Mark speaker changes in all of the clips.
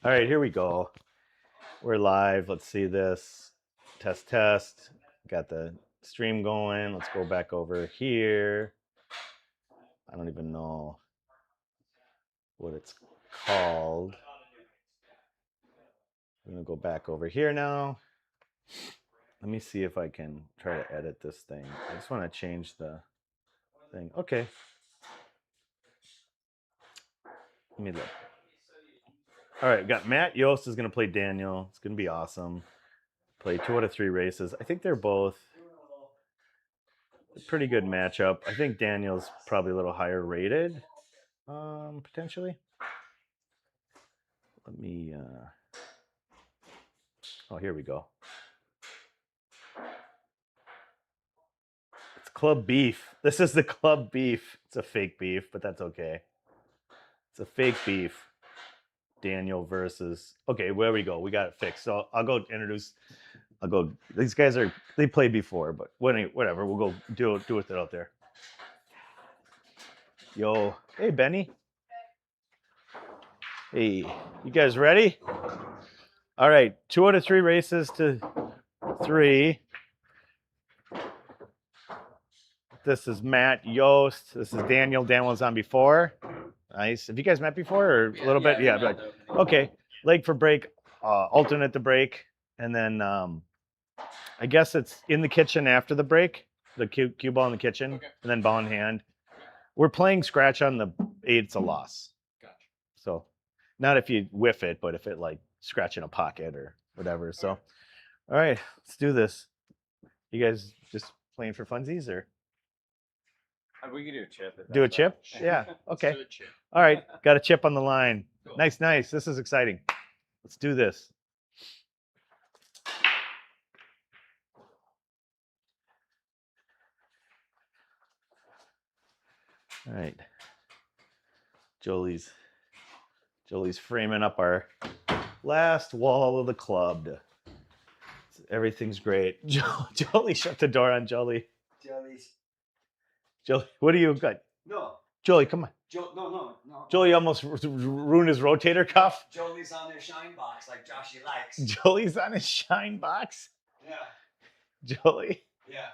Speaker 1: All right, here we go. We're live. Let's see this. Test, test. Got the stream going. Let's go back over here. I don't even know what it's called. I'm going to go back over here now. Let me see if I can try to edit this thing. I just want to change the thing. Okay. Let me look. All right, got Matt Yost is going to play Daniel. It's going to be awesome. Play 2 out of 3 races. I think they're both a pretty good matchup. I think Daniel's probably a little higher rated, potentially. Let me. Oh, here we go. It's club beef. This is the club beef. It's a fake beef, but that's okay. It's a fake beef. Daniel versus. Okay, where we go? We got it fixed. So I'll go introduce. I'll go. These guys they played before, but whatever. We'll go do it out there. Yo, hey Benny. Hey, you guys ready? All right, 2 out of 3 races to 3. This is Matt Yost. This is Daniel. Dan was on before. Nice. Have you guys met before or a little bit? Yeah. Like, okay. Leg for break, alternate the break, and then I guess it's in the kitchen after the break. The cue ball in the kitchen, okay. And then ball in hand. We're playing scratch on the 8. It's a loss. Gotcha. So, not if you whiff it, but if it like scratch in a pocket or whatever. So, all right, let's do this. You guys just playing for funsies or?
Speaker 2: We can do a chip.
Speaker 1: Do a chip? Yeah. Okay.
Speaker 2: Do a chip.
Speaker 1: All right. Got a chip on the line. Cool. Nice, nice. This is exciting. Let's do this. All right. Jolie's framing up our last wall of the club. Everything's great. Jolie, shut the door on Jolie. Jolie, what do you got?
Speaker 3: No.
Speaker 1: Jolie, come on.
Speaker 3: No.
Speaker 1: Jolie almost ruined his rotator cuff.
Speaker 3: Jolie's on their shine box like Joshy likes.
Speaker 1: Jolie's on his shine box?
Speaker 3: Yeah.
Speaker 1: Jolie?
Speaker 3: Yeah.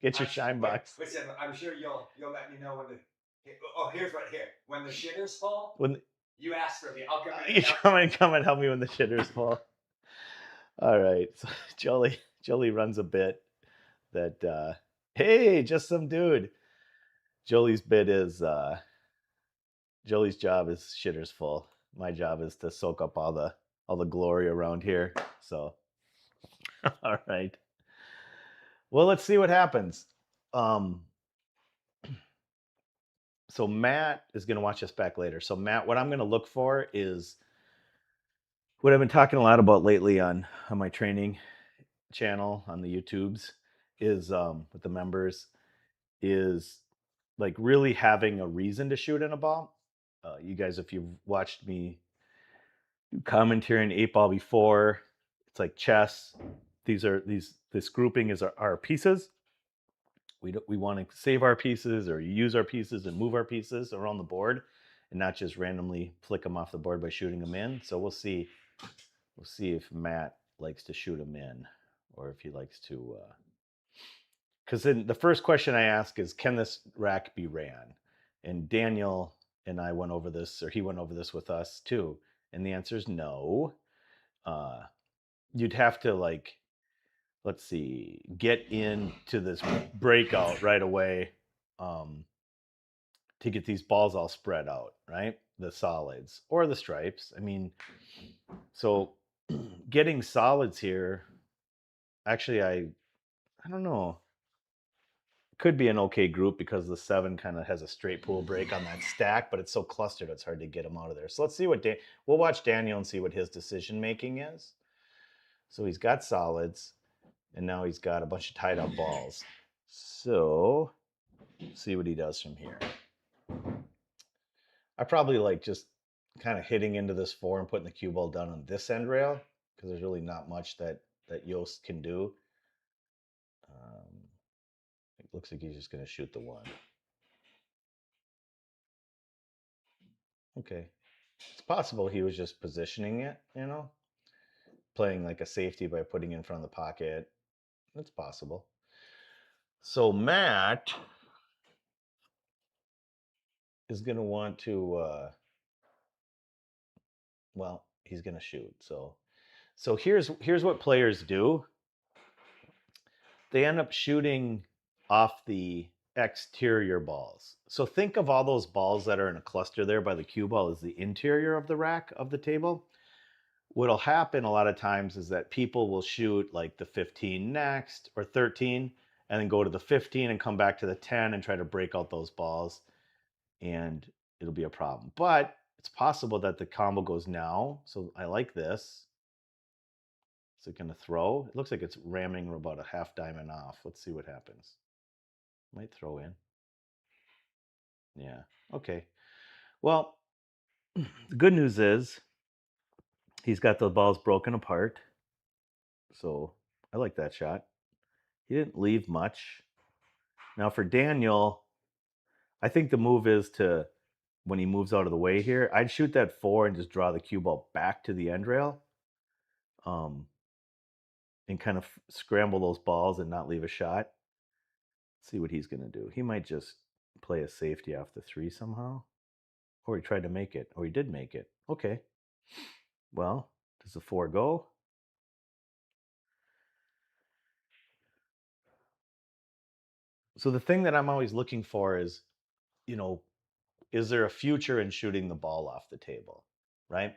Speaker 1: Get your shine box.
Speaker 3: Listen, I'm sure you'll let me know when the... Oh, here's right here. When the shitters fall, you ask for me. I'll come in.
Speaker 1: You come and help me when the shitters fall. All right. So Jolie runs a bit that, hey, just some dude. Jolie's bit is... Jolie's job is shitters full. My job is to soak up all the glory around here. So, all right. Well, let's see what happens. So Matt is going to watch us back later. So Matt, what I'm going to look for is what I've been talking a lot about lately on my training channel on the YouTubes is with the members is like really having a reason to shoot in a ball. You guys, if you've watched me do commentary in 8 ball before, it's like chess. This grouping is our pieces. We want to save our pieces or use our pieces and move our pieces around the board and not just randomly flick them off the board by shooting them in. So we'll see if Matt likes to shoot them in or if he likes to, because then the first question I ask is, can this rack be ran? And Daniel and I went over this, or he went over this with us too. And the answer is no. You'd have to like, let's see, get into this breakout right away to get these balls all spread out, right? The solids or the stripes. I mean, so getting solids here, actually, I don't know. Could be an okay group because the 7 kind of has a straight pool break on that stack, but it's so clustered it's hard to get them out of there. So let's see what we'll watch Daniel and see what his decision making is. So he's got solids, and now he's got a bunch of tied up balls. So see what he does from here. I probably like just kind of hitting into this 4 and putting the cue ball down on this end rail because there's really not much that Yost can do. It looks like he's just going to shoot the 1. Okay. It's possible he was just positioning it, playing like a safety by putting it in front of the pocket. It's possible. So Matt is going to want to, well, he's going to shoot. So here's what players do. They end up shooting off the exterior balls. So think of all those balls that are in a cluster there by the cue ball as the interior of the rack of the table. What'll happen a lot of times is that people will shoot like the 15 next or 13 and then go to the 15 and come back to the 10 and try to break out those balls, and it'll be a problem. But it's possible that the combo goes now. So I like this. Is it going to throw? It looks like it's ramming about a half diamond off. Let's see what happens. Might throw in. Yeah. Okay. Well, the good news is he's got the balls broken apart. So I like that shot. He didn't leave much. Now for Daniel, I think the move is to, when he moves out of the way here, I'd shoot that 4 and just draw the cue ball back to the end rail. And kind of scramble those balls and not leave a shot. Let's see what he's going to do. He might just play a safety off the 3 somehow. Or he tried to make it. Or he did make it. Okay. Well, does the 4 go? So the thing that I'm always looking for is, is there a future in shooting the ball off the table, right?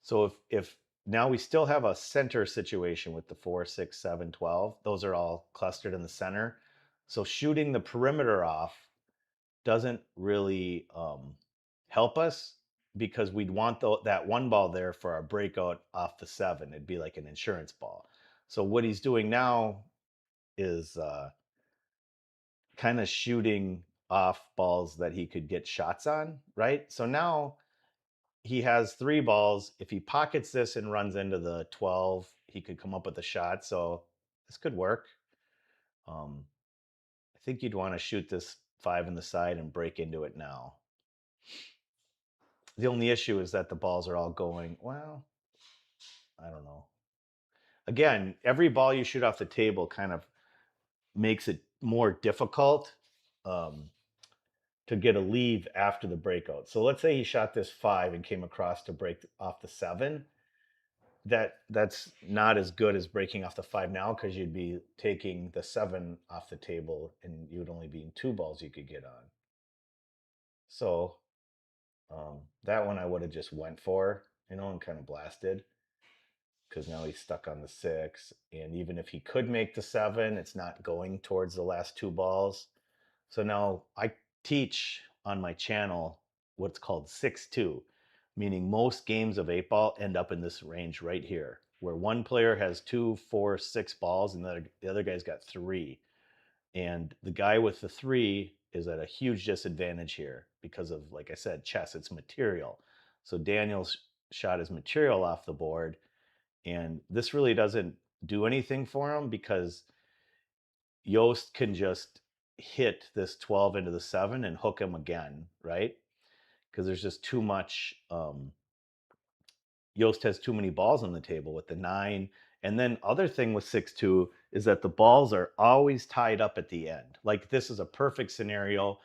Speaker 1: So if now we still have a center situation with the 4, 6, 7, 12, those are all clustered in the center. So shooting the perimeter off doesn't really help us, because we'd want that one ball there for our breakout off the 7. It'd be like an insurance ball. So what he's doing now is kind of shooting off balls that he could get shots on, right? So now he has 3 balls. If he pockets this and runs into the 12, he could come up with a shot. So this could work. I think you'd want to shoot this 5 in the side and break into it now. The only issue is that the balls are all going, well, I don't know. Again, every ball you shoot off the table kind of makes it more difficult to get a leave after the breakout. So let's say he shot this 5 and came across to break off the 7. That's not as good as breaking off the 5 now, because you'd be taking the 7 off the table and you would only be in 2 balls you could get on. So that one I would have just went for, and kind of blasted, because now he's stuck on the 6. And even if he could make the 7, it's not going towards the last 2 balls. So now I teach on my channel what's called 6-2, meaning most games of 8-ball end up in this range right here, where one player has 2, 4, 6 balls and the other guy's got 3. And the guy with the 3 is at a huge disadvantage here because of, like I said, chess, it's material. So Daniel's shot his material off the board, and this really doesn't do anything for him, because Yost can just hit this 12 into the 7 and hook him again, right? Because there's just too much. Yost has too many balls on the table with the 9. And then other thing with 6-2 is that the balls are always tied up at the end. Like this is a perfect scenario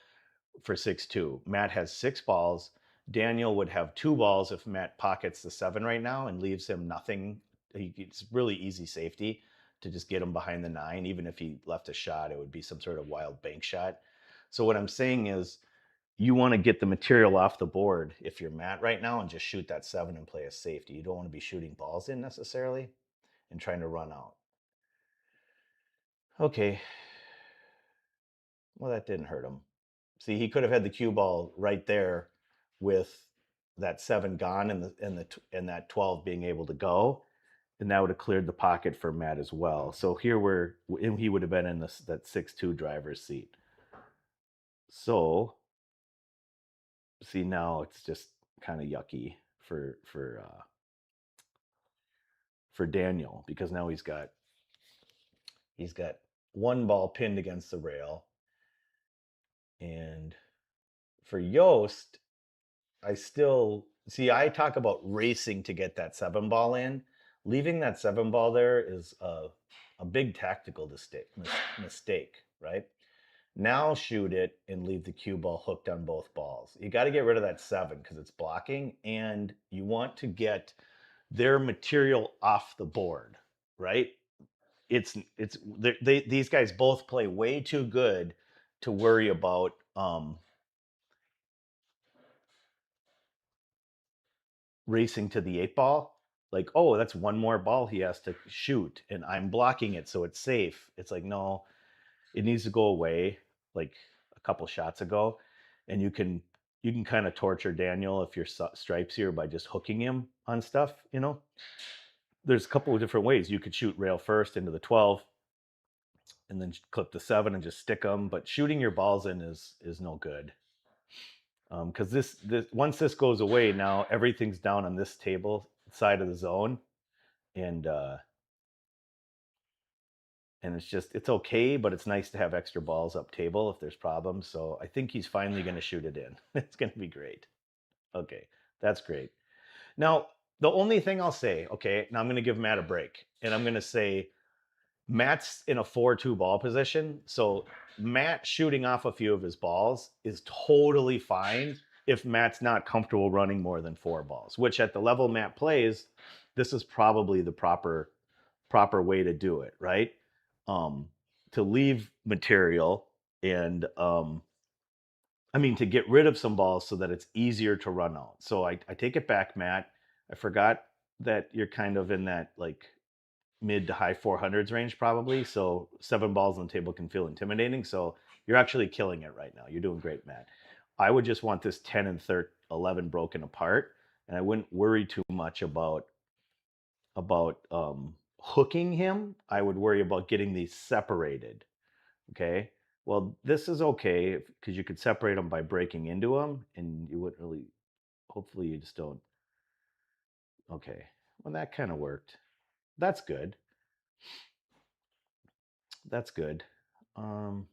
Speaker 1: for 6-2. Matt has 6 balls. Daniel would have 2 balls if Matt pockets the 7 right now and leaves him nothing. It's really easy safety to just get him behind the 9. Even if he left a shot, it would be some sort of wild bank shot. So what I'm saying is, you want to get the material off the board if you're Matt right now and just shoot that 7 and play a safety. You don't want to be shooting balls in necessarily and trying to run out. Okay. Well, that didn't hurt him. See, he could have had the cue ball right there with that 7 gone and that 12 being able to go, and that would have cleared the pocket for Matt as well. So here he would have been in that 6-2 driver's seat. So see, now it's just kind of yucky for Daniel, because now he's got 1 ball pinned against the rail. And for Yost, I still See, I talk about racing to get that 7 ball in. Leaving that 7 ball there is a big tactical mistake, right? Now shoot it and leave the cue ball hooked on both balls. You got to get rid of that 7 because it's blocking, and you want to get their material off the board, right? It's these guys both play way too good to worry about racing to the 8 ball. Like, oh, that's one more ball he has to shoot, and I'm blocking it, so it's safe. It's like, no, it needs to go away. Like a couple shots ago, and you can kind of torture Daniel if your stripes here by just hooking him on stuff. There's a couple of different ways you could shoot rail first into the 12, and then clip the 7 and just stick them. But shooting your balls in is no good. Because this once this goes away, now everything's down on this table side of the zone, and it's okay, but it's nice to have extra balls up table if there's problems. So I think he's finally going to shoot it in. It's going to be great. Okay, that's great. Now the only thing I'll say, okay, now I'm going to give Matt a break, and I'm going to say Matt's in a 4-2 ball position. So Matt shooting off a few of his balls is totally fine if Matt's not comfortable running more than 4 balls, which at the level Matt plays, this is probably the proper way to do it, right? Um, to leave material and I mean to get rid of some balls so that it's easier to run out. So I take it back, Matt. I forgot that you're kind of in that like mid to high 400s range probably. So 7 balls on the table can feel intimidating. So you're actually killing it right now. You're doing great, Matt. I would just want this 10 and 11 broken apart, and I wouldn't worry too much about hooking him. I would worry about getting these separated. Okay. Well, this is okay because you could separate them by breaking into them, and you wouldn't really. Hopefully, you just don't. Okay. Well, that kind of worked. That's good. That's good. Um,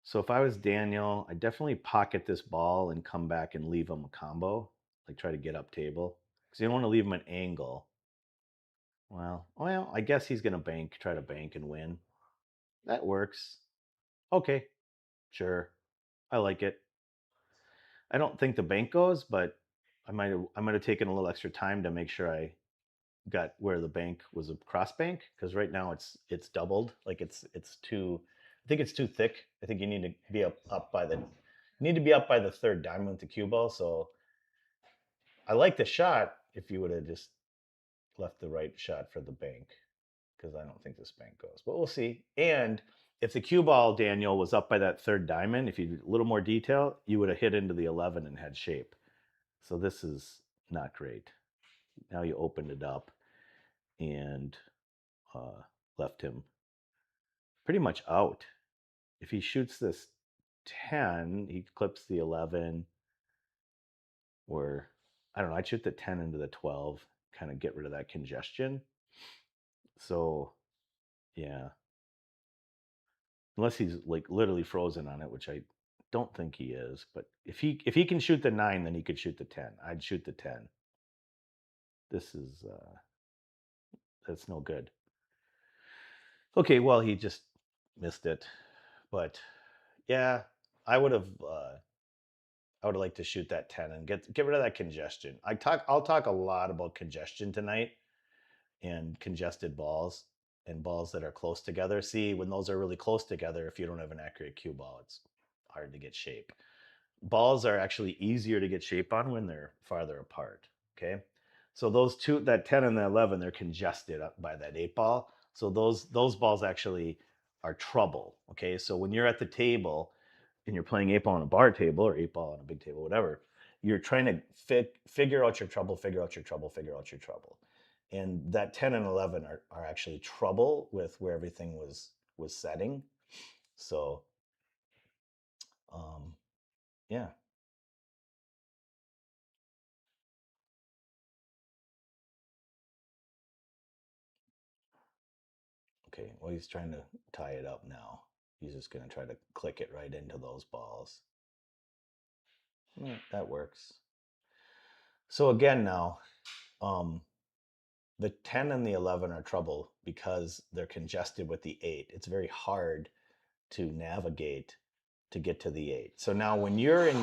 Speaker 1: so if I was Daniel, I definitely pocket this ball and come back and leave him a combo, like try to get up table, because you don't want to leave him an angle. Well, I guess he's gonna try to bank and win. That works. Okay, sure. I like it. I don't think the bank goes, but I might have taken a little extra time to make sure I got where the bank was a cross bank, because right now it's doubled. Like it's too. I think it's too thick. I think you need to be up by the third diamond with the cue ball. So I like the shot if you would have just left the right shot for the bank, because I don't think this bank goes, but we'll see. And if the cue ball, Daniel, was up by that third diamond, if you did a little more detail, you would have hit into the 11 and had shape. So this is not great. Now you opened it up and left him pretty much out. If he shoots this 10, he clips the 11, or I don't know, I'd shoot the 10 into the 12, kind of get rid of that congestion. So, yeah. Unless he's like literally frozen on it, which I don't think he is, but if he can shoot the 9, then he could shoot the 10. I'd shoot the 10. This is that's no good. Okay, well, he just missed it. But yeah, I would have I would like to shoot that 10 and get rid of that congestion. I'll talk a lot about congestion tonight, and congested balls and balls that are close together. See, when those are really close together, if you don't have an accurate cue ball, it's hard to get shape. Balls are actually easier to get shape on when they're farther apart. Okay. So those two, that 10 and the 11, they're congested up by that 8 ball. So those balls actually are trouble. Okay. So when you're at the table and you're playing 8 ball on a bar table or 8 ball on a big table, whatever, you're trying to figure out your trouble, figure out your trouble, figure out your trouble. And that 10 and 11 are actually trouble with where everything was setting. So um, yeah. Okay, well, he's trying to tie it up now. He's just going to try to click it right into those balls. That works. So again now, the 10 and the 11 are trouble because they're congested with the 8. It's very hard to navigate to get to the 8. So now when you're in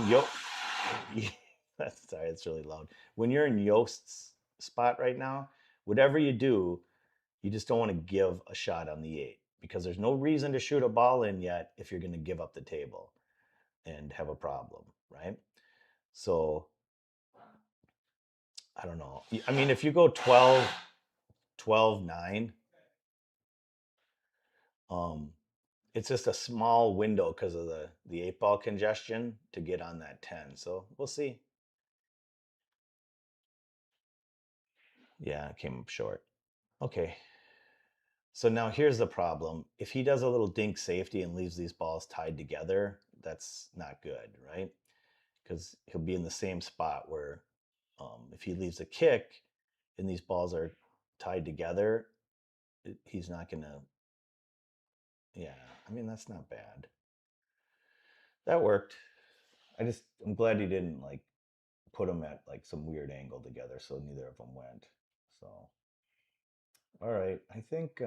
Speaker 1: sorry, it's really loud. When you're in Yost's spot right now, whatever you do, you just don't want to give a shot on the 8 because there's no reason to shoot a ball in yet if you're going to give up the table and have a problem, right? So I don't know. I mean, if you go 12, 12, 9, it's just a small window because of the 8 ball congestion to get on that 10. So we'll see. Yeah, it came up short. Okay. So now here's the problem. If he does a little dink safety and leaves these balls tied together, that's not good, right? Because he'll be in the same spot where if he leaves a kick and these balls are tied together, he's not going to, yeah, I mean, that's not bad. That worked. I'm glad he didn't like put them at like some weird angle together so neither of them went. So, all right, I think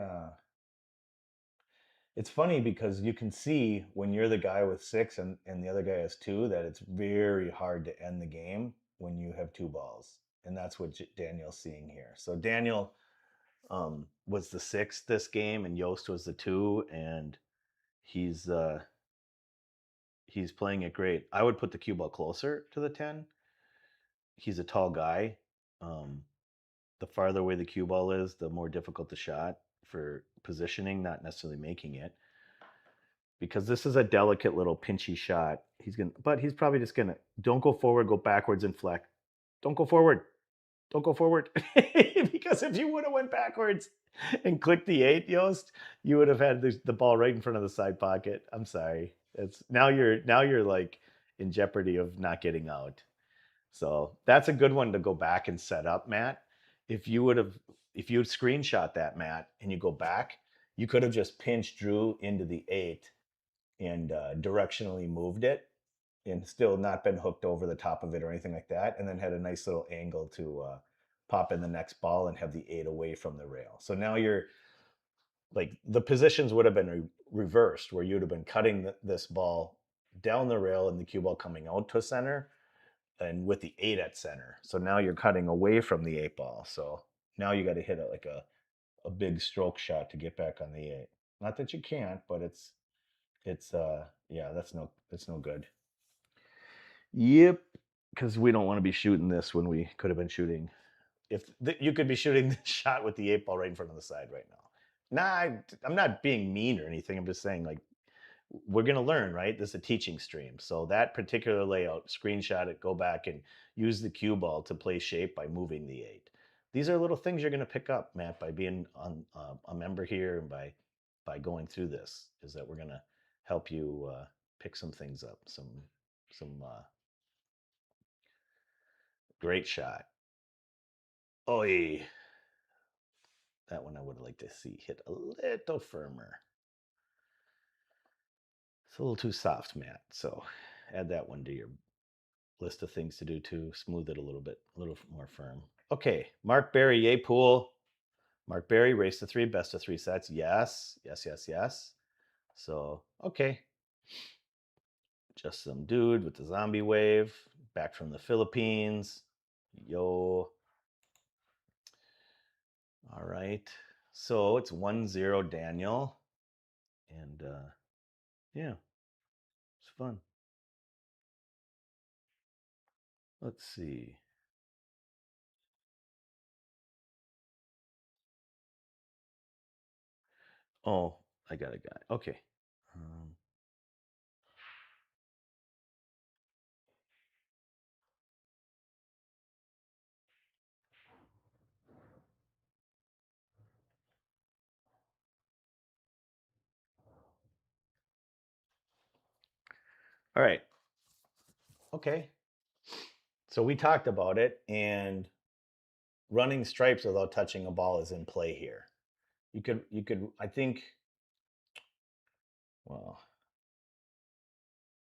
Speaker 1: it's funny because you can see when you're the guy with 6 and the other guy has 2 that it's very hard to end the game when you have 2 balls. And that's what Daniel's seeing here. So Daniel was the 6 this game and Yost was the 2 and he's he's playing it great. I would put the cue ball closer to the 10. He's a tall guy. Um, the farther away the cue ball is, the more difficult the shot for positioning, not necessarily making it. Because this is a delicate little pinchy shot. But he's probably just gonna don't go forward, go backwards and flex. Don't go forward. Don't go forward. Because if you would have went backwards and clicked the 8, Yost, you would have had the ball right in front of the side pocket. I'm sorry. It's now you're like in jeopardy of not getting out. So that's a good one to go back and set up, Matt. If you would have, if you would screenshot that, Matt, and you go back, you could have just pinched Drew into the 8 and directionally moved it and still not been hooked over the top of it or anything like that. And then had a nice little angle to pop in the next ball and have the 8 away from the rail. So now you're like the positions would have been reversed where you'd have been cutting this ball down the rail and the cue ball coming out to center and with the 8 at center. So now you're cutting away from the 8 ball. So now you got to hit it like a big stroke shot to get back on the 8. Not that you can't, but it's yeah, that's no good. Yep, because we don't want to be shooting this when we could have been shooting. If you could be shooting this shot with the 8 ball right in front of the side right now. Nah, I'm not being mean or anything. I'm just saying like we're going to learn, right? This is a teaching stream. So that particular layout, screenshot it, go back and use the cue ball to play shape by moving the 8. These are little things you're going to pick up, Matt, by being on a member here and by going through this. Is that we're going to help you pick some things up, some great shot. Oi, that one I would like to see hit a little firmer. It's a little too soft, Matt. So add that one to your list of things to do to smooth it a little more firm. Okay, Mark Berry, yay pool. Mark Berry, race to 3, best of 3 sets. Yes, yes, yes, yes. So, okay. Just some dude with the zombie wave, back from the Philippines. Yo. All right. So it's 1-0 Daniel. And yeah, it's fun. Let's see. Oh, I got a guy. Okay. All right. Okay. So we talked about it, and running stripes without touching a ball is in play here. You could, I think, well,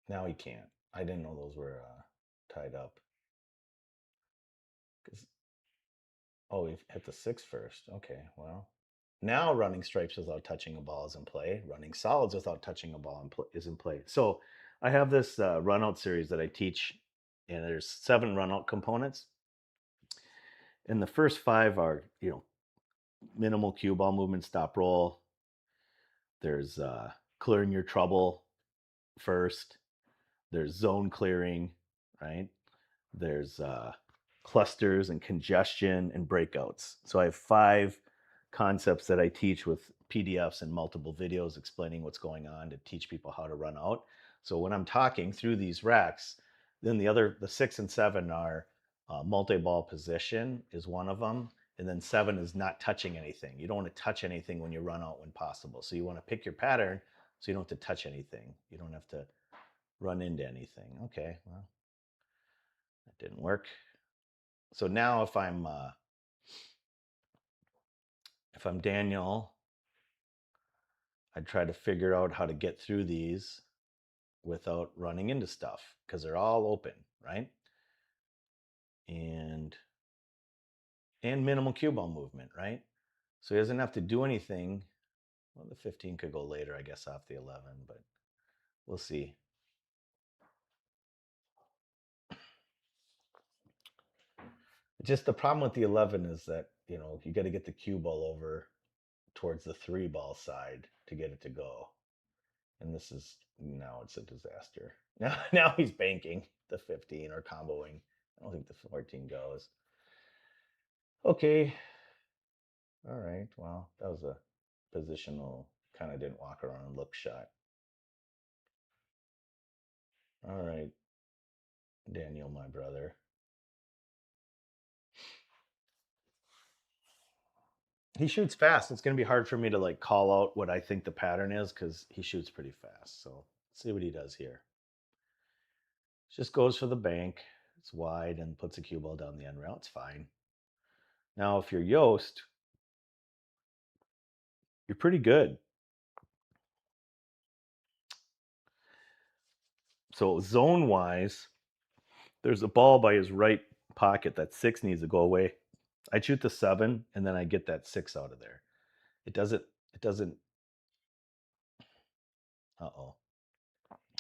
Speaker 1: now he can't. I didn't know those were tied up. Oh, we've hit the 6 first. Okay, well. Now running stripes without touching a ball is in play. Running solids without touching a ball is in play. So I have this run out series that I teach, and there's 7 run out components. And the first 5 are, minimal cue ball movement, stop roll. There's clearing your trouble first. There's zone clearing, right? There's clusters and congestion and breakouts. So I have 5 concepts that I teach with PDFs and multiple videos explaining what's going on to teach people how to run out. So when I'm talking through these racks, then the 6 and 7 are multi-ball position is one of them. And then 7 is not touching anything. You don't want to touch anything when you run out when possible. So you want to pick your pattern so you don't have to touch anything. You don't have to run into anything. Okay, well, that didn't work. So now if I'm Daniel, I'd try to figure out how to get through these without running into stuff because they're all open, right? And minimal cue ball movement, right? So he doesn't have to do anything. Well, the 15 could go later, I guess, off the 11, but we'll see. Just the problem with the 11 is that, you got to get the cue ball over towards the 3 ball side to get it to go. And now it's a disaster. Now he's banking the 15 or comboing. I don't think the 14 goes. Okay. All right. Well, that was a positional, kind of didn't walk around and look shot. All right, Daniel, my brother. He shoots fast. It's going to be hard for me to call out what I think the pattern is because he shoots pretty fast. So let's see what he does here. Just goes for the bank. It's wide and puts a cue ball down the end rail. It's fine. Now, if you're Yost, you're pretty good. So zone-wise, there's a ball by his right pocket. That 6 needs to go away. I shoot the 7, and then I get that 6 out of there. It doesn't. Uh-oh.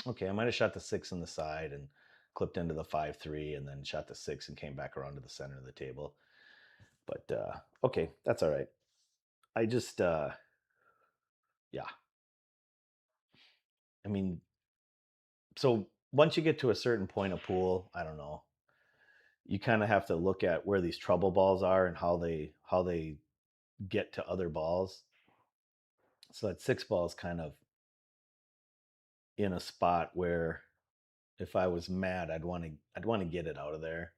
Speaker 1: Okay, I might have shot the 6 on the side and clipped into the 5-3, and then shot the 6 and came back around to the center of the table. But okay, that's all right. I just, yeah. I mean, so once you get to a certain point of pool, I don't know, you kind of have to look at where these trouble balls are and how they get to other balls. So that 6 ball is kind of in a spot where if I was mad, I'd want to get it out of there,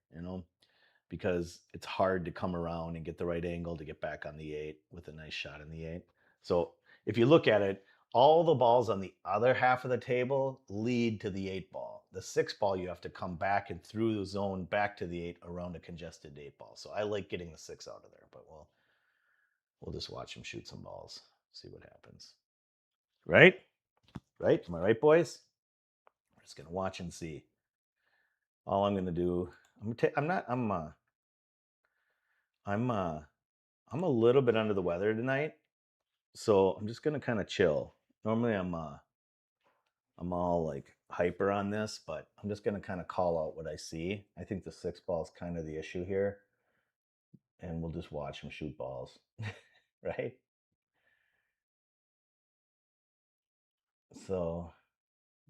Speaker 1: because it's hard to come around and get the right angle to get back on the 8 with a nice shot in the 8. So if you look at it, all the balls on the other half of the table lead to the 8 ball. The 6 ball, you have to come back and through the zone back to the 8 around a congested 8 ball. So I like getting the 6 out of there, but we'll just watch him shoot some balls, see what happens. Right? Right? Am I right, boys? We're just gonna watch and see. All I'm gonna do, I'm a little bit under the weather tonight, so I'm just gonna kind of chill. Normally I'm all hyper on this, but I'm just gonna kind of call out what I see. I think the 6 ball is kind of the issue here, and we'll just watch him shoot balls, right? So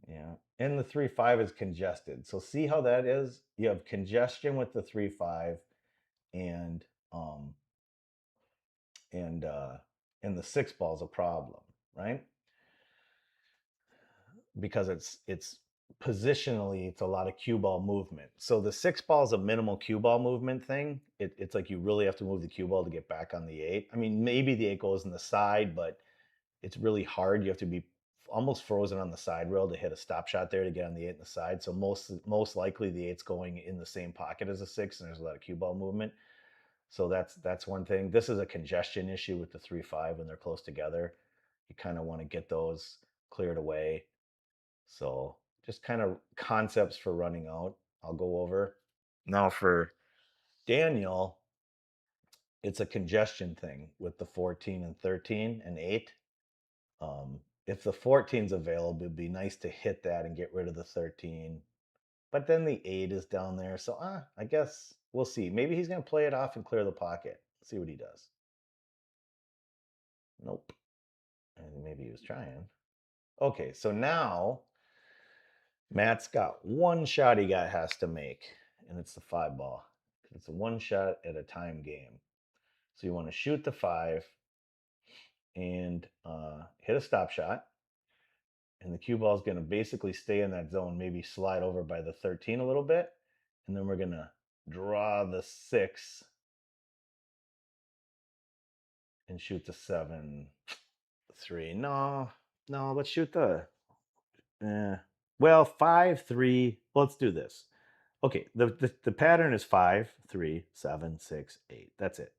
Speaker 1: yeah, and the 3-5 is congested. So see how that is? You have congestion with the 3-5, and the 6 ball is a problem, right? Because it's positionally, it's a lot of cue ball movement. So the 6 ball is a minimal cue ball movement thing. It's like you really have to move the cue ball to get back on the 8. I mean, maybe the 8 goes in the side, but it's really hard. You have to be almost frozen on the side rail to hit a stop shot there to get on the 8 in the side. So most likely the 8's going in the same pocket as a 6, and there's a lot of cue ball movement. So that's one thing. This is a congestion issue with the 3-5 when they're close together. You kind of want to get those cleared away. So just kind of concepts for running out, I'll go over. Now for Daniel, it's a congestion thing with the 14 and 13 and 8. If the 14's available, it'd be nice to hit that and get rid of the 13. But then the 8 is down there. So I guess we'll see. Maybe he's going to play it off and clear the pocket. See what he does. Nope. And maybe he was trying. Okay, so now Matt's got one shot has to make, and it's the 5 ball. It's a one shot at a time game. So you want to shoot the 5 and hit a stop shot. And the cue ball is going to basically stay in that zone, maybe slide over by the 13 a little bit. And then we're going to draw the 6 and shoot the 7, 3. No, let's shoot the, well, 5, 3. Let's do this. Okay, the pattern is 5, 3, 7, 6, 8. That's it.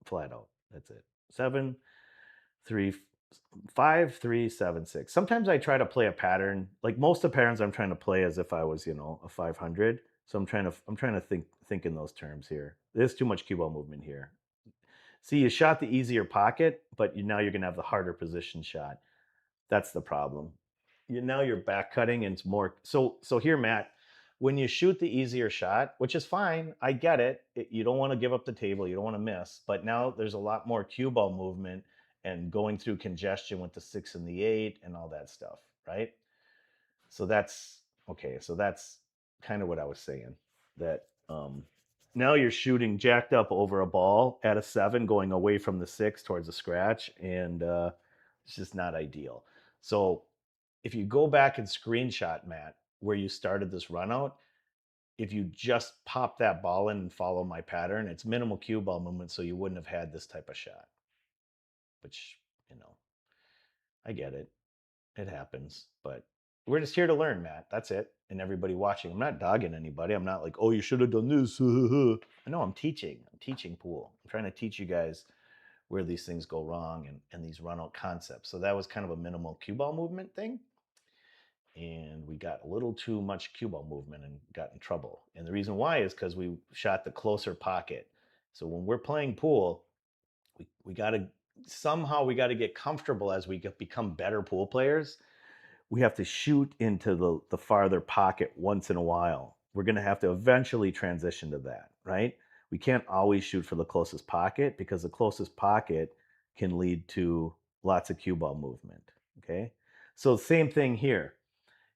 Speaker 1: Flat out. That's it. 7, 3, 5, 3, 7, 6. Sometimes I try to play a pattern. Like most of the patterns I'm trying to play as if I was, a 500. So I'm trying to think in those terms here. There's too much cue ball movement here. See, you shot the easier pocket, but now you're going to have the harder position shot. That's the problem. Now you're back cutting and it's more. So here, Matt, when you shoot the easier shot, which is fine, I get it. You don't want to give up the table, you don't want to miss. But now there's a lot more cue ball movement and going through congestion with the 6 and the 8 and all that stuff, right? So that's okay. So that's kind of what I was saying. That now you're shooting jacked up over a ball at a 7, going away from the 6 towards the scratch, and it's just not ideal. So if you go back and screenshot, Matt, where you started this run out, if you just pop that ball in and follow my pattern, it's minimal cue ball movement, so you wouldn't have had this type of shot. Which, I get it. It happens. But we're just here to learn, Matt. That's it. And everybody watching. I'm not dogging anybody. I'm not like, oh, you should have done this. No, I'm teaching. I'm teaching pool. I'm trying to teach you guys where these things go wrong and these run out concepts. So that was kind of a minimal cue ball movement thing. And we got a little too much cue ball movement and got in trouble. And the reason why is because we shot the closer pocket. So when we're playing pool, we got to somehow we got to get comfortable as we become better pool players. We have to shoot into the farther pocket once in a while. We're going to have to eventually transition to that, right? We can't always shoot for the closest pocket because the closest pocket can lead to lots of cue ball movement. Okay. So same thing here.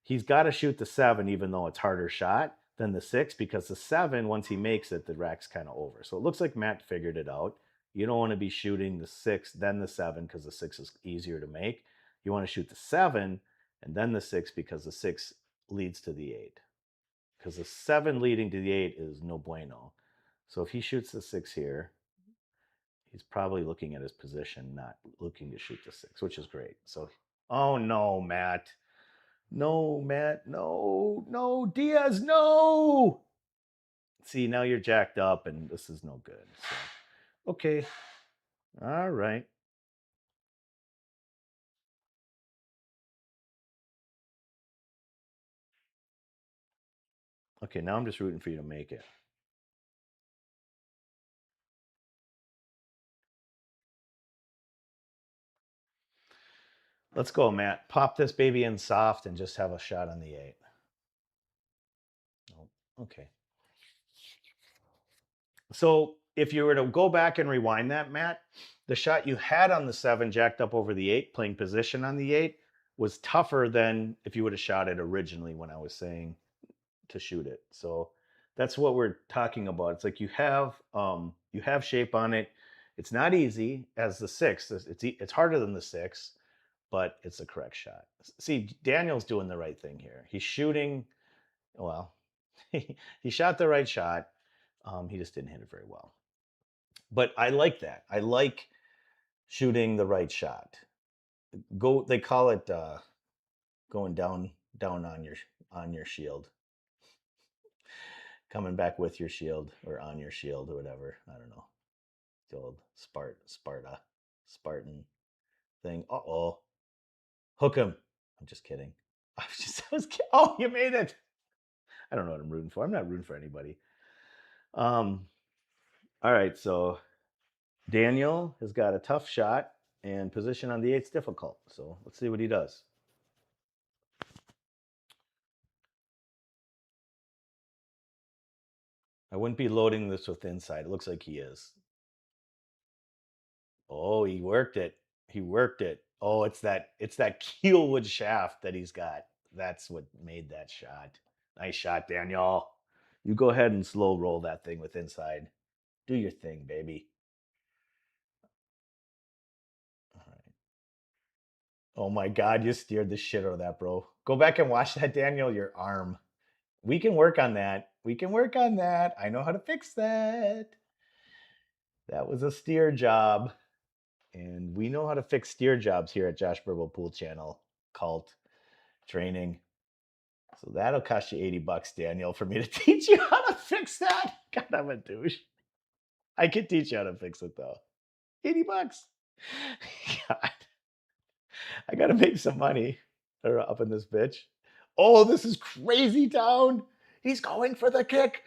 Speaker 1: He's got to shoot the 7, even though it's harder shot than the 6, because the 7, once he makes it, the rack's kind of over. So it looks like Matt figured it out. You don't want to be shooting the 6, then the 7, because the 6 is easier to make. You want to shoot the 7 and then the 6, because the 6 leads to the 8. Because the 7 leading to the 8 is no bueno. So if he shoots the 6 here, he's probably looking at his position, not looking to shoot the 6, which is great. So, oh no, Matt. No, Matt, no, Diaz, no. See, now you're jacked up and this is no good. So, okay. All right. Okay, now I'm just rooting for you to make it. Let's go, Matt. Pop this baby in soft and just have a shot on the 8. Oh, okay. So if you were to go back and rewind that, Matt, the shot you had on the 7 jacked up over the 8, playing position on the 8, was tougher than if you would have shot it originally when I was saying to shoot it. So that's what we're talking about. It's like you have shape on it. It's not easy as the 6. It's harder than the 6, but it's the correct shot. See, Daniel's doing the right thing here. He's shooting. Well, he shot the right shot. He just didn't hit it very well. But I like that. I like shooting the right shot. They call it going down on your shield. Coming back with your shield or on your shield or whatever. I don't know. The old Spartan thing. Uh-oh. Hook him. I'm just kidding. Oh, you made it. I don't know what I'm rooting for. I'm not rooting for anybody. All right, so Daniel has got a tough shot and position on the 8's difficult. So let's see what he does. I wouldn't be loading this with inside. It looks like he is. Oh, he worked it. He worked it. Oh, it's that keelwood shaft that he's got. That's what made that shot. Nice shot, Daniel. You go ahead and slow roll that thing with inside. Do your thing, baby. All right. Oh my God, you steered the shit out of that, bro. Go back and watch that, Daniel. Your arm. We can work on that. We can work on that. I know how to fix that. That was a steer job. And we know how to fix steer jobs here at Josh Burbul Pool Channel Cult Training. So that'll cost you $80, Daniel, for me to teach you how to fix that. God, I'm a douche. I can teach you how to fix it though. $80. God, I gotta make some money up in this bitch. Oh, this is crazy town. He's going for the kick.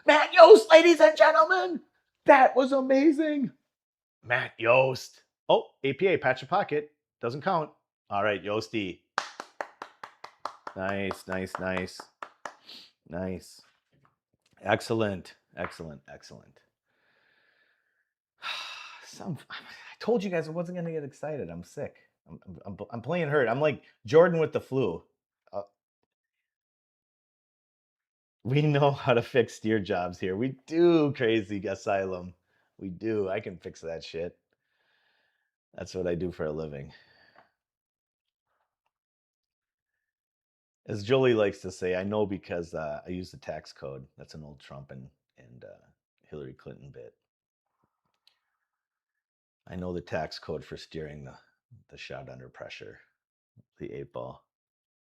Speaker 1: Matt Yost, ladies and gentlemen. That was amazing. Matt Yost. Oh, APA, patch your pocket. Doesn't count. All right, Yosty. Nice, nice, nice. Nice. Excellent, excellent, excellent. I told you guys I wasn't going to get excited. I'm sick. I'm playing hurt. I'm like Jordan with the flu. We know how to fix steer jobs here. We do, Crazy Asylum. We do. I can fix that shit. That's what I do for a living. As Jolie likes to say, I know because I use the tax code. That's an old Trump and Hillary Clinton bit. I know the tax code for steering the shot under pressure, the 8-ball.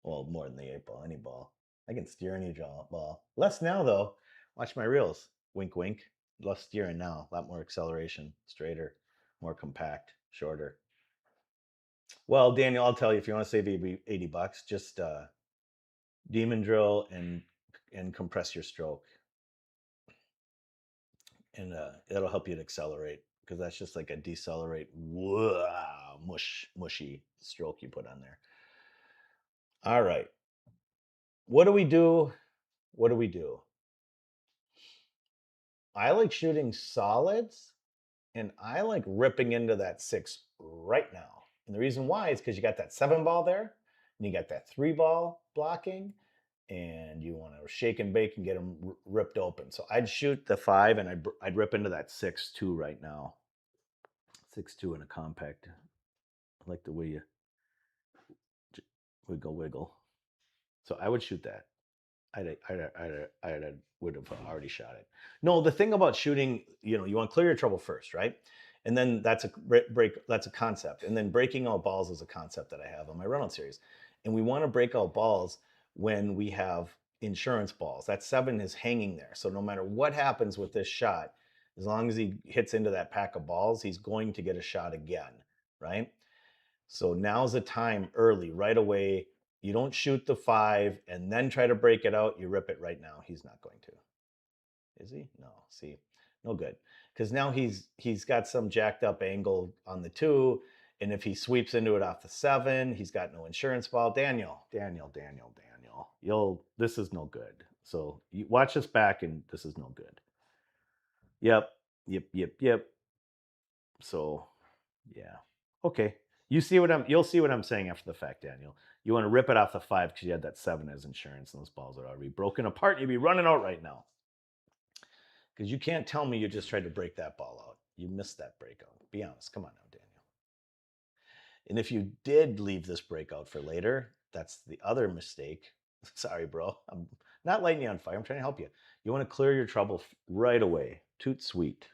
Speaker 1: Well, more than the 8-ball, any ball. I can steer any ball. Less now, though. Watch my reels. Wink, wink. Less steering now. A lot more acceleration. Straighter, more compact, shorter. Well, Daniel, I'll tell you, if you want to save $80, just demon drill and compress your stroke. And it'll help you to accelerate, because that's just like a decelerate, mushy stroke you put on there. All right. What do we do? What do we do? I like shooting solids, and I like ripping into that 6 right now. And the reason why is because you got that 7-ball there, and you got that 3-ball blocking, and you want to shake and bake and get them ripped open. So I'd shoot the 5, and I'd rip into that 6-2 right now. 6-2 in a compact. I like the way you wiggle. So I would shoot that. I would have already shot it. No, the thing about shooting, you want to clear your trouble first, right? And then that's a break. That's a concept. And then breaking out balls is a concept that I have on my run-out series. And we want to break out balls when we have insurance balls. That 7 is hanging there. So no matter what happens with this shot, as long as he hits into that pack of balls, he's going to get a shot again, right? So now's the time early, right away. You don't shoot the 5 and then try to break it out. You rip it right now. He's not going to. Is he? No. See, no good. Because now he's got some jacked up angle on the 2. And if he sweeps into it off the 7, he's got no insurance ball. Daniel. This is no good. So you watch this back, and this is no good. Yep. So, yeah. Okay. You'll see what I'm saying after the fact, Daniel. You want to rip it off the 5 because you had that 7 as insurance, and those balls are already broken apart. You'd be running out right now. Because you can't tell me you just tried to break that ball out. You missed that breakout. Be honest. Come on now, Daniel. And if you did leave this breakout for later, that's the other mistake. Sorry, bro. I'm not lighting you on fire. I'm trying to help you. You want to clear your trouble right away. Toot sweet.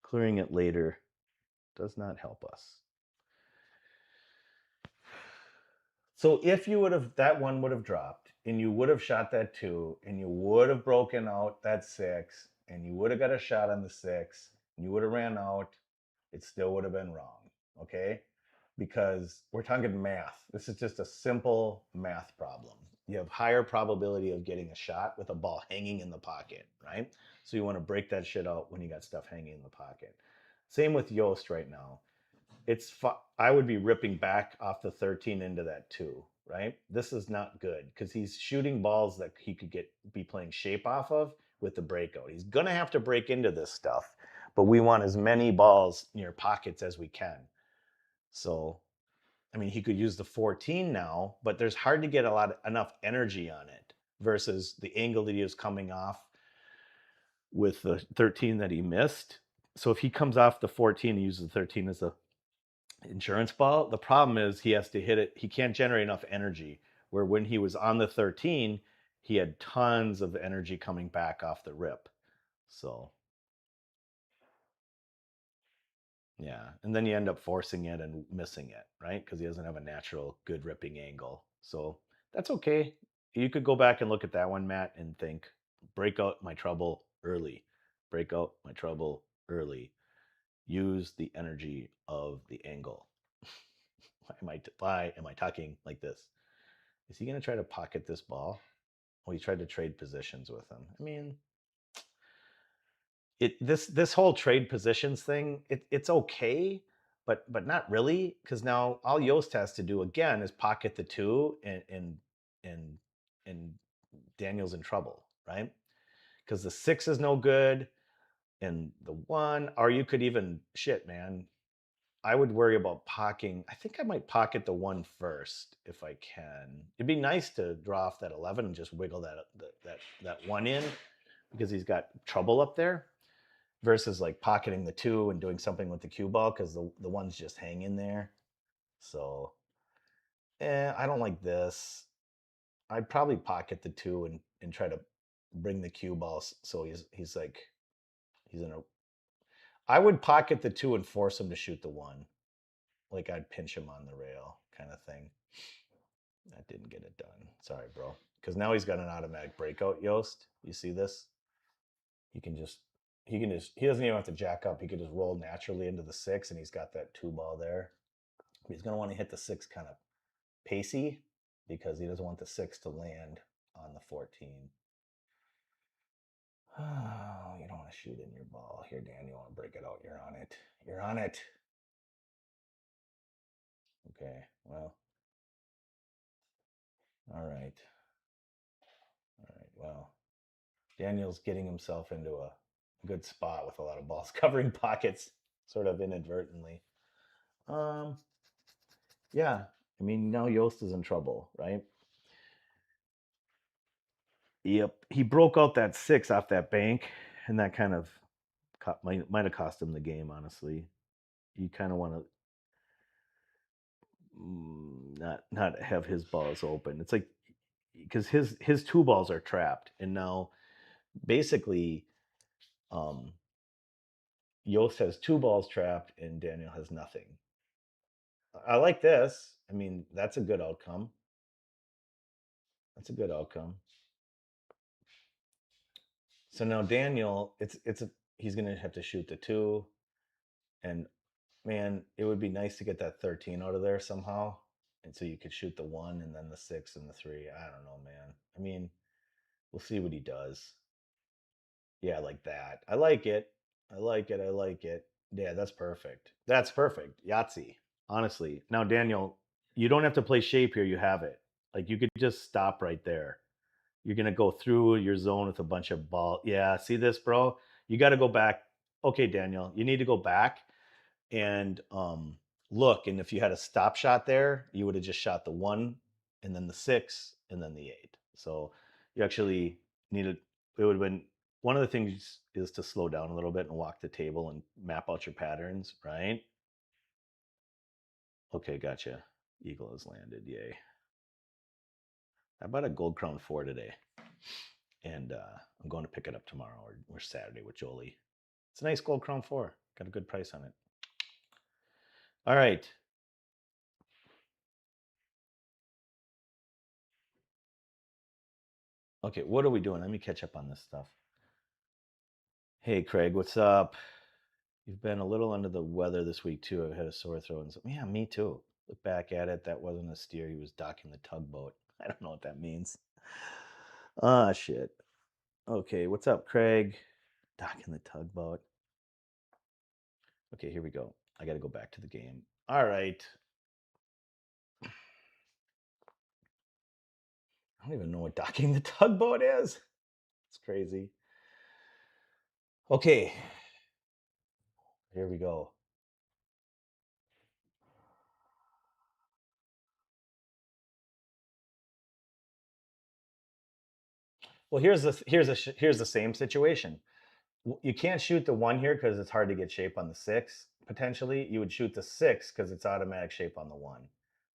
Speaker 1: Clearing it later does not help us. So if that 1 would have dropped, and you would have shot that 2, and you would have broken out that 6, and you would have got a shot on the 6, and you would have ran out, it still would have been wrong, okay? Because we're talking math. This is just a simple math problem. You have higher probability of getting a shot with a ball hanging in the pocket, right? So you want to break that shit out when you got stuff hanging in the pocket. Same with Yost right now. I would be ripping back off the 13 into that 2, right? This is not good because he's shooting balls that he could be playing shape off of with the breakout. He's gonna have to break into this stuff, but we want as many balls near pockets as we can. So, I mean, he could use the 14 now, but there's hard to get enough energy on it versus the angle that he was coming off with the 13 that he missed. So if he comes off the 14, he uses the 13 as a insurance ball. The problem is he has to hit it. He can't generate enough energy. Where when he was on the 13, he had tons of energy coming back off the rip. So, yeah. And then you end up forcing it and missing it, right? Because he doesn't have a natural good ripping angle. So that's okay. You could go back and look at that one, Matt, and think, break out my trouble early. Break out my trouble early. Use the energy of the angle. Why am I talking like this? Is he going to try to pocket this ball? Oh, he tried to trade positions with him. I mean, this whole trade positions thing, it's okay, but not really, because now all Yost has to do again is pocket the 2, and and Daniel's in trouble, right? Because the 6 is no good, and the 1, or you could even shit, man. I would worry about pocketing. I think I might pocket the 1 first if I can. It'd be nice to draw off that 11 and just wiggle that 1 in because he's got trouble up there versus like pocketing the 2 and doing something with the cue ball because the 1's just hanging there. So, I don't like this. I'd probably pocket the 2 and try to bring the cue ball so he's like he's in a. I would pocket the 2 and force him to shoot the 1. Like I'd pinch him on the rail kind of thing. That didn't get it done. Sorry, bro. Because now he's got an automatic breakout, Yost. You see this? He can just, he doesn't even have to jack up. He could just roll naturally into the 6, and he's got that 2 ball there. But he's going to want to hit the 6 kind of pacey because he doesn't want the 6 to land on the 14. Oh, you don't want to shoot in your ball. Here, Dan, you want to break it out. You're on it. You're on it. Okay, well. All right. All right, well. Daniel's getting himself into a good spot with a lot of balls covering pockets, sort of inadvertently. Yeah, I mean now Yost is in trouble, right? Yep, he broke out that 6 off that bank, and that kind of might have cost him the game. Honestly, you kind of want to not have his balls open. It's like because his 2 balls are trapped, and now basically Yost has 2 balls trapped and Daniel has nothing. I like this. I mean, that's a good outcome. That's a good outcome. So now Daniel, he's gonna have to shoot the 2, and man, it would be nice to get that 13 out of there somehow, and so you could shoot the 1 and then the 6 and the 3. I don't know, man. I mean, we'll see what he does. Yeah, like that. I like it. I like it. I like it. Yeah, that's perfect. That's perfect. Yahtzee. Honestly. Now, Daniel, you don't have to play shape here. You have it. Like you could just stop right there. You're gonna go through your zone with a bunch of ball. Yeah, see this, bro? You got to go back. Okay, Daniel, you need to go back and look. And if you had a stop shot there, you would have just shot the 1, and then the 6, and then the 8. So you actually needed. It would have been one of the things is to slow down a little bit and walk the table and map out your patterns, right? Okay, gotcha. Eagle has landed. Yay. I bought a gold crown 4 today, and I'm going to pick it up tomorrow or Saturday with Jolie. It's a nice gold crown 4. Got a good price on it. All right. Okay, what are we doing? Let me catch up on this stuff. Hey, Craig, what's up? You've been a little under the weather this week, too. I've had a sore throat. And so, yeah, me too. Look back at it. That wasn't a steer. He was docking the tugboat. I don't know what that means. Ah, shit. Okay, what's up, Craig? Docking the tugboat. Okay, here we go. I got to go back to the game. All right. I don't even know what docking the tugboat is. It's crazy. Okay. Here we go. Well, here's the same situation. You can't shoot the 1 here because it's hard to get shape on the 6. Potentially, you would shoot the 6 because it's automatic shape on the 1,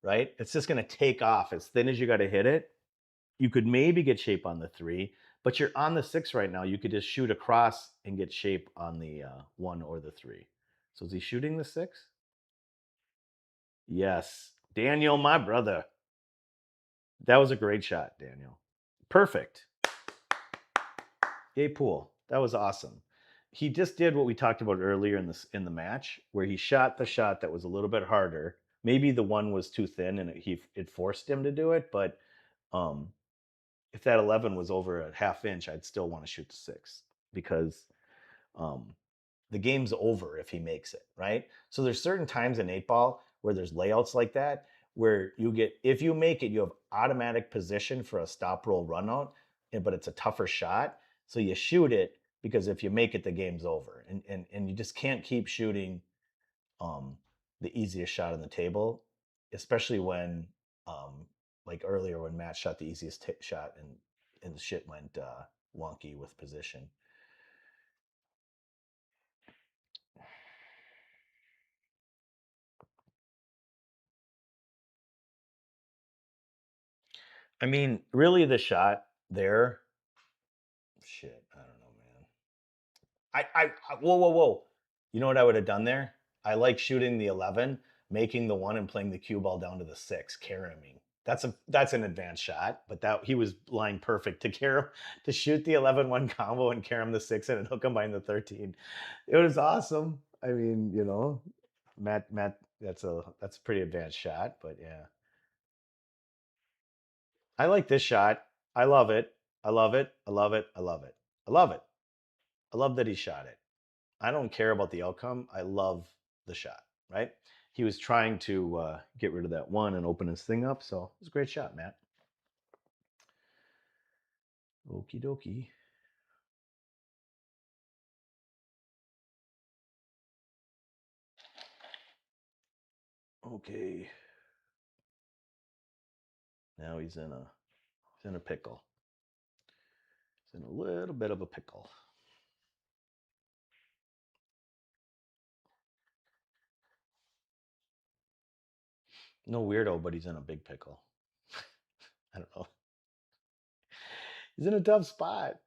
Speaker 1: right? It's just going to take off as thin as you got to hit it. You could maybe get shape on the 3, but you're on the 6 right now. You could just shoot across and get shape on the 1 or the 3. So is he shooting the 6? Yes. Daniel, my brother. That was a great shot, Daniel. Perfect. Yay, pool. That was awesome. He just did what we talked about earlier in the match, where he shot the shot that was a little bit harder. Maybe the 1 was too thin and it forced him to do it, but um, if that 11 was over a half inch, I'd still want to shoot the 6 because um, the game's over if he makes it, right? So there's certain times in 8-ball where there's layouts like that where if you make it, you have automatic position for a stop roll run out, but it's a tougher shot. So you shoot it because if you make it, the game's over. And you just can't keep shooting the easiest shot on the table, especially when like earlier when Matt shot the easiest shot and the shit went wonky with position. I mean, really, the shot there. Shit, I don't know, man. Whoa. You know what I would have done there? I like shooting the 11, making the 1, and playing the cue ball down to the 6, carrying. That's an advanced shot, but that he was lying perfect to shoot the 11-1 combo and carry him the 6 and hook him behind the 13. It was awesome. I mean, Matt, that's a pretty advanced shot, but yeah. I like this shot. I love it. I love it. I love it. I love it. I love it. I love that he shot it. I don't care about the outcome. I love the shot, right? He was trying to get rid of that 1 and open his thing up. So it was a great shot, Matt. Okie dokie. Okay. Now he's in a pickle. He's in a little bit of a pickle. No weirdo, but he's in a big pickle. I don't know. He's in a tough spot.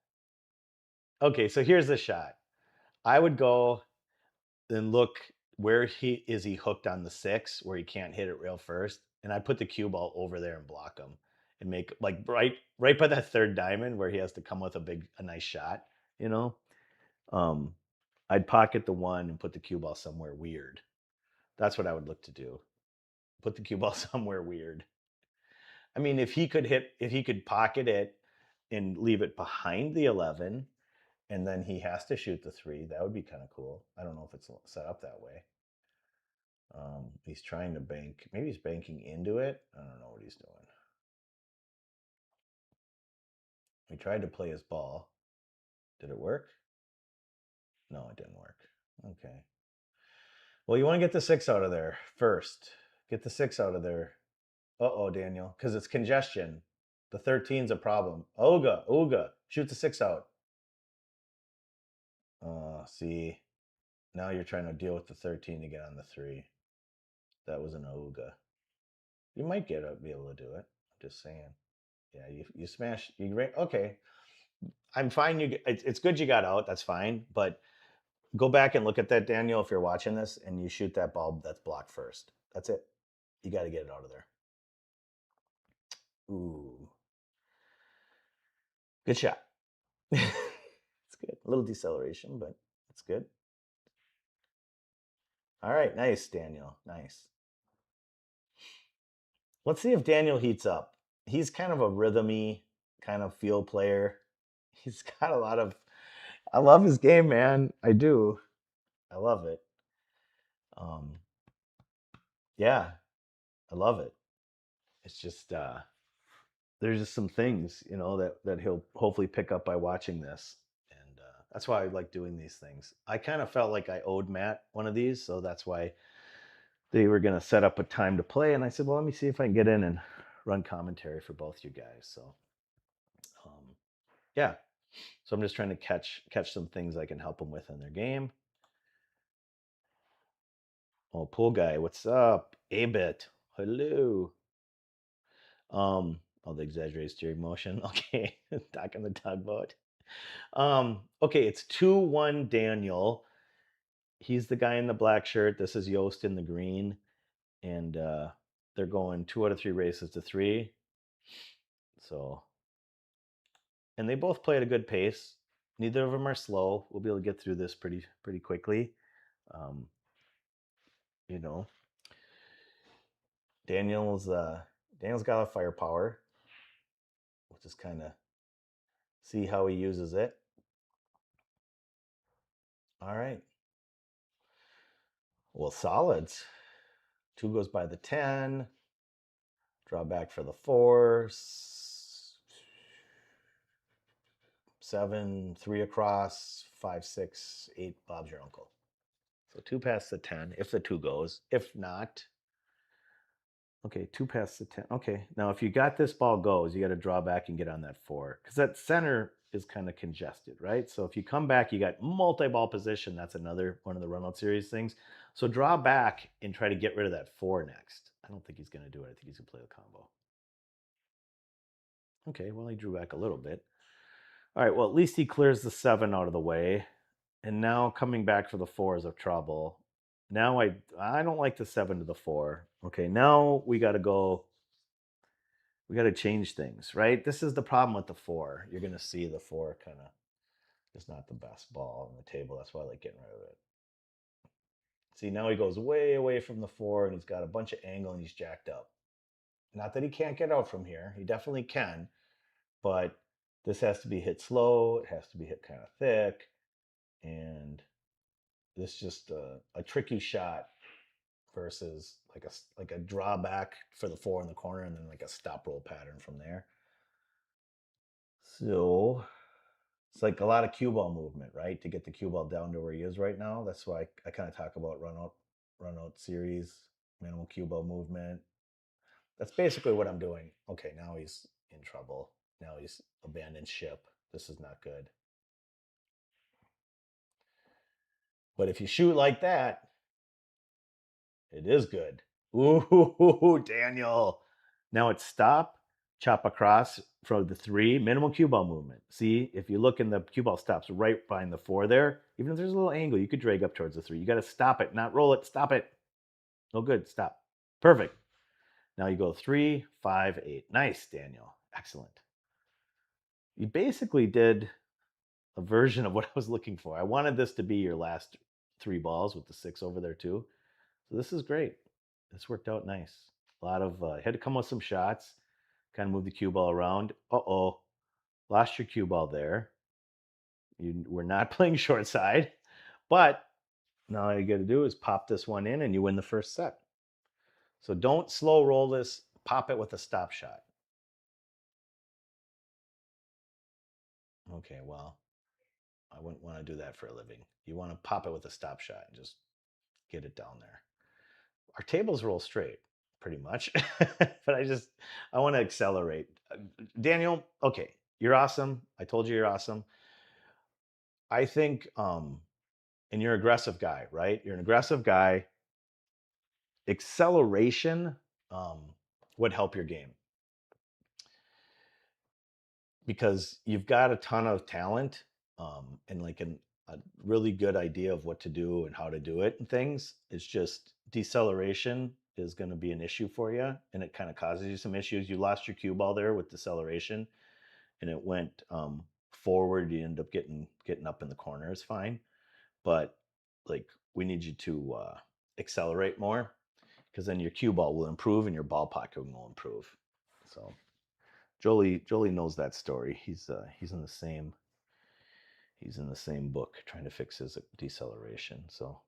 Speaker 1: Okay, so here's the shot. I would go and look where he hooked on the 6 where he can't hit it real first, and I put the cue ball over there and block him and make like right by that 3rd diamond where he has to come with a nice shot, you know. I'd pocket the 1 and put the cue ball somewhere weird. That's what I would look to do. Put the cue ball somewhere weird. I mean, if he could pocket it and leave it behind the 11 and then he has to shoot the 3, that would be kind of cool. I don't know if it's set up that way. He's trying to bank. Maybe he's banking into it. I don't know what he's doing. He tried to play his ball. Did it work? No, it didn't work. Okay. Well, you want to get the 6 out of there first. Get the 6 out of there. Uh-oh, Daniel, because it's congestion. The 13's a problem. Ooga. Shoot the 6 out. See. Now you're trying to deal with the 13 to get on the 3. That was an ooga. You might be able to do it. I'm just saying. Yeah, you smash. Okay. I'm fine. It's good you got out. That's fine. But go back and look at that, Daniel, if you're watching this, and you shoot that ball that's blocked first. That's it. You got to get it out of there. Ooh. Good shot. It's good. A little deceleration, but it's good. All right. Nice, Daniel. Nice. Let's see if Daniel heats up. He's kind of a rhythmy kind of field player. He's got a lot of I love his game, man. I do. I love it. Um, yeah, I love it. It's just there's just some things, that he'll hopefully pick up by watching this, and that's why I like doing these things. I kind of felt like I owed Matt one of these, so that's why they were gonna set up a time to play, and I said, well, let me see if I can get in and run commentary for both you guys. So, yeah. So I'm just trying to catch some things I can help them with in their game. Oh, pool guy, what's up? A-bit, hello. Oh, the exaggerated steering motion. Okay, back in the tugboat. Okay, it's 2-1 Daniel. He's the guy in the black shirt. This is Yost in the green, and they're going 2 out of 3 races to 3. So, and they both play at a good pace. Neither of them are slow. We'll be able to get through this pretty quickly. Um, you know, Daniel's Daniel's got a firepower. We'll just kind of see how he uses it. All right. Well, solids. 2 goes by the 10. Draw back for the 4. 7, 3 across, 5, 6, 8. Bob's your uncle. So 2 past the 10, if the 2 goes. If not, okay, 2 past the 10. Okay, now if you got this ball goes, you got to draw back and get on that 4. Because that center is kind of congested, right? So if you come back, you got multi-ball position. That's another one of the run-out series things. So draw back and try to get rid of that 4 next. I don't think he's going to do it. I think he's going to play the combo. Okay, well, he drew back a little bit. All right, well, at least he clears the 7 out of the way. And now coming back for the 4 is a trouble. Now I don't like the 7 to the 4. Okay, now we got to change things, right? This is the problem with the 4. You're going to see the 4 kind of is not the best ball on the table. That's why I like getting rid of it. See, now he goes way away from the 4, and he's got a bunch of angle, and he's jacked up. Not that he can't get out from here. He definitely can, but this has to be hit slow. It has to be hit kind of thick, and this just a tricky shot versus like a drawback for the 4 in the corner, and then like a stop roll pattern from there. So it's like a lot of cue ball movement, right? To get the cue ball down to where he is right now. That's why I kind of talk about run out series, minimal cue ball movement. That's basically what I'm doing. Okay, now he's in trouble. Now he's abandoned ship. This is not good. But if you shoot like that, it is good. Ooh, Daniel. Now it's stop, chop across from the 3, minimal cue ball movement. See, if you look in the cue ball stops right behind the 4 there, even if there's a little angle, you could drag up towards the 3. You got to stop it, not roll it. Stop it. No good. Stop. Perfect. Now you go 3, 5, 8. Nice, Daniel. Excellent. You basically did a version of what I was looking for. I wanted this to be your last 3 balls with the 6 over there too. So this is great. This worked out nice. A lot of had to come with some shots, kind of move the cue ball around. Uh-oh, lost your cue ball there. You were not playing short side, but now all you got to do is pop this one in and you win the first set. So don't slow roll this. Pop it with a stop shot. Okay, well, I wouldn't want to do that for a living. You want to pop it with a stop shot and just get it down there. Our tables roll straight, pretty much. But I want to accelerate. Daniel, okay, you're awesome. I told you you're awesome. I think, and you're an aggressive guy, right? You're an aggressive guy. Acceleration um, would help your game because you've got a ton of talent and like a really good idea of what to do and how to do it and things. It's just deceleration is going to be an issue for you, and it kind of causes you some issues. You lost your cue ball there with deceleration, and it went forward. You end up getting up in the corner. It's fine, but like we need you to accelerate more because then your cue ball will improve and your ball pocket will improve. So Jolie knows that story. He's in the same He's in the same book trying to fix his deceleration. So,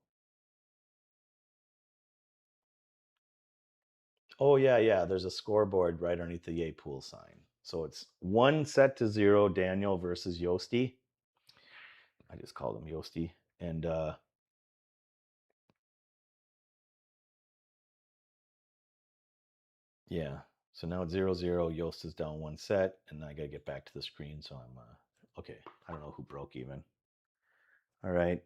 Speaker 1: oh yeah, there's a scoreboard right underneath the yay pool sign. So it's 1-0 Daniel versus Yosty. I just called him Yosty. And yeah, so now it's 0-0. Yost is down 1 set, and I got to get back to the screen. So I'm okay. I don't know who broke even. All right.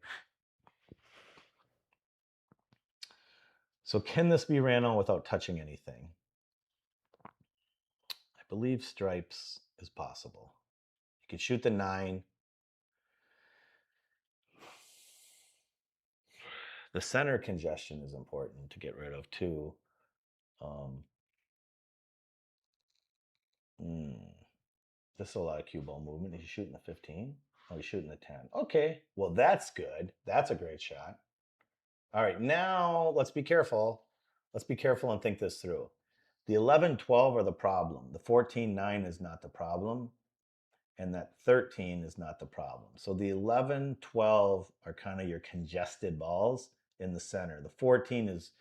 Speaker 1: So can this be ran on without touching anything? I believe stripes is possible. You could shoot the 9. The center congestion is important to get rid of too. This is a lot of cue ball movement. Is he shooting the 15? Oh, he's shooting the 10. Okay, well, that's good. That's a great shot. All right, now let's be careful. Let's be careful and think this through. The 11-12 are the problem. The 14-9 is not the problem. And that 13 is not the problem. So the 11-12 are kind of your congested balls in the center. The 14 is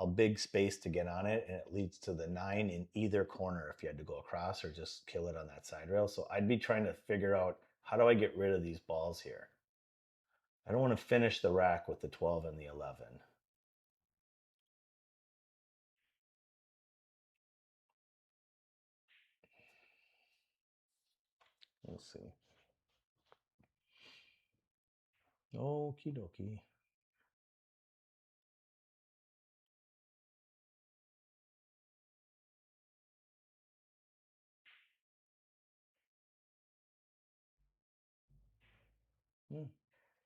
Speaker 1: a big space to get on it, and it leads to the 9 in either corner if you had to go across or just kill it on that side rail. So I'd be trying to figure out, how do I get rid of these balls here? I don't want to finish the rack with the 12 and the 11. We'll see. Okie dokie.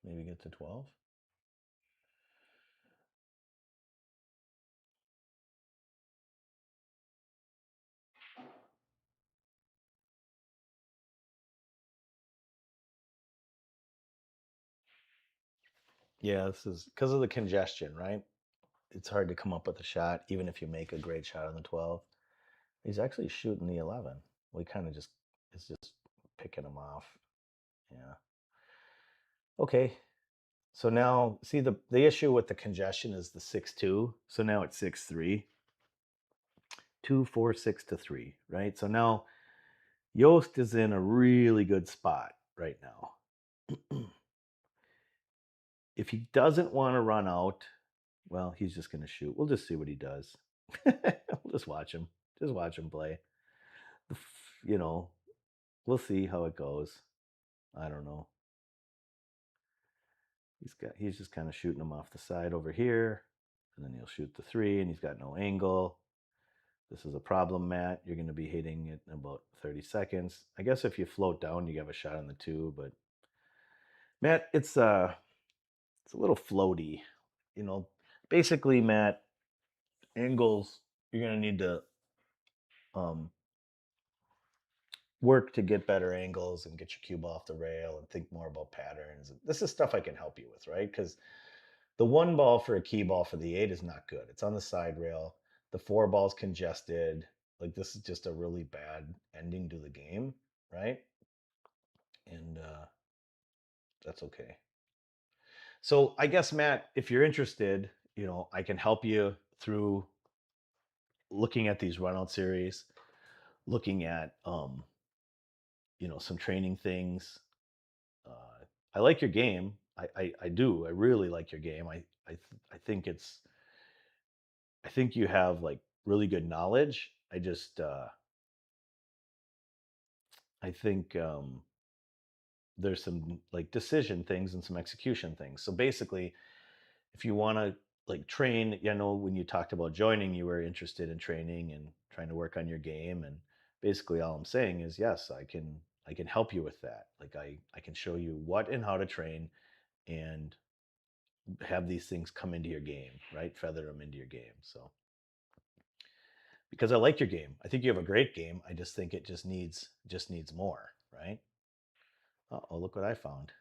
Speaker 1: Maybe get to 12. Yeah, this is because of the congestion, right? It's hard to come up with a shot, even if you make a great shot on the 12. He's actually shooting the 11. We kind of just, it's just picking him off. Yeah. Okay. So now, see, the issue with the congestion is the 6-2. So now it's 6-3. 2, 4, 6 to 3, right? So now Yost is in a really good spot right now. If he doesn't want to run out, well, he's just going to shoot. We'll just see what he does. We'll just watch him. Just watch him play. You know, we'll see how it goes. I don't know. He's just kind of shooting him off the side over here, and then he'll shoot the 3, and he's got no angle. This is a problem, Matt. You're going to be hitting it in about 30 seconds. I guess if you float down, you have a shot on the 2, but Matt, it's a little floaty. You know, basically, Matt, angles, you're going to need to um, work to get better angles and get your cube off the rail and think more about patterns. This is stuff I can help you with, right? Because the 1 ball for a key ball for the 8 is not good. It's on the side rail. The 4 ball's congested. Like, this is just a really bad ending to the game, right? And that's okay. So I guess, Matt, if you're interested, I can help you through looking at these run-out series, looking at some training things. I like your game. I do. I really like your game. I think I think you have like really good knowledge. I think there's some like decision things and some execution things. So basically, if you want to like train, I know when you talked about joining, you were interested in training and trying to work on your game. And basically, all I'm saying is, yes, I can help you with that. Like I can show you what and how to train and have these things come into your game, right? Feather them into your game. So because I like your game, I think you have a great game. I just think it just needs more, right? Oh, look what I found.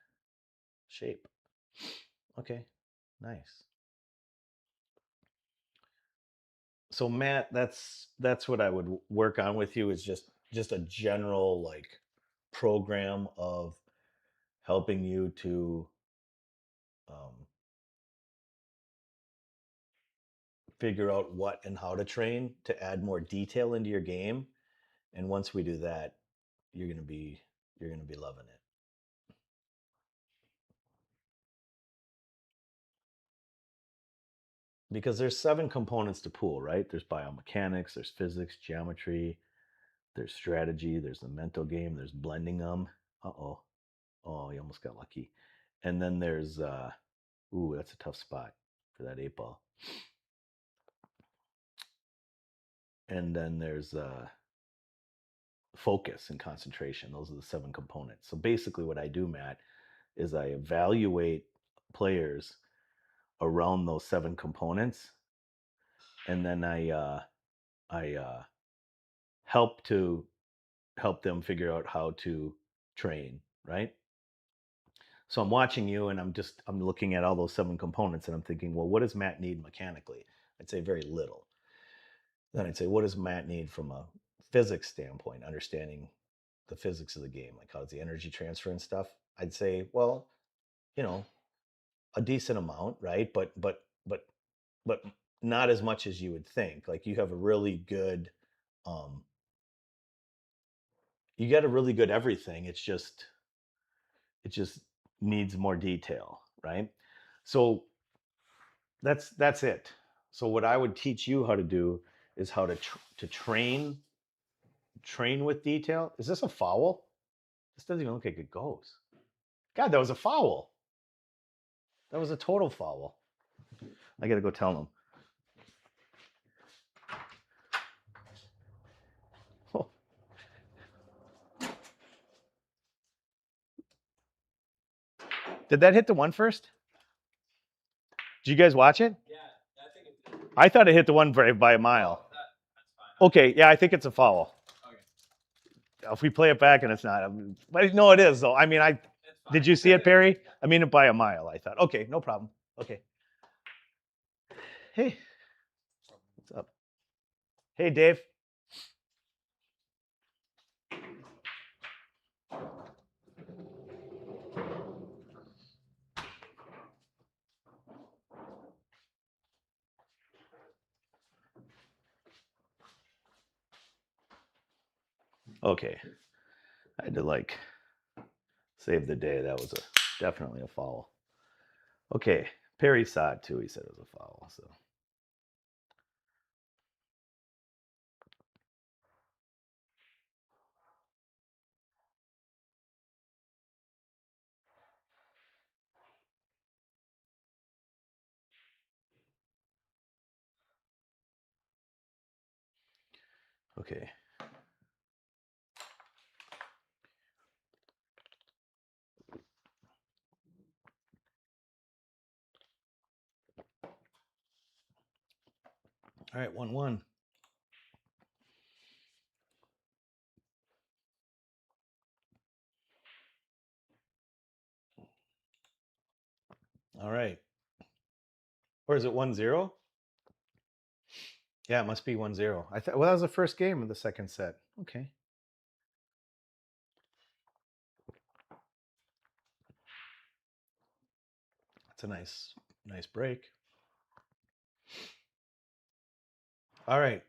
Speaker 1: Shape. Okay, nice. So Matt, that's what I would work on with you, is just a general like program of helping you to figure out what and how to train to add more detail into your game. And once we do that, you're gonna be loving it. Because there's 7 components to pool, right? There's biomechanics, there's physics, geometry, there's strategy, there's the mental game, there's blending them. Uh-oh. Oh, you almost got lucky. And then there's ooh, that's a tough spot for that 8 ball. And then there's focus and concentration. Those are the 7 components. So basically what I do, Matt, is I evaluate players around those 7 components, and then I help them figure out how to train, right? So I'm watching you and I'm looking at all those 7 components and I'm thinking, well, what does Matt need mechanically? I'd say very little. Then I'd say, what does Matt need from a physics standpoint, understanding the physics of the game, like how's the energy transfer and stuff? I'd say, well, you know, a decent amount, right? But not as much as you would think. Like you have a really good you got a really good everything. It just needs more detail, right? So that's it. So what I would teach you how to do is how to train with detail. Is this a foul? This doesn't even look like it goes. God, that was a foul. That was a total foul. I got to go tell them. Oh. Did that hit the one first? Did you guys watch it?
Speaker 2: Yeah, I think it did.
Speaker 1: I thought it hit the one by a mile.
Speaker 2: Oh, that's fine.
Speaker 1: Okay, yeah, I think it's a foul.
Speaker 2: Okay.
Speaker 1: If we play it back and it's not, but no, it is though. I mean, did you see it, Perry? I mean, by a mile. I thought. Okay, no problem. Okay. Hey, what's up? Hey, Dave. Okay, I had to save the day. That was definitely a foul. Okay, Perry saw it too. He said it was a foul. So. Okay. All right, 1-1. All right. Or is it 1-0? Yeah, it must be 1-0. I thought, well, that was the first game of the second set. Okay. That's a nice break. All right.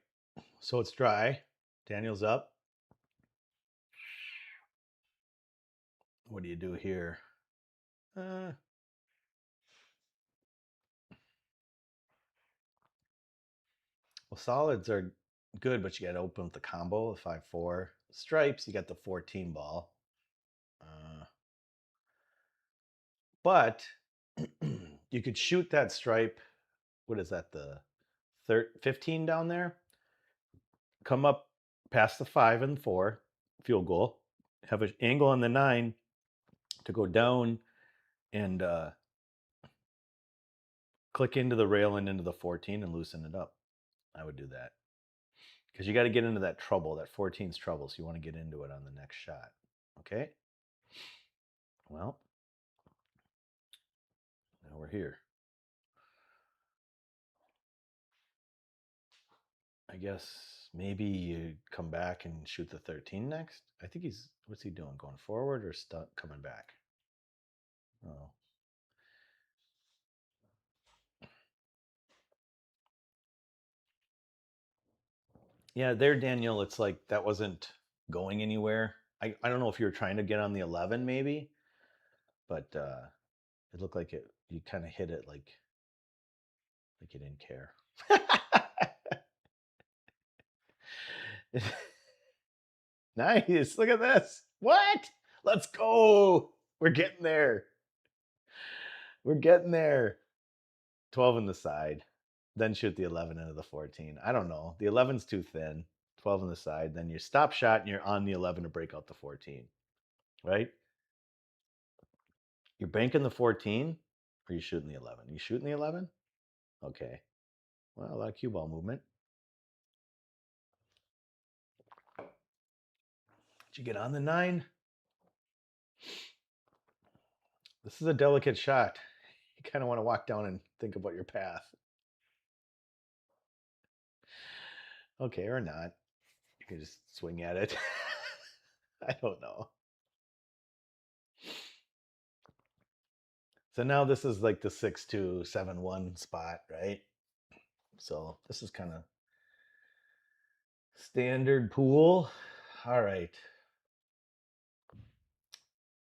Speaker 1: So it's dry. Daniel's up. What do you do here? Well, solids are good, but you got to open with the combo, the 5-4. Stripes, you got the 14 ball. But you could shoot that stripe. What is that? The 15 down there? Come up past the 5 and 4 field goal. Have an angle on the 9 to go down and click into the rail and into the 14 and loosen it up. I would do that. Because you got to get into that trouble. That 14's trouble. So you want to get into it on the next shot. Okay? Well, now we're here. I guess maybe you come back and shoot the 13 next. I think what's he doing? Going forward or coming back? Oh. Yeah, there, Daniel, it's like that wasn't going anywhere. I don't know if you were trying to get on the 11 maybe, but it looked like you kind of hit it like you didn't care. Nice. Look at this. What? Let's go. We're getting there. We're getting there. 12 in the side. Then shoot the 11 into the 14. I don't know. The 11's too thin. 12 on the side. Then you stop shot and you're on the 11 to break out the 14. Right? You're banking the 14 or you shooting the 11? You shooting the 11? Okay. Well, a lot of cue ball movement. Did you get on the 9? This is a delicate shot. You kind of want to walk down and think about your path. Okay, or not. You can just swing at it. I don't know. So now this is like the 6-2, 7-1 spot, right? So this is kind of standard pool. All right.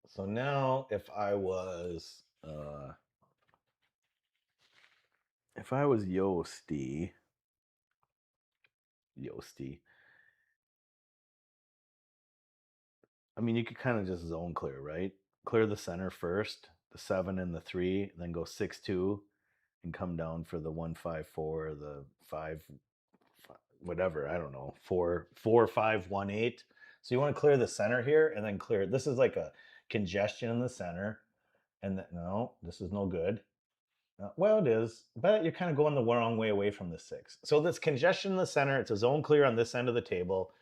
Speaker 1: So now if I was Yosty, I mean, you could kind of just zone clear, right? Clear the center first, the 7 and the 3, then go 6-2 and come down for the 1-5-4, the 5, whatever, I don't know, 4-5-1-8. So you want to clear the center here and then clear. This is like a congestion in the center. And no, this is no good. Well, it is, but you're kind of going the wrong way away from the 6. So this congestion in the center, it's a zone clear on this end of the table.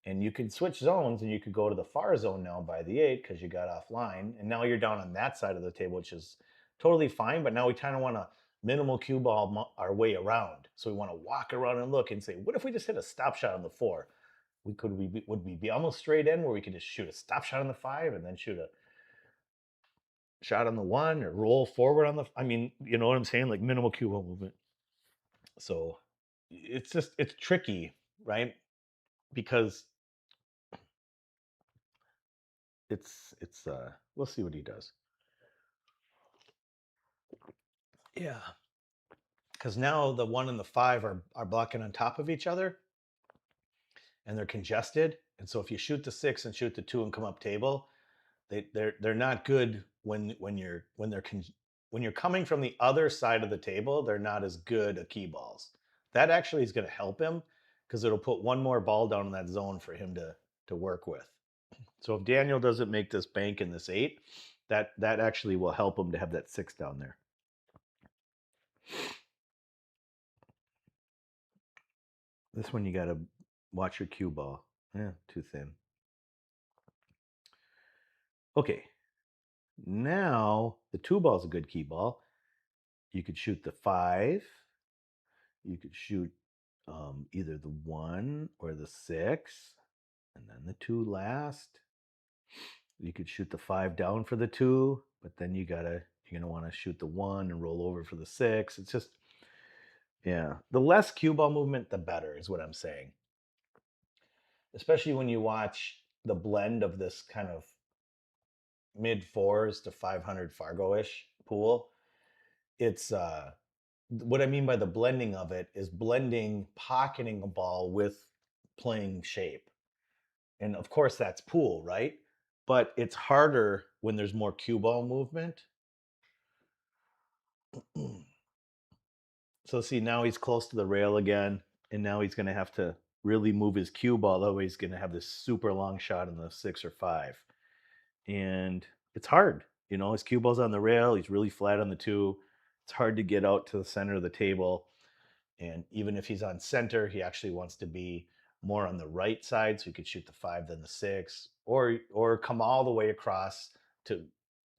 Speaker 1: And you could switch zones and you could go to the far zone now by the 8 because you got offline. And now you're down on that side of the table, which is totally fine. But now we kind of want to minimal cue ball our way around. So we want to walk around and look and say, what if we just hit a stop shot on the 4? Would we be almost straight in where we could just shoot a stop shot on the 5 and then shoot a shot on the 1 or roll forward on the, I mean, you know what I'm saying? Like minimal cue ball movement. So it's tricky, right? Because it's we'll see what he does. Yeah. Because now the 1 and the 5 are blocking on top of each other and they're congested. And so if you shoot the 6 and shoot the 2 and come up table, they're not good when you're coming from the other side of the table, they're not as good at key balls. That actually is going to help him because it'll put one more ball down in that zone for him to work with. So if Daniel doesn't make this bank in this 8, that actually will help him to have that 6 down there. This one you got to watch your cue ball. Yeah, too thin. Okay. Now the 2 ball is a good key ball. You could shoot the 5. You could shoot either the 1 or the 6, and then the 2 last. You could shoot the 5 down for the 2, but then you're gonna want to shoot the 1 and roll over for the 6. It's just, yeah, the less cue ball movement, the better, is what I'm saying. Especially when you watch the blend of this kind of mid 4s to 500 Fargo-ish pool. It's what I mean by the blending of it is blending pocketing a ball with playing shape. And of course that's pool, right? But it's harder when there's more cue ball movement. So see, now he's close to the rail again, and now he's going to have to really move his cue ball, otherwise he's going to have this super long shot in the 6 or 5. And it's hard. You know, his cue ball's on the rail, he's really flat on the 2. It's hard to get out to the center of the table. And even if he's on center, he actually wants to be more on the right side so he could shoot the 5 than the 6, or come all the way across to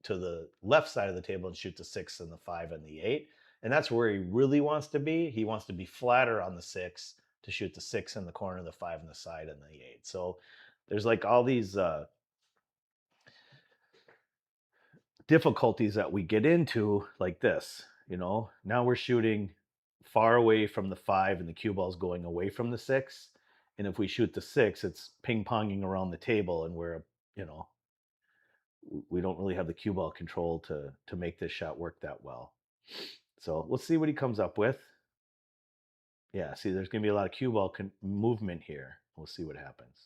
Speaker 1: the left side of the table and shoot the 6 and the 5 and the 8. And that's where he really wants to be. He wants to be flatter on the 6 to shoot the 6 in the corner, the 5 in the side, and the 8. So there's like all these difficulties that we get into, like this, now we're shooting far away from the 5 and the cue ball's going away from the 6. And if we shoot the 6, it's ping ponging around the table, and we don't really have the cue ball control to make this shot work that well. So let's see what he comes up with. Yeah, see, there's going to be a lot of cue ball movement here. We'll see what happens.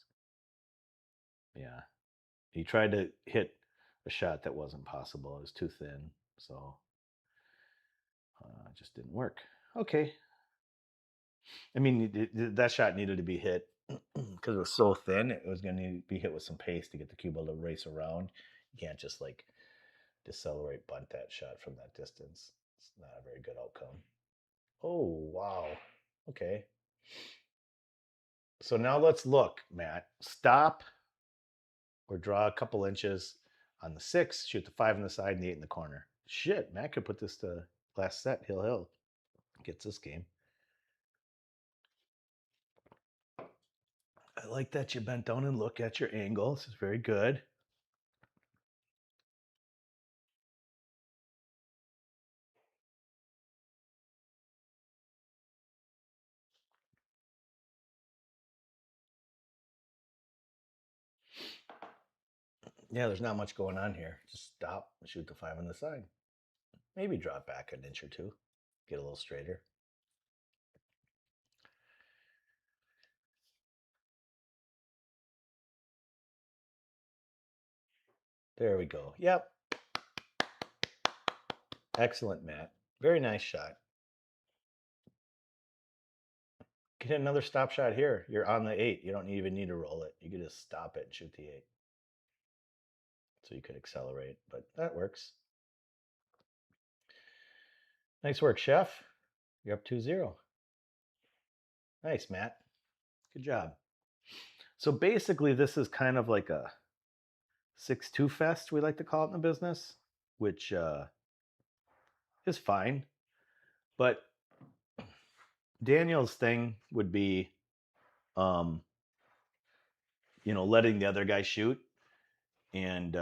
Speaker 1: Yeah, he tried to hit a shot that wasn't possible. It was too thin, so it just didn't work. Okay. I mean, that shot needed to be hit because it was so thin. It was going to be hit with some pace to get the cue ball to race around. You can't just like decelerate bunt that shot from that distance. It's not a very good outcome. Oh, wow. Okay. So now let's look, Matt. Stop or draw a couple inches on the 6, shoot the 5 on the side and the 8 in the corner. Shit, Matt could put this to last set. Hill gets this game. I like that you bent down and look at your angle. This is very good. Yeah, there's not much going on here. Just stop and shoot the 5 on the side. Maybe drop back an inch or two. Get a little straighter. There we go. Yep. Excellent, Matt. Very nice shot. Get another stop shot here. You're on the 8. You don't even need to roll it. You can just stop it and shoot the 8. So you could accelerate, but that works. Nice work, Chef. You're up 2-0. Nice, Matt. Good job. So basically, this is kind of like a 6-2 fest, we like to call it in the business, which is fine. But Daniel's thing would be, letting the other guy shoot and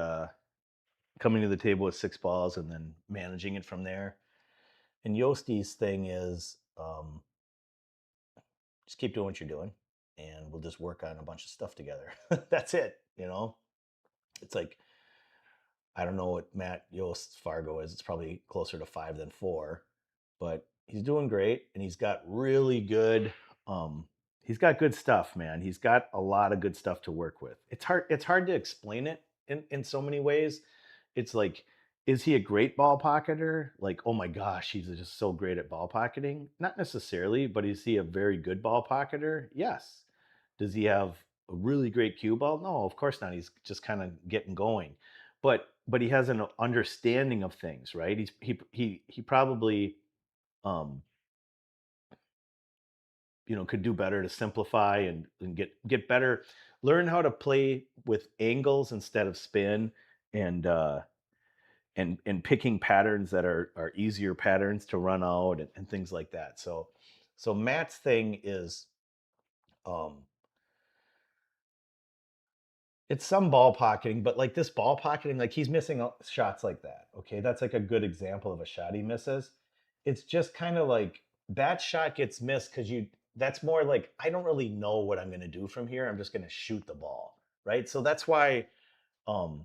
Speaker 1: coming to the table with 6 balls and then managing it from there. And Yosti's thing is just keep doing what you're doing, and we'll just work on a bunch of stuff together. That's it, It's like, I don't know what Matt Yost's Fargo is. It's probably closer to 5 than 4, but he's doing great, and he's got really good. He's got good stuff, man. He's got a lot of good stuff to work with. It's hard to explain it in so many ways. It's like, is he a great ball pocketer? Like, oh my gosh, he's just so great at ball pocketing. Not necessarily, but is he a very good ball pocketer? Yes. Does he have a really great cue ball? No, of course not. He's just kind of getting going. But he has an understanding of things, right? He probably could do better to simplify and get better, learn how to play with angles instead of spin, and picking patterns that are easier patterns to run out, and things like that. So Matt's thing is it's some ball pocketing, but like this ball pocketing, like he's missing shots like that. Okay, that's like a good example of a shot he misses. It's just kind of like that shot gets missed because that's more like, I don't really know what I'm going to do from here. I'm just going to shoot the ball, right? So that's why, or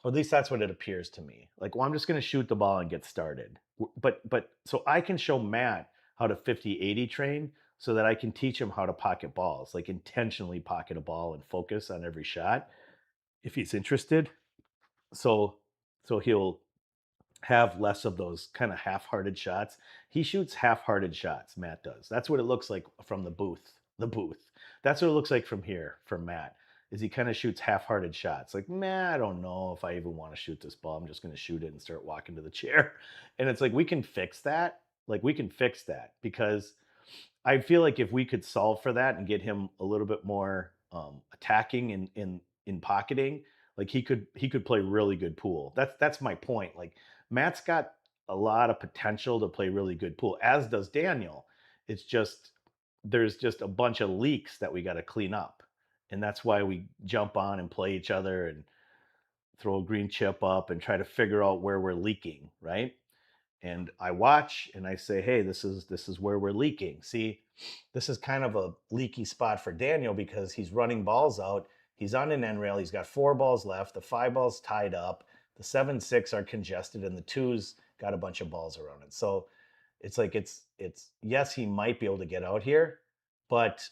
Speaker 1: at least that's what it appears to me. Like, well, I'm just going to shoot the ball and get started. But so I can show Matt how to 50-80 train so that I can teach him how to pocket balls, like intentionally pocket a ball and focus on every shot if he's interested. So he'll have less of those kind of half-hearted shots. He shoots half-hearted shots, Matt does. That's what it looks like from the booth. That's what it looks like from here for Matt. Is he kind of shoots half-hearted shots. Like, man, I don't know if I even want to shoot this ball. I'm just going to shoot it and start walking to the chair. And it's like, we can fix that. Because I feel like if we could solve for that and get him a little bit more attacking in pocketing, like he could play really good pool. That's my point. Like, Matt's got a lot of potential to play really good pool, as does Daniel. It's just there's just a bunch of leaks that we got to clean up, and that's why we jump on and play each other and throw a green chip up and try to figure out where we're leaking, right? And I watch and I say, hey, this is where we're leaking. See, this is kind of a leaky spot for Daniel because he's running balls out. He's on an end rail. He's got 4 balls left. The 5 balls tied up. The 7-6 are congested, and the 2's got a bunch of balls around it. So it's like it's yes, he might be able to get out here, but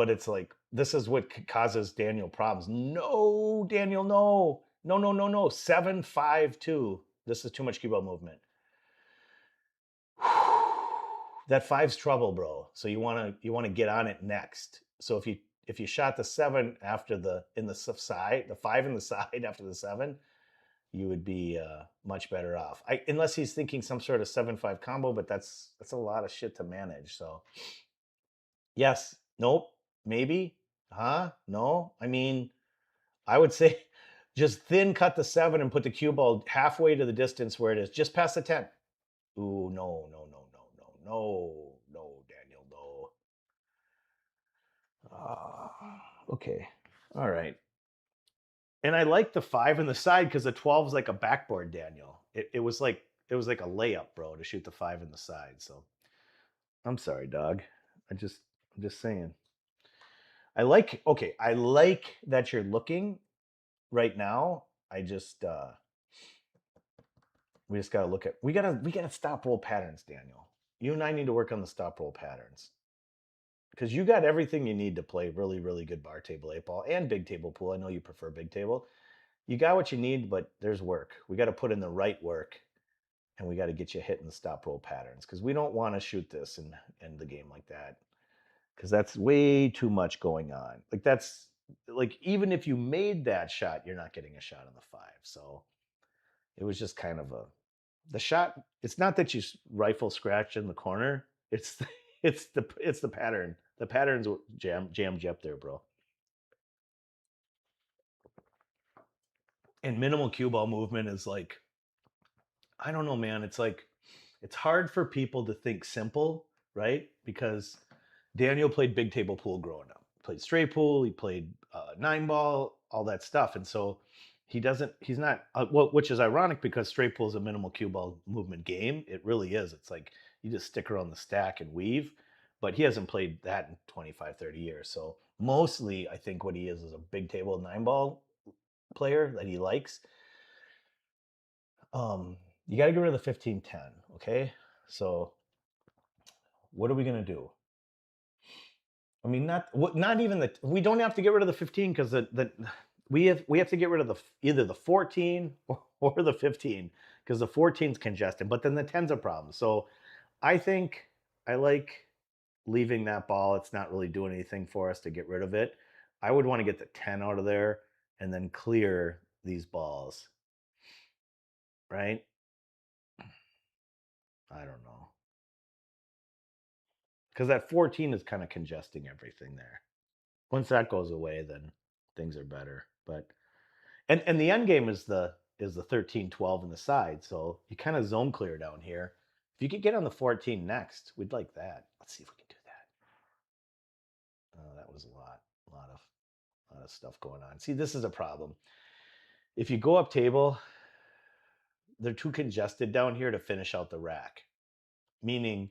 Speaker 1: it's like this is what causes Daniel problems. No, Daniel, no, no, no, no, no. 7-5-2. This is too much cue ball movement. That 5's trouble, bro. So you wanna get on it next. So if you shot the 7 after the side, the 5 in the side after the 7, you would be much better off. Unless he's thinking some sort of 7-5 combo, but that's a lot of shit to manage. So yes, nope, maybe, no. I mean, I would say just thin cut the 7 and put the cue ball halfway to the distance where it is, just past the 10. Ooh, no, no, no, no, no, no, no, Daniel, no. Okay, all right. And I like the 5 in the side because the 12 is like a backboard, Daniel. It was like a layup, bro, to shoot the 5 in the side. So I'm sorry, dog. I'm just saying. I like that you're looking right now. We just gotta look at we gotta stop roll patterns, Daniel. You and I need to work on the stop roll patterns. Because you got everything you need to play really, really good bar table 8-ball and big table pool. I know you prefer big table. You got what you need, but there's work. We got to put in the right work, and we got to get you hitting the stop roll patterns because we don't want to shoot this and end the game like that because that's way too much going on. Like that's like even if you made that shot, you're not getting a shot on the 5. So it was just kind of the shot. It's not that you rifle scratch in the corner. It's it's the pattern. The pattern's what jammed you up there, bro. And minimal cue ball movement is like, I don't know, man. It's like it's hard for people to think simple, right? Because Daniel played big table pool growing up. He played straight pool. He played 9-ball, all that stuff, and so he's not. Well, which is ironic because straight pool is a minimal cue ball movement game. It really is. It's like you just stick around the stack and weave. But he hasn't played that in 25, 30 years. So mostly, I think what he is a big table 9-ball player that he likes. You got to get rid of the 15-10, okay? So what are we gonna do? I mean, not even the. We don't have to get rid of the 15 because we have to get rid of either the 14 or the 15 because the 14's congested, but then the 10's a problem. So I think I like leaving that ball. It's not really doing anything for us to get rid of it. I would want to get the 10 out of there and then clear these balls, right? I don't know. Because that 14 is kind of congesting everything there. Once that goes away, then things are better. But and the end game is the 13-12 in the side. So you kind of zone clear down here. If you could get on the 14 next, we'd like that. Let's see if we can do that. Oh, that was a lot of stuff going on. See, this is a problem. If you go up table, they're too congested down here to finish out the rack. Meaning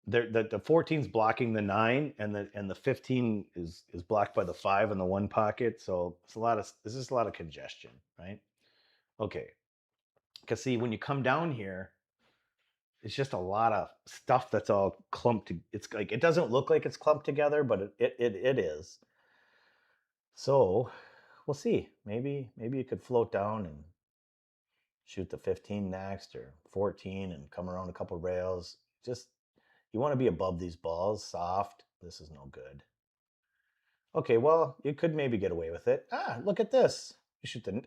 Speaker 1: the 14's blocking the 9 and the 15 is blocked by the 5 in the one pocket. So this is a lot of congestion, right? Okay. Because see, when you come down here, it's just a lot of stuff that's all clumped. It's like it doesn't look like it's clumped together, but it is. So we'll see. Maybe you could float down and shoot the 15 next or 14 and come around a couple rails. Just you want to be above these balls, soft. This is no good. Okay, well, you could maybe get away with it. Look at this.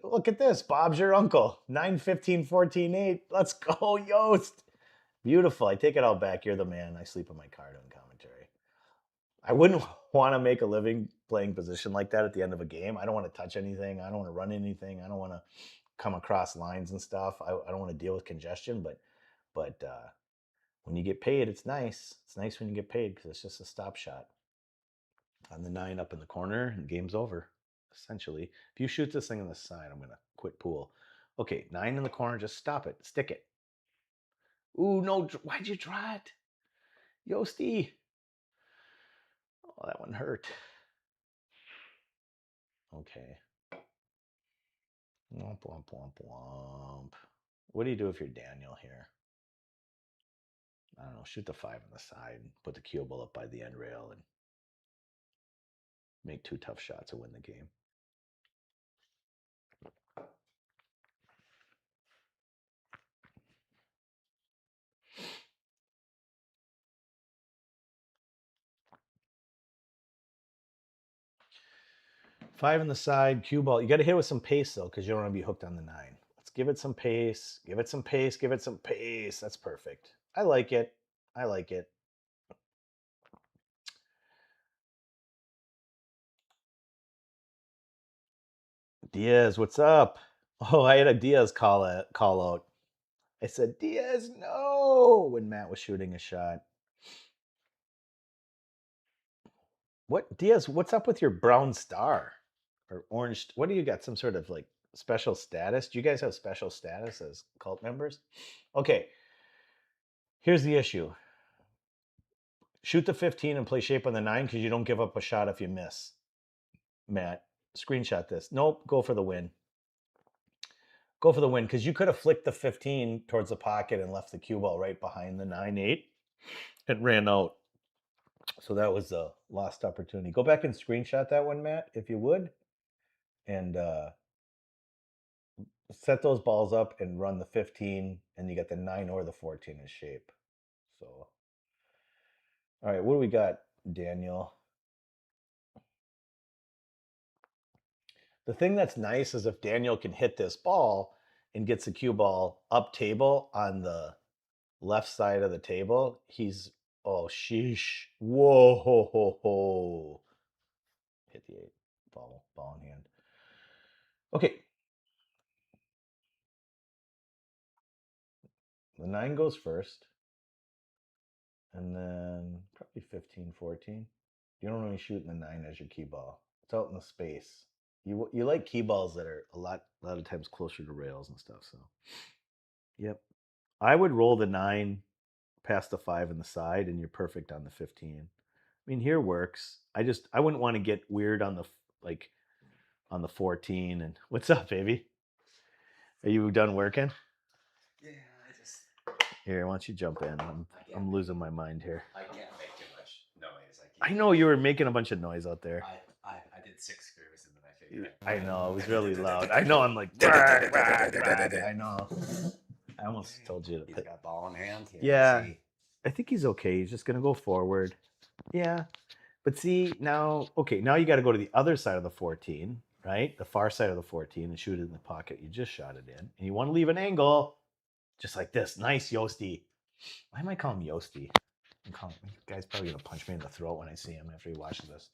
Speaker 1: Look at this. Bob's your uncle. 9-15, 14-8. Let's go, Yost. Beautiful. I take it all back. You're the man. I sleep in my car doing commentary. I wouldn't want to make a living playing position like that at the end of a game. I don't want to touch anything. I don't want to run anything. I don't want to come across lines and stuff. I don't want to deal with congestion. But when you get paid, it's nice. It's nice when you get paid because it's just a stop shot on the 9 up in the corner and game's over. essentially. If you shoot this thing on the side, I'm going to quit pool. Okay, 9 in the corner. Just stop it. Stick it. Ooh, no. Why'd you draw it? Yosty. Oh, that one hurt. Okay. Womp, womp, womp, womp. What do you do if you're Daniel here? I don't know. Shoot the 5 on the side and put the cue ball up by the end rail and make 2 tough shots to win the game. Five on the side, cue ball. You got to hit with some pace, though, because you don't want to be hooked on the 9. Let's give it some pace. Give it some pace. Give it some pace. That's perfect. I like it. I like it. Diaz, what's up? Oh, I had a Diaz call out. I said, Diaz, no, when Matt was shooting a shot. What, Diaz, what's up with your brown star? Or orange? What do you got? Some sort of like special status? Do you guys have special status as cult members? Okay. Here's the issue. Shoot the 15 and play shape on the 9 because you don't give up a shot if you miss. Matt, screenshot this. Nope, go for the win. Go for the win because you could have flicked the 15 towards the pocket and left the cue ball right behind the 9-8 and ran out. So that was a lost opportunity. Go back and screenshot that one, Matt, if you would. And set those balls up and run the 15, and you get the 9 or the 14 in shape. So, all right, what do we got, Daniel? The thing that's nice is if Daniel can hit this ball and gets the cue ball up table on the left side of the table, he's, oh, sheesh. Whoa, ho, ho, ho. Hit the 8. Ball in hand. Okay. The 9 goes first. And then probably 15, 14. You don't really shoot in the 9 as your key ball. It's out in the space. You like key balls that are a lot of times closer to rails and stuff. So, yep. I would roll the 9 past the 5 in the side, and you're perfect on the 15. I mean, here works. I wouldn't want to get weird on the on the 14. And what's up, baby? Are you done working?
Speaker 3: Yeah, I just.
Speaker 1: Here, why don't you jump in? I'm losing my mind here.
Speaker 3: I can't make too much noise.
Speaker 1: I know you were making a bunch of noise out there.
Speaker 3: I did 6 screws and then I figured.
Speaker 1: I know, it was really loud. I know, I'm like, I know. I almost told you to
Speaker 3: He's
Speaker 1: put.
Speaker 3: got ball in hand.
Speaker 1: Yeah, I think he's okay. He's just going to go forward. Yeah. But see, now you got to go to the other side of the 14, right? The far side of the 14 and shoot it in the pocket you just shot it in. And you want to leave an angle just like this. Nice, Yosty. Why am I calling him Yosty? The guy's probably going to punch me in the throat when I see him after he watches this.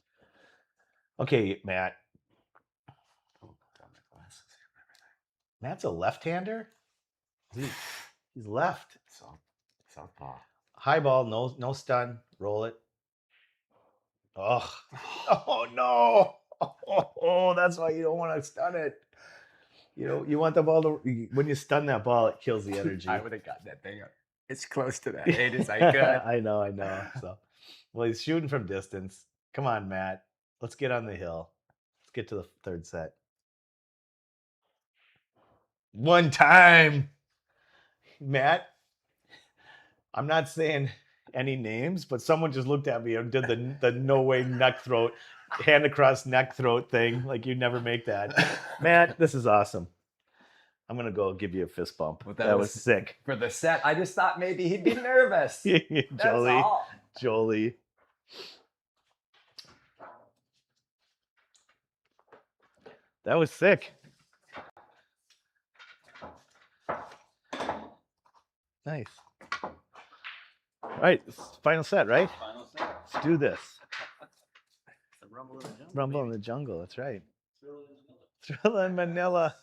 Speaker 1: Okay, Matt. Matt's a left-hander? He's left.
Speaker 3: Southpaw.
Speaker 1: High ball, no stun. Roll it. Oh, oh no. Oh, that's why you don't want to stun it. You want the ball to, when you stun that ball, it kills the energy.
Speaker 3: I would have got that thing as close to that 8 as I could.
Speaker 1: I know. So, well, he's shooting from distance. Come on, Matt. Let's get on the hill. Let's get to the third set. One time, Matt. I'm not saying any names, but someone just looked at me and did the no way neck throat, hand across neck throat thing. Like you never make that. Matt, this is awesome. I'm going to go give you a fist bump. Well, that was sick.
Speaker 3: For the set, I just thought maybe he'd be nervous.
Speaker 1: Jolie. That was sick. Nice. All right, final set, right?
Speaker 2: Final set.
Speaker 1: Let's do this.
Speaker 2: The rumble in the jungle.
Speaker 1: Rumble in the jungle, that's right.
Speaker 2: Thriller
Speaker 1: Thriller in Manila.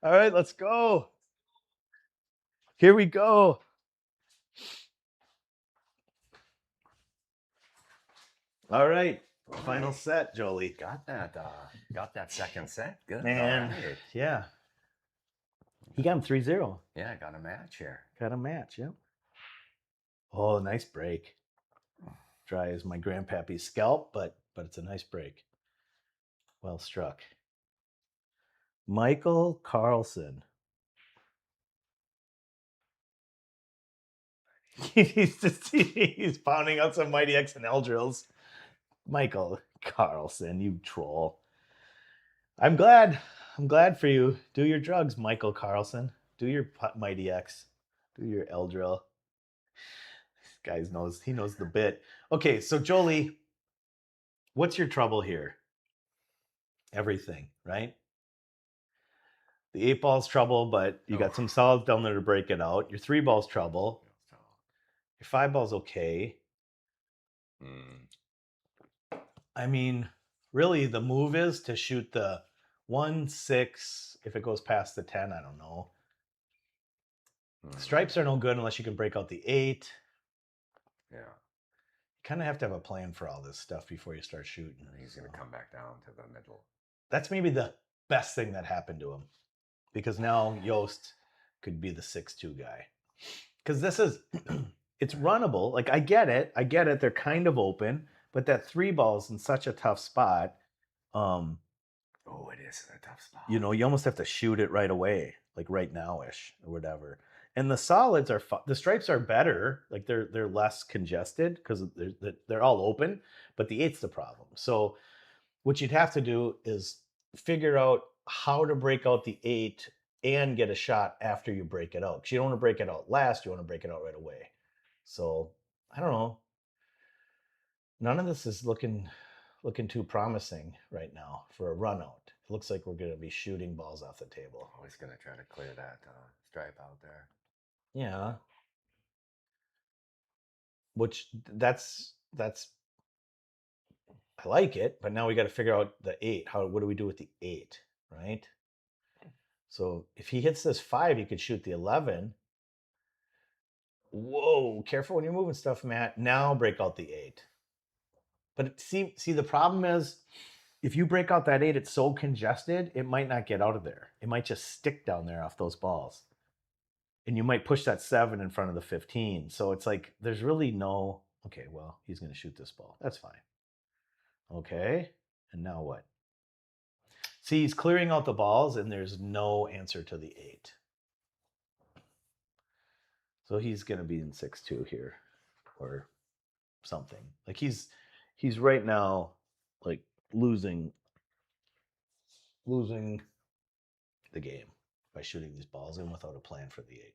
Speaker 1: All right, let's go. Here we go. All right. Final set, Jolie.
Speaker 4: Got that second set. Good.
Speaker 1: Man,
Speaker 4: All right.
Speaker 1: yeah. He got him 3-0.
Speaker 4: Yeah, I got a match here.
Speaker 1: Got a match, yep. Oh, nice break. Dry as my grandpappy's scalp, but it's a nice break. Well struck. Michael Carlson. he's pounding out some Mighty X and L drills. Michael Carlson, you troll. I'm glad for you. Do your drugs, Michael Carlson. Do your Mighty X. Do your L drill. This guy knows the bit. Okay, so Jolie, what's your trouble here? Everything, right? The 8-ball's trouble, but you got some solids down there to break it out. Your 3-ball's trouble. Your 5-ball's okay. I mean, really, the move is to shoot the 1, 6. If it goes past the 10, I don't know. Stripes are no good unless you can break out the 8.
Speaker 4: Yeah.
Speaker 1: You kind of have to have a plan for all this stuff before you start shooting.
Speaker 4: He's going to come back down to the middle.
Speaker 1: That's maybe the best thing that happened to him. Because now Yost could be the 6-2 guy. Because this is, it's runnable. Like, I get it. They're kind of open. But that 3-ball is in such a tough spot.
Speaker 4: It is a tough spot.
Speaker 1: You almost have to shoot it right away. Like right now-ish or whatever. And the solids are, the stripes are better. Like they're less congested because they're all open. But the 8's the problem. So what you'd have to do is figure out how to break out the 8 and get a shot after you break it out. Because you don't want to break it out last, you want to break it out right away. So I don't know. None of this is looking too promising right now for a run out. It looks like we're going to be shooting balls off the table.
Speaker 4: He's going to try to clear that stripe out there.
Speaker 1: Yeah. Which that's I like it, but now we got to figure out the 8. What do we do with the 8, right? So if he hits this 5, he could shoot the 11. Whoa, careful when you're moving stuff, Matt. Now break out the 8. But see, the problem is, if you break out that 8, it's so congested, it might not get out of there. It might just stick down there off those balls. And you might push that 7 in front of the 15. So it's like, there's really no, okay, well, he's going to shoot this ball. That's fine. Okay, and now what? See, he's clearing out the balls, and there's no answer to the 8. So he's going to be in 6-2 here, or something. Like he's right now, like losing the game by shooting these balls in without a plan for the 8.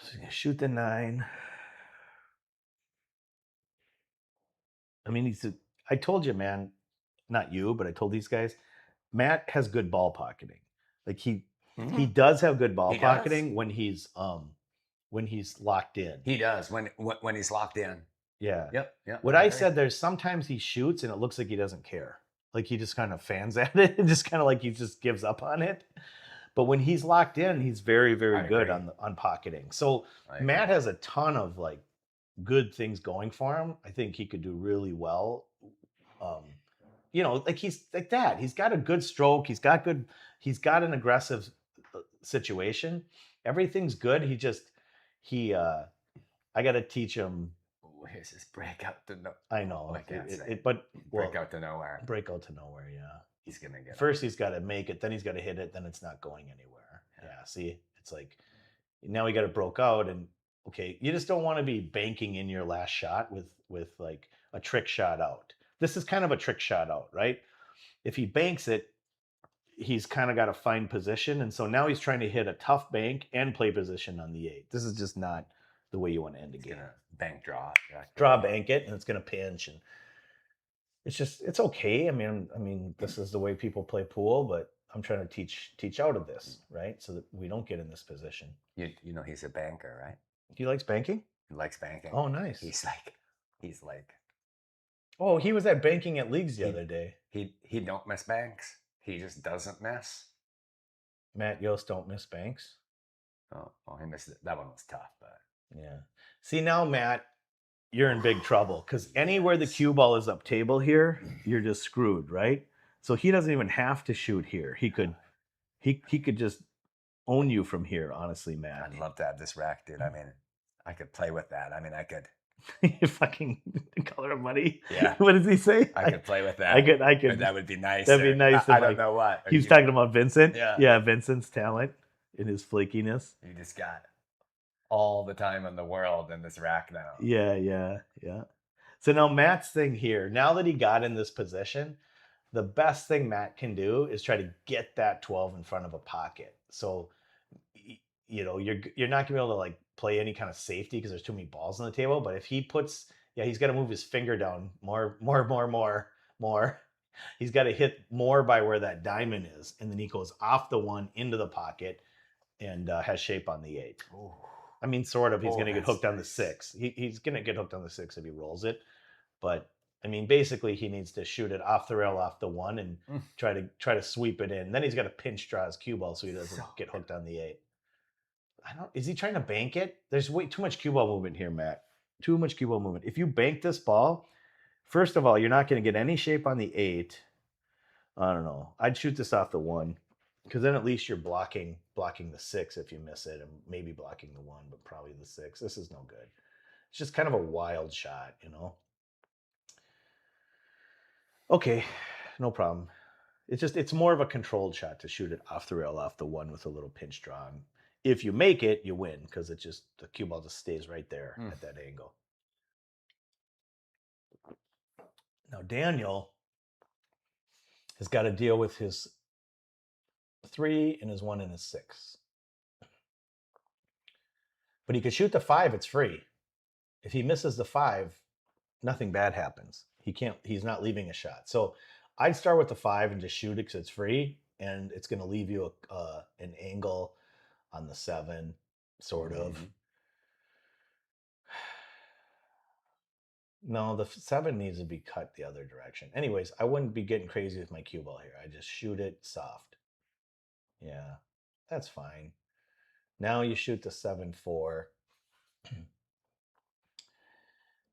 Speaker 1: So he's going to shoot the 9. I mean, I told you, man, not you, but I told these guys, Matt has good ball pocketing. Like he does have good ball pocketing when he's locked in.
Speaker 4: He does when he's locked in.
Speaker 1: Yeah.
Speaker 4: Yep.
Speaker 1: What I said, there's sometimes he shoots and it looks like he doesn't care. Like he just kind of fans at it, just kind of like he just gives up on it. But when he's locked in, he's very, very good on pocketing. So Matt has a ton of like good things going for him. I think he could do really well. Like he's like that. He's got a good stroke. He's got an aggressive situation. Everything's good. I got to teach him.
Speaker 4: Here's his breakout to nowhere.
Speaker 1: I know.
Speaker 4: Breakout to nowhere.
Speaker 1: Breakout to nowhere, yeah.
Speaker 4: He's going to get
Speaker 1: First, he's got to make it. Then he's got to hit it. Then it's not going anywhere. Yeah, see? It's like, now he got it broke out. And, okay, you just don't want to be banking in your last shot with like a trick shot out. This is kind of a trick shot out, right? If he banks it, he's kind of got to find position. And so now he's trying to hit a tough bank and play position on the 8. This is just not the way you want to end a game.
Speaker 4: Bank draw.
Speaker 1: Draw bank it, and it's going to pinch. And it's okay. I mean, this is the way people play pool, but I'm trying to teach out of this, right? So that we don't get in this position.
Speaker 4: You know he's a banker, right?
Speaker 1: He likes banking?
Speaker 4: He likes banking.
Speaker 1: Oh, nice.
Speaker 4: He's like.
Speaker 1: Oh, he was at banking at leagues the other day.
Speaker 4: He don't miss banks. He just doesn't miss.
Speaker 1: Matt Yost don't miss banks.
Speaker 4: Oh, he missed it. That one was tough, but
Speaker 1: Yeah. See, now, Matt, you're in big trouble because anywhere the cue ball is up table here, you're just screwed, right? So he doesn't even have to shoot here. He could just own you from here, honestly, Matt.
Speaker 4: I'd love to have this rack, dude. I mean, I could play with that. I mean, I could.
Speaker 1: You fucking color of money.
Speaker 4: Yeah.
Speaker 1: What does he say?
Speaker 4: I could play with that.
Speaker 1: I could.
Speaker 4: But that would be nice.
Speaker 1: That'd be nice.
Speaker 4: I don't know what.
Speaker 1: He was talking about Vincent.
Speaker 4: Yeah.
Speaker 1: Yeah, Vincent's talent and his flakiness.
Speaker 4: You just got all the time in the world in this rack now.
Speaker 1: Yeah. So now Matt's thing here, now that he got in this position, the best thing Matt can do is try to get that 12 in front of a pocket. So, you know, you're not gonna be able to like play any kind of safety because there's too many balls on the table. But if he puts, he's got to move his finger down more. He's got to hit more by where that diamond is, and then he goes off the 1 into the pocket and has shape on the 8.
Speaker 4: Ooh.
Speaker 1: I mean, sort of. He's going to get
Speaker 4: That's
Speaker 1: hooked on the
Speaker 4: nice.
Speaker 1: 6. He's going to get hooked on the 6 if he rolls it. But I mean, basically, he needs to shoot it off the rail, off the 1, and try to sweep it in. Then he's got to pinch draw his cue ball so he doesn't get hooked on the 8. Is he trying to bank it? There's way too much cue ball movement here, Matt. Too much cue ball movement. If you bank this ball, first of all, you're not going to get any shape on the 8. I don't know. I'd shoot this off the 1 because then at least you're blocking the 6 if you miss it, and maybe blocking the 1, but probably the 6. This is no good. It's just kind of a wild shot, you know. Okay, no problem. It's more of a controlled shot to shoot it off the rail, off the 1 with a little pinch draw. And if you make it, you win because the cue ball just stays right there at that angle. Now Daniel has got to deal with his 3 and his 1 and his 6. But he could shoot the 5, it's free. If he misses the 5, nothing bad happens. He's not leaving a shot. So I'd start with the 5 and just shoot it because it's free, and it's going to leave you an angle on the 7, sort of. No, the 7 needs to be cut the other direction. Anyways, I wouldn't be getting crazy with my cue ball here. I just shoot it soft. Yeah, that's fine. Now you shoot the 7-4.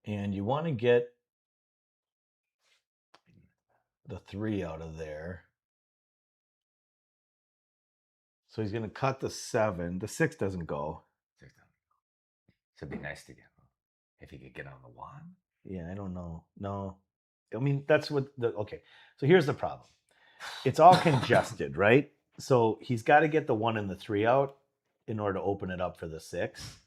Speaker 1: And you want to get the 3 out of there. So he's going to cut the 7. The 6 doesn't go.
Speaker 4: So it'd be nice to get if he could get on the 1.
Speaker 1: Yeah, I don't know. No. I mean, that's what okay. So here's the problem. It's all congested, right? So he's got to get the 1 and the 3 out in order to open it up for the 6.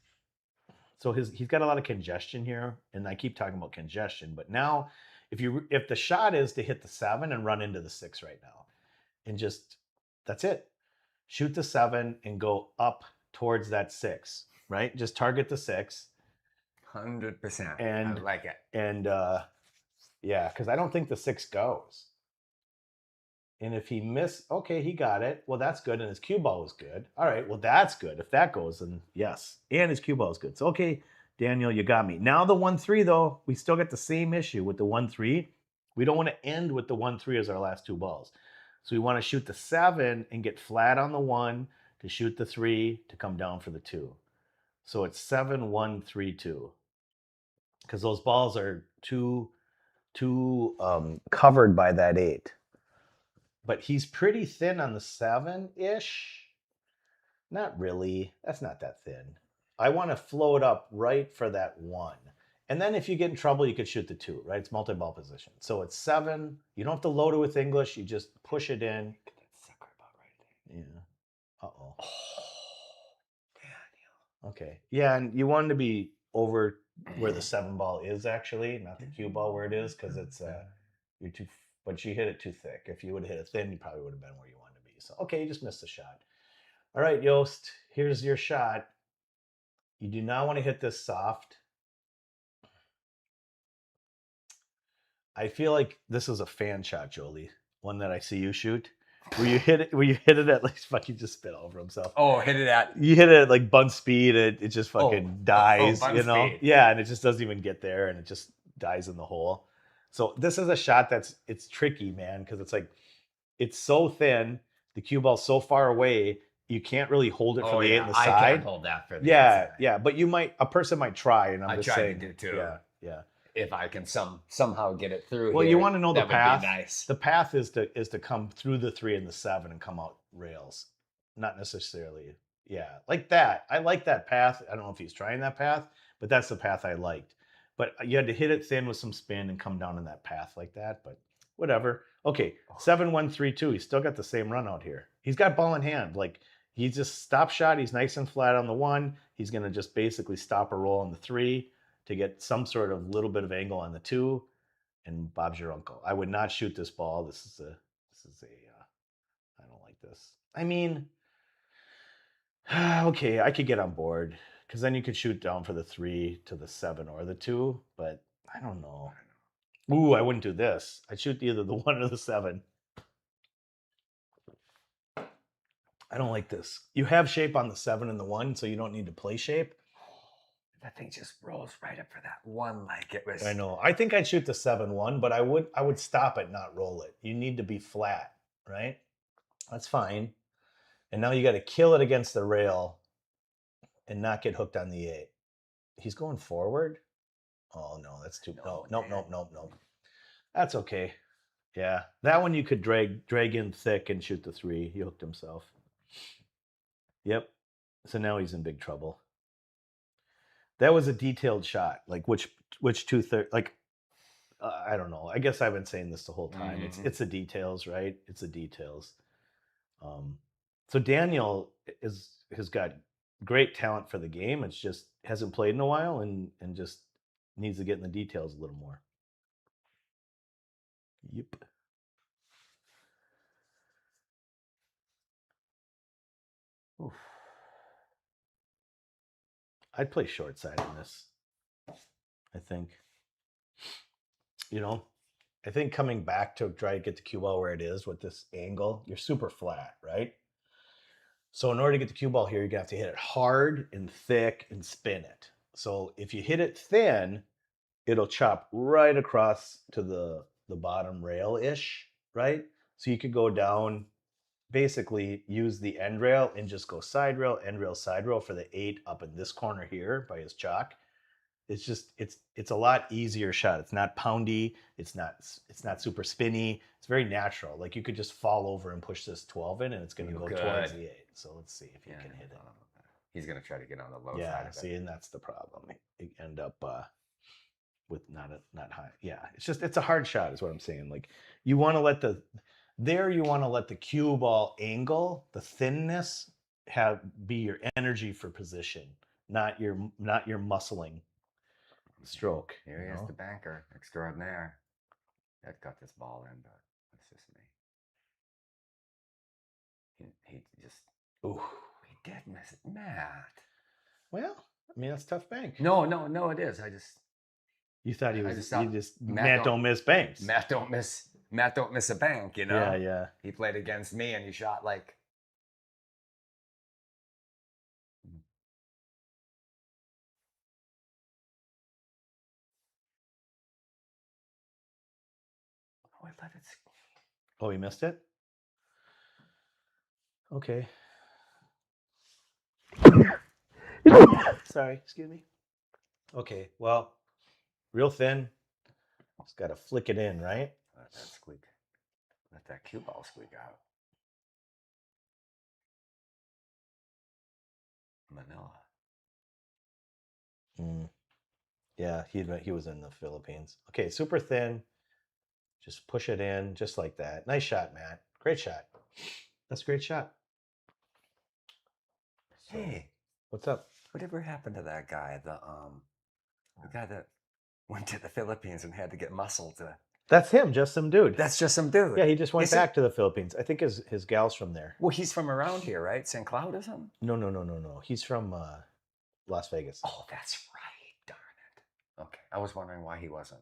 Speaker 1: So he's got a lot of congestion here, and I keep talking about congestion, but now if the shot is to hit the 7 and run into the 6 right now, and just that's it. Shoot the 7 and go up towards that 6, right? Just target the 6.
Speaker 4: 100%.
Speaker 1: And
Speaker 4: I like it.
Speaker 1: And yeah, because I don't think the 6 goes. And if he missed, okay, he got it. Well, that's good. And his cue ball was good. All right, well, that's good. If that goes, then yes. And his cue ball is good. So, okay, Daniel, you got me. Now the 1-3, though, we still got the same issue with the 1-3. We don't want to end with the 1-3 as our last 2 balls. So we want to shoot the 7 and get flat on the 1 to shoot the 3 to come down for the 2. So it's 7-1-3-2. Because those balls are too covered by that 8. But he's pretty thin on the 7-ish. Not really. That's not that thin. I want to float up right for that 1. And then if you get in trouble, you could shoot the 2, right? It's multi-ball position. So it's 7. You don't have to load it with English. You just push it in.
Speaker 4: Get that sucker about right there.
Speaker 1: Yeah. Uh-oh.
Speaker 4: Oh, Daniel.
Speaker 1: Okay. Yeah, and you want to be over where the 7 ball is, actually, not the cue ball where it is, because it's you're too. But you hit it too thick. If you would have hit it thin, you probably would have been where you wanted to be. So okay, you just missed the shot. All right, Yost, here's your shot. You do not want to hit this soft. I feel like this is a fan shot, Jolie. One that I see you shoot. Where you hit it at like fucking just spit all over himself.
Speaker 4: Oh, hit it at.
Speaker 1: You hit it at like bunt speed, and it just fucking dies,
Speaker 4: bunt
Speaker 1: you know?
Speaker 4: speed.
Speaker 1: Yeah, and it just doesn't even get there, and it just dies in the hole. So this is a shot it's tricky, man, because it's like it's so thin, the cue ball's so far away, you can't really hold it for
Speaker 4: Oh,
Speaker 1: the 8
Speaker 4: yeah.
Speaker 1: on the
Speaker 4: I
Speaker 1: side.
Speaker 4: can't hold that for the
Speaker 1: Yeah,
Speaker 4: inside.
Speaker 1: yeah, but a person might try, and I'm
Speaker 4: I
Speaker 1: just
Speaker 4: tried to
Speaker 1: saying.
Speaker 4: do too.
Speaker 1: Yeah, yeah.
Speaker 4: If I can somehow get it through
Speaker 1: Well,
Speaker 4: here,
Speaker 1: you want to know the
Speaker 4: that
Speaker 1: path.
Speaker 4: would be nice.
Speaker 1: The path is to come through the 3 and the 7 and come out rails, not necessarily. Yeah, like that. I like that path. I don't know if he's trying that path, but that's the path I liked. But you had to hit it thin with some spin and come down in that path like that. But whatever. Okay, 7-1-3-2. He's still got the same run out here. He's got ball in hand. Like he's just stop shot. He's nice and flat on the 1. He's gonna just basically stop a roll on the 3 to get some sort of little bit of angle on the 2. And Bob's your uncle. I would not shoot this ball. This is a. I don't like this. I mean, okay, I could get on board because then you could shoot down for the 3 to the 7 or the 2, but I don't know. Ooh, I wouldn't do this. I'd shoot either the 1 or the 7. I don't like this. You have shape on the 7 and the 1, so you don't need to play shape.
Speaker 4: That thing just rolls right up for that 1 like it was.
Speaker 1: I know. I think I'd shoot the 7-1, but I would stop it, not roll it. You need to be flat, right? That's fine. And now you got to kill it against the rail and not get hooked on the 8. He's going forward. Oh no, that's too. Nope. That's okay. Yeah, that one you could drag in thick and shoot the 3. He hooked himself. Yep. So now he's in big trouble. That was a detailed shot. Like which 2/3. Like I don't know. I guess I've been saying this the whole time.
Speaker 4: Mm-hmm.
Speaker 1: It's the details, right? It's the details. So Daniel has got great talent for the game. It's just hasn't played in a while and just needs to get in the details a little more. Yep. Oof. I'd play short side on this. I think. I think coming back to try to get the cue ball where it is with this angle, you're super flat, right? So in order to get the cue ball here, you're gonna have to hit it hard and thick and spin it. So if you hit it thin, it'll chop right across to the bottom rail-ish, right? So you could go down, basically use the end rail and just go side rail, end rail, side rail for the 8 up in this corner here by his chalk. It's just it's a lot easier shot. It's not poundy. It's not super spinny. It's very natural. Like you could just fall over and push this 12 in, and it's going to go towards the 8. So let's see if he can hit it.
Speaker 4: He's going to try to get on the low side.
Speaker 1: Yeah,
Speaker 4: of
Speaker 1: see,
Speaker 4: it.
Speaker 1: and that's the problem. You end up with not high. Yeah, it's a hard shot, is what I'm saying. Like you want to let the cue ball angle, the thinness, be your energy for position, not your muscling stroke.
Speaker 4: Here he is, the banker extraordinaire. That got this ball in, but it's just me. He just.
Speaker 1: Ooh.
Speaker 4: He did miss it, Matt.
Speaker 1: Well, I mean that's tough bank.
Speaker 4: No, it is.
Speaker 1: You thought he was.
Speaker 4: Matt
Speaker 1: Matt don't miss banks.
Speaker 4: Matt don't miss a bank. You know.
Speaker 1: Yeah.
Speaker 4: He played against me, and he shot like. Oh, I let it.
Speaker 1: Oh, he missed it. Okay. Sorry, excuse me. Okay, well, real thin. Just got to flick it in, right?
Speaker 4: Let that squeak. Let that cue ball squeak out. Manila.
Speaker 1: Yeah, he was in the Philippines. Okay, super thin. Just push it in, just like that. Nice shot, Matt. Great shot. That's a great shot. So,
Speaker 4: hey,
Speaker 1: what's up?
Speaker 4: Whatever happened to that guy? The guy that went to the Philippines and had to get muscle to.
Speaker 1: That's him, just some dude.
Speaker 4: That's just some dude.
Speaker 1: Yeah, he just went back to the Philippines. I think his gal's from there.
Speaker 4: Well, he's from around here, right? St. Cloud or something?
Speaker 1: No. He's from Las Vegas.
Speaker 4: Oh, that's right. Darn it. Okay. I was wondering why he wasn't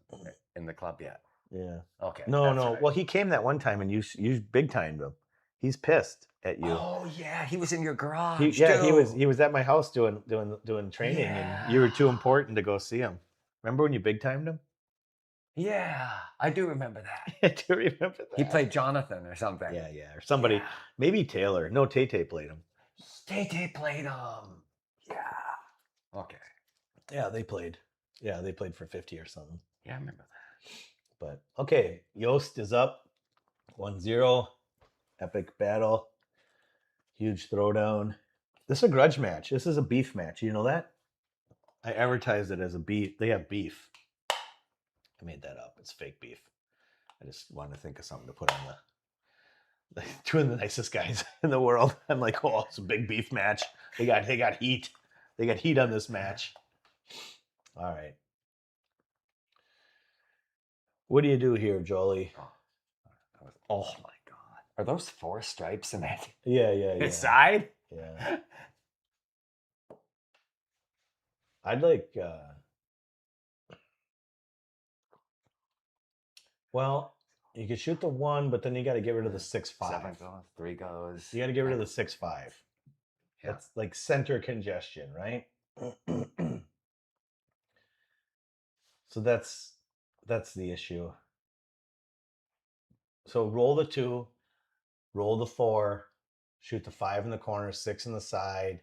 Speaker 4: in the club yet.
Speaker 1: Yeah.
Speaker 4: Okay.
Speaker 1: No.
Speaker 4: Right.
Speaker 1: Well, he came that one time and you big timed him. He's pissed at you.
Speaker 4: Oh yeah, he was in your garage.
Speaker 1: He was at my house doing training, and you were too important to go see him. Remember when you big timed him?
Speaker 4: Yeah, I do remember that.
Speaker 1: I do remember that.
Speaker 4: He played Jonathan or something.
Speaker 1: Yeah, or somebody. Yeah. Maybe Taylor. No, Tay played him.
Speaker 4: State played Yeah. Okay.
Speaker 1: Yeah, they played. Yeah, they played for 50 or something.
Speaker 4: Yeah, I remember that.
Speaker 1: But okay, Yost is up 1-0. Epic battle. Huge throwdown. This is a grudge match. This is a beef match. You know that? I advertised it as a beef. They have beef. I made that up. It's fake beef. I just wanted to think of something to put on the two of the nicest guys in the world. I'm like, oh, it's a big beef match. They got heat. They got heat on this match. All right. What do you do here, Jolie?
Speaker 4: Oh my God. Are those 4 stripes in that
Speaker 1: Yeah.
Speaker 4: side?
Speaker 1: Yeah. I'd like well, you could shoot the 1, but then you got to get rid of the 6-5.
Speaker 4: 7 goes, 3 goes.
Speaker 1: You got to get rid of the 6-5.
Speaker 4: Yeah.
Speaker 1: That's like center congestion, right? So that's the issue. So roll the 2, roll the 4, shoot the 5 in the corner, 6 in the side,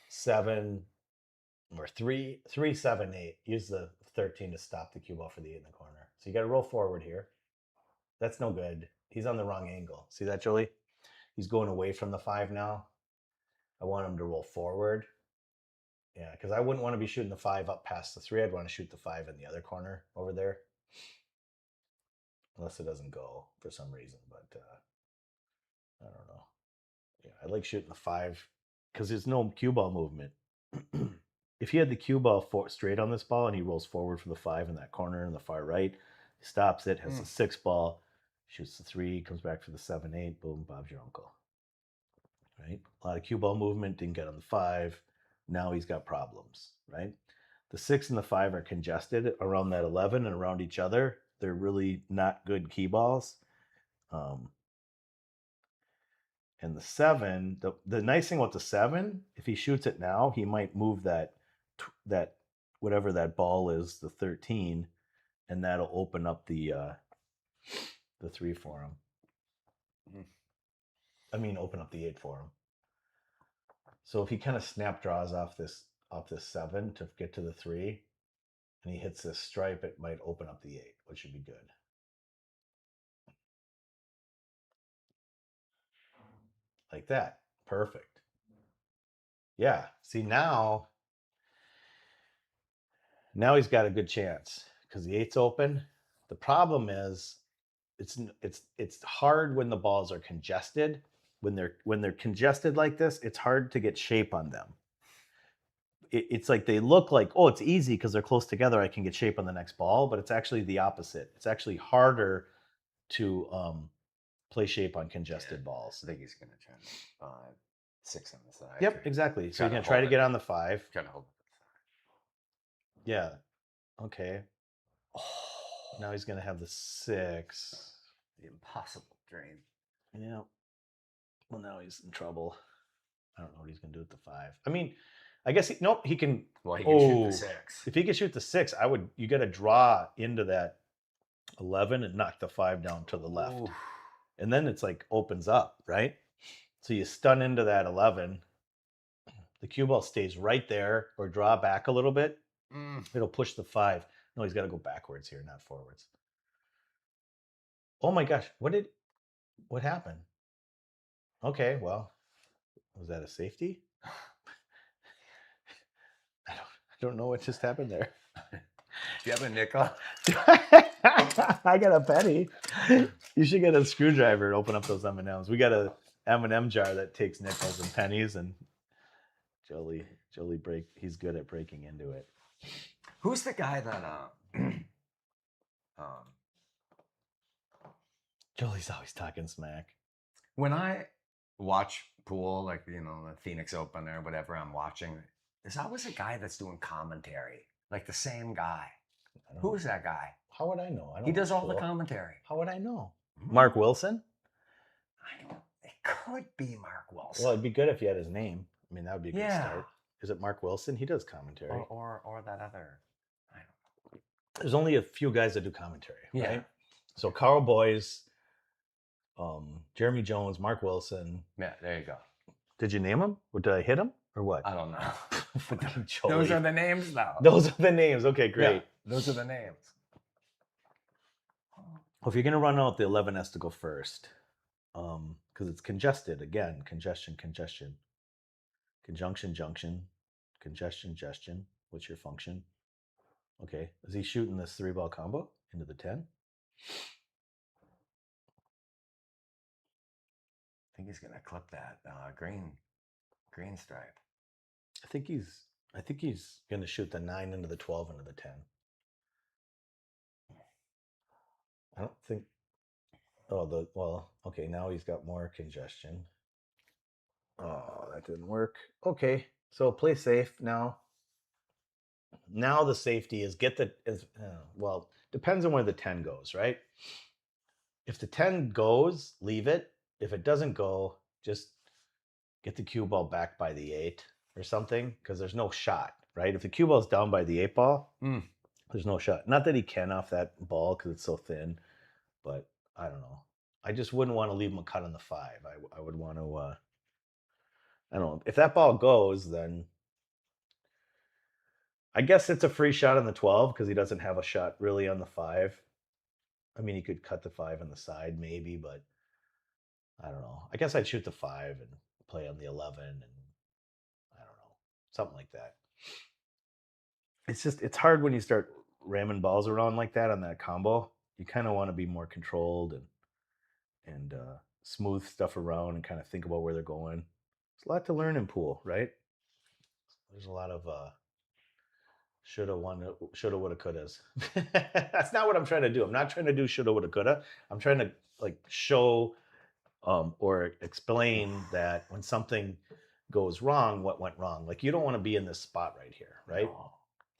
Speaker 1: 7 or 3, 7, 8. Use the 13 to stop the cue ball for the 8 in the corner. So you got to roll forward here. That's no good. He's on the wrong angle. See that, Jolie? He's going away from the 5 now. I want him to roll forward. Yeah, because I wouldn't want to be shooting the 5 up past the 3. I'd want to shoot the 5 in the other corner over there. Unless it doesn't go for some reason, but I don't know. Yeah, I like shooting the 5 because there's no cue ball movement. If he had the cue ball straight on this ball and he rolls forward for the 5 in that corner in the far right, he stops it, has the 6 ball, shoots the 3, comes back for the 7, 8, boom, Bob's your uncle. Right? A lot of cue ball movement, didn't get on the 5. Now he's got problems, right? The 6 and the 5 are congested around that 11 and around each other. They're really not good key balls. And the 7, the nice thing about the 7, if he shoots it now, he might move that whatever that ball is, the 13, and that'll open up the 3 for him. I mean, open up the 8 for him. So if he kind of snap draws off this 7 to get to the 3, and he hits this stripe, it might open up the 8, which would be good. Like that. Perfect. Yeah. See, now he's got a good chance because the 8's open. The problem is it's hard when the balls are congested. When they're congested like this, it's hard to get shape on them. It's like they look like, oh, it's easy because they're close together. I can get shape on the next ball, but it's actually the opposite. It's actually harder to play shape on congested balls.
Speaker 4: I think he's going to try 5, 6 on the side.
Speaker 1: Yep, exactly. So you're going to try to get on the 5.
Speaker 4: Trying to hold it.
Speaker 1: Yeah. Okay. Oh, now he's going to have the 6.
Speaker 4: The impossible dream.
Speaker 1: Yeah. Well, now he's in trouble. I don't know what he's going to do with the 5. I mean, I guess he can.
Speaker 4: Well, he can shoot the 6.
Speaker 1: If he could shoot the 6, you got to draw into that 11 and knock the 5 down to the left. Ooh. And then it's like opens up, right? So you stun into that 11. The cue ball stays right there or draw back a little bit. It'll push the 5. No, he's got to go backwards here, not forwards. Oh my gosh. What happened? Okay, well, was that a safety? I don't know what just happened there.
Speaker 4: Do you have a nickel?
Speaker 1: I got a penny. You should get a screwdriver and open up those M&Ms. We got a M&M jar that takes nickels and pennies, and Jolie he's good at breaking into it.
Speaker 4: Who's the guy that
Speaker 1: Jolie's always talking smack.
Speaker 4: When I watch pool, like, the Phoenix Open or whatever I'm watching, there's always a guy that's doing commentary, like the same guy. Who is that guy?
Speaker 1: How would I know?
Speaker 4: He does all the commentary.
Speaker 1: How would I know? Mark Wilson?
Speaker 4: It could be Mark Wilson.
Speaker 1: Well, it'd be good if you had his name. I mean, that would be a good start. Is it Mark Wilson? He does commentary.
Speaker 4: Or that other. I don't know.
Speaker 1: There's only a few guys that do commentary, right? So Carl Boyes, Jeremy Jones, Mark Wilson.
Speaker 4: Yeah, there you go.
Speaker 1: Did you name them? Or did I hit them? Or what?
Speaker 4: I don't know.
Speaker 1: Fucking
Speaker 4: Those
Speaker 1: Joey.
Speaker 4: are the names, though.
Speaker 1: Those are the names. Okay, great.
Speaker 4: Yeah, those are the names.
Speaker 1: Well, if you're going to run out, the 11 has to go first. Because it's congested. Again, congestion. Conjunction, junction. Congestion. What's your function? Okay. Is he shooting this 3-ball combo into the 10?
Speaker 4: I think he's gonna clip that green stripe.
Speaker 1: I think he's going to shoot the 9 into the 12 into the 10. I don't think. Okay, now he's got more congestion. Oh, that didn't work. Okay, so play safe now. Now the safety is depends on where the 10 goes, right? If the 10 goes, leave it. If it doesn't go, just get the cue ball back by the 8 or something, because there's no shot, right? If the cue ball's down by the 8 ball, there's no shot. Not that he can off that ball because it's so thin, but I don't know. I just wouldn't want to leave him a cut on the 5. I would want to, I don't know. If that ball goes, then I guess it's a free shot on the 12 because he doesn't have a shot really on the 5. I mean, he could cut the 5 on the side maybe, but I don't know. I guess I'd shoot the 5 and play on the 11 and I don't know. Something like that. It's hard when you start ramming balls around like that on that combo. You kind of want to be more controlled and smooth stuff around and kind of think about where they're going. There's a lot to learn in pool, right? There's a lot of shoulda, woulda, couldas. That's not what I'm trying to do. I'm not trying to do shoulda, woulda, coulda. I'm trying to like show or explain that when something goes wrong, what went wrong. Like you don't want to be in this spot right here, right?
Speaker 4: No.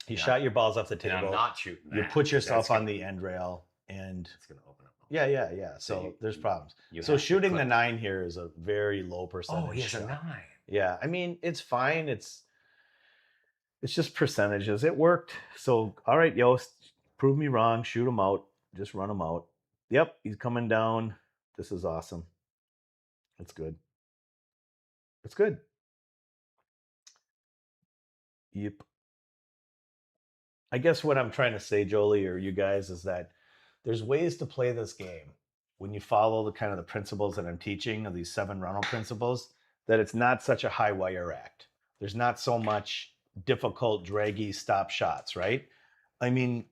Speaker 1: You shot your balls off the table.
Speaker 4: I'm not shooting that.
Speaker 1: You put yourself on the end rail, and
Speaker 4: it's gonna open up.
Speaker 1: Yeah. So there's problems. So shooting the 9 here is a very low percentage.
Speaker 4: Oh, he has
Speaker 1: shot.
Speaker 4: a 9.
Speaker 1: Yeah, I mean it's fine. It's just percentages. It worked. So all right, Yost, prove me wrong. Shoot him out. Just run him out. Yep, he's coming down. This is awesome. It's good. It's good. Yep. I guess what I'm trying to say, Jolie, or you guys, is that there's ways to play this game when you follow the kind of the principles that I'm teaching of these 7 Runnel principles, that it's not such a high wire act. There's not so much difficult, draggy stop shots, right? I mean,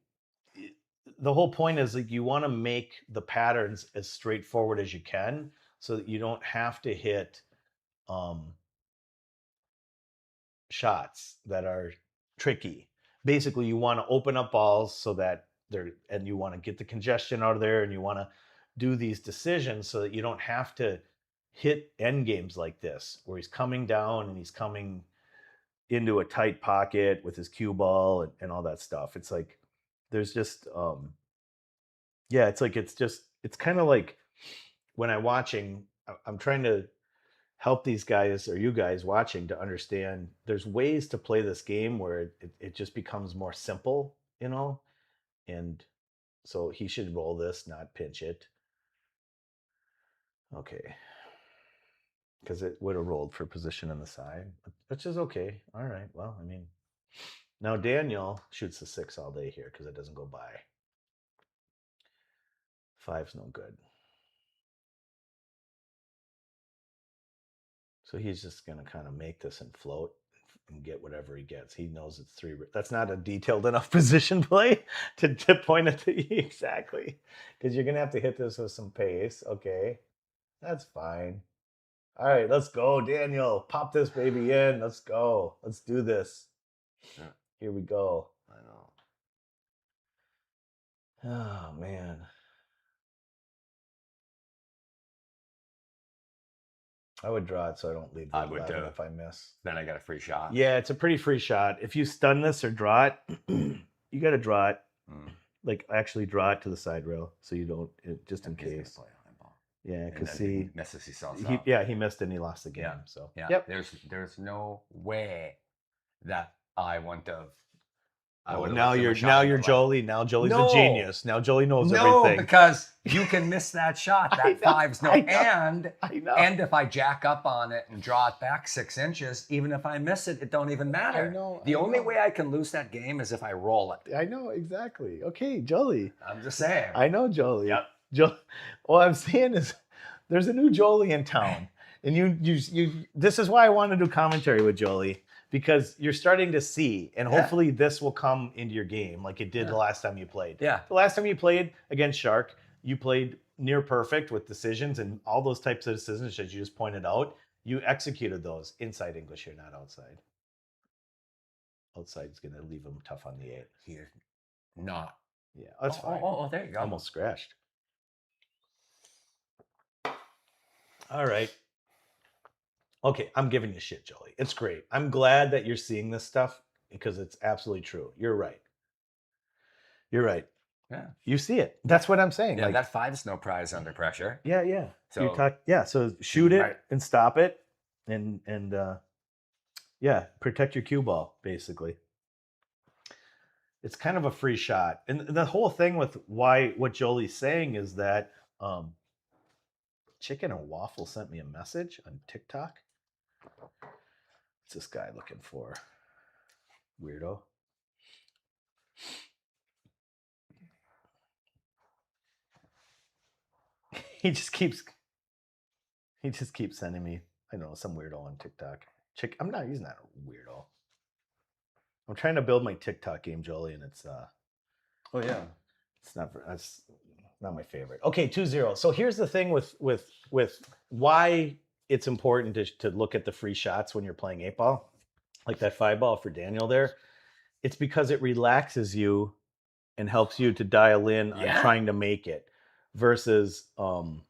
Speaker 1: the whole point is like you want to make the patterns as straightforward as you can so that you don't have to hit shots that are tricky. Basically, you want to open up balls so that and you want to get the congestion out of there, and you want to do these decisions so that you don't have to hit end games like this, where he's coming down and he's coming into a tight pocket with his cue ball and all that stuff. It's like there's just it's kind of like when I'm trying to help these guys or you guys watching to understand there's ways to play this game where it just becomes more simple, and so he should roll this, not pinch it. Okay. Because it would have rolled for position on the side, which is okay. All right. Well, I mean, now Daniel shoots the 6 all day here because it doesn't go by. 5's no good. So he's just going to kind of make this and float and get whatever he gets. He knows it's 3. That's not a detailed enough position play to point it to you exactly, because you're going to have to hit this with some pace. Okay, that's fine. All right, let's go, Daniel. Pop this baby in. Let's go. Let's do this.
Speaker 4: Yeah.
Speaker 1: Here we go.
Speaker 4: I know.
Speaker 1: Oh, man. I would draw it so I don't leave the 11 if I miss.
Speaker 4: Then I got a free shot.
Speaker 1: Yeah, it's a pretty free shot. If you stun this or draw it, you got to draw it. Like actually draw it to the side rail so you don't, just in case. Yeah, because
Speaker 4: he misses. He sells
Speaker 1: he missed and he lost the game.
Speaker 4: Yeah.
Speaker 1: So
Speaker 4: yeah,
Speaker 1: yep.
Speaker 4: There's no way that I wouldn't have I
Speaker 1: Oh,
Speaker 4: would've
Speaker 1: now
Speaker 4: left him a
Speaker 1: you're
Speaker 4: shot in the club.
Speaker 1: Jolie. Now Jolie's a
Speaker 4: No.
Speaker 1: genius. Now Jolie knows
Speaker 4: No,
Speaker 1: everything.
Speaker 4: because you can miss that shot. That five's no.
Speaker 1: I know,
Speaker 4: And
Speaker 1: I know.
Speaker 4: and if I jack up on it and draw it back 6 inches, even if I miss it, it don't even matter.
Speaker 1: I know,
Speaker 4: The
Speaker 1: I
Speaker 4: only
Speaker 1: know.
Speaker 4: way I can lose that game is if I roll it.
Speaker 1: I know exactly. Okay, Jolie.
Speaker 4: I'm just saying.
Speaker 1: I know Jolie.
Speaker 4: Yep.
Speaker 1: All I'm saying is, there's a new Jolie in town, and you. This is why I want to do commentary with Jolie, because you're starting to see, and
Speaker 4: Yeah.
Speaker 1: hopefully this will come into your game like it did the last time you played.
Speaker 4: Yeah.
Speaker 1: The last time you played against Shark, you played near perfect with decisions and all those types of decisions that you just pointed out. You executed those inside English here, not outside. Outside's going to leave him tough on the 8.
Speaker 4: Here, not.
Speaker 1: Yeah, that's fine.
Speaker 4: Oh, there you go.
Speaker 1: Almost scratched. All right. Okay, I'm giving you shit, Jolie. It's great. I'm glad that you're seeing this stuff because it's absolutely true. You're right. You're right.
Speaker 4: Yeah.
Speaker 1: You see it. That's what I'm saying.
Speaker 4: Yeah,
Speaker 1: like,
Speaker 4: that five's no prize under pressure.
Speaker 1: yeah, yeah.
Speaker 4: So-
Speaker 1: So shoot it
Speaker 4: Right.
Speaker 1: and stop it, and yeah, protect your cue ball basically. It's kind of a free shot, and the whole thing with what Jolie's saying is that Chicken and Waffle sent me a message on TikTok. What's this guy looking for? Weirdo. He just keeps sending me, I don't know, some weirdo on TikTok. I'm not using that weirdo. I'm trying to build my TikTok game, Jolie, and it's
Speaker 4: Oh yeah.
Speaker 1: that's not my favorite. Okay, 2-0. So here's the thing with why it's important to look at the free shots when you're playing 8-ball, like that 5-ball for Daniel there. It's because it relaxes you and helps you to dial in on trying to make it versus because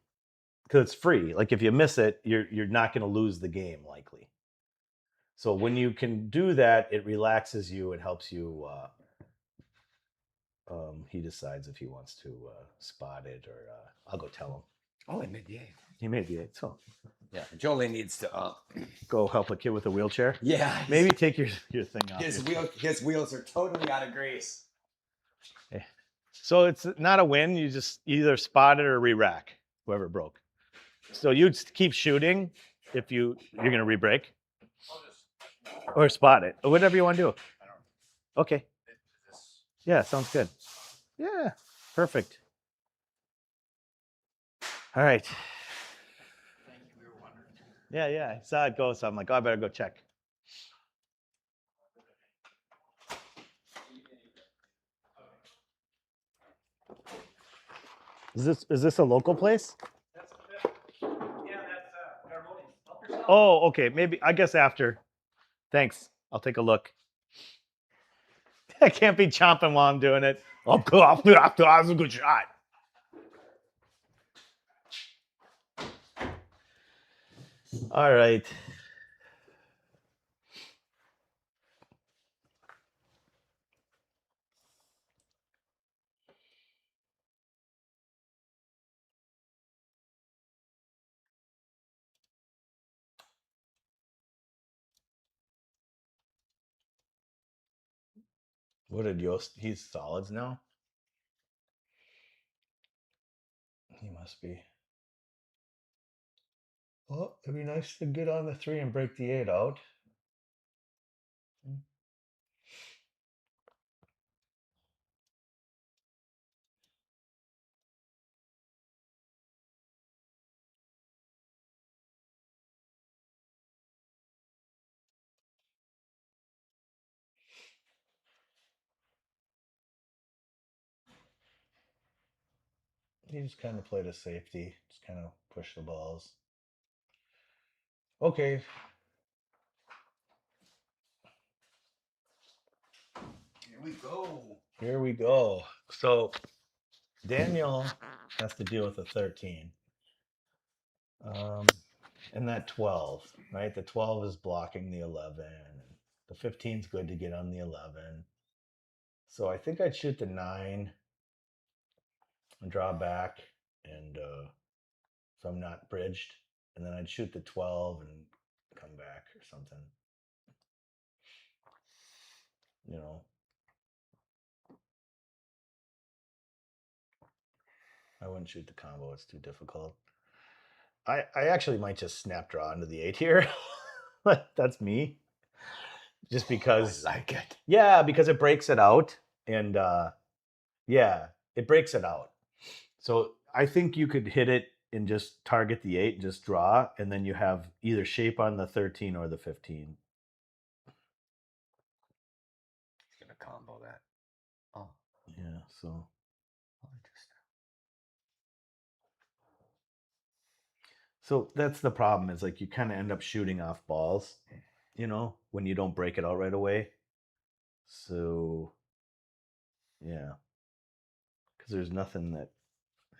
Speaker 1: it's free. Like if you miss it, you're not going to lose the game likely. So when you can do that, it relaxes you and helps you. He decides if he wants to spot it or I'll go tell him.
Speaker 4: Oh, he made the 8.
Speaker 1: He made the 8. So
Speaker 4: Yeah, Jolie needs to.
Speaker 1: go help a kid with a wheelchair.
Speaker 4: Yeah.
Speaker 1: Maybe take your thing off.
Speaker 4: His wheels are totally out of grease.
Speaker 1: So it's not a win. You just either spot it or re-rack whoever broke. So you keep shooting if you're going to re-break. Or spot it. Or whatever you want to do. Okay. Yeah, sounds good. Yeah, perfect. All right. Yeah, I saw it go, so I'm like, oh, I better go check. Is this a local place?
Speaker 2: That's Carboni's.
Speaker 1: Oh, okay. Maybe, I guess after. Thanks. I'll take a look. I can't be chomping while I'm doing it. That's a good shot. All right. What did Yost? He's solids now? He must be. Well, it'd be nice to get on the 3 and break the 8 out. He just kind of played a safety, just kind of push the balls. Okay.
Speaker 4: Here we go.
Speaker 1: Here we go. So Daniel has to deal with a 13. And that 12, right? The 12 is blocking the 11. The 15 is good to get on the 11. So I think I'd shoot the 9 and draw back, and if I'm not bridged, and then I'd shoot the 12 and come back or something. You know. I wouldn't shoot the combo. It's too difficult. I actually might just snap draw into the 8 here. That's me. Just because.
Speaker 4: I like it.
Speaker 1: Yeah, because it breaks it out. And yeah, it breaks it out. So I think you could hit it and just target the 8, just draw, and then you have either shape on the 13 or the 15.
Speaker 4: He's gonna combo that. Oh,
Speaker 1: Yeah, so.
Speaker 4: interesting.
Speaker 1: So that's the problem, is like you kind of end up shooting off balls, you know, when you don't break it out right away. So, yeah. Because there's nothing that,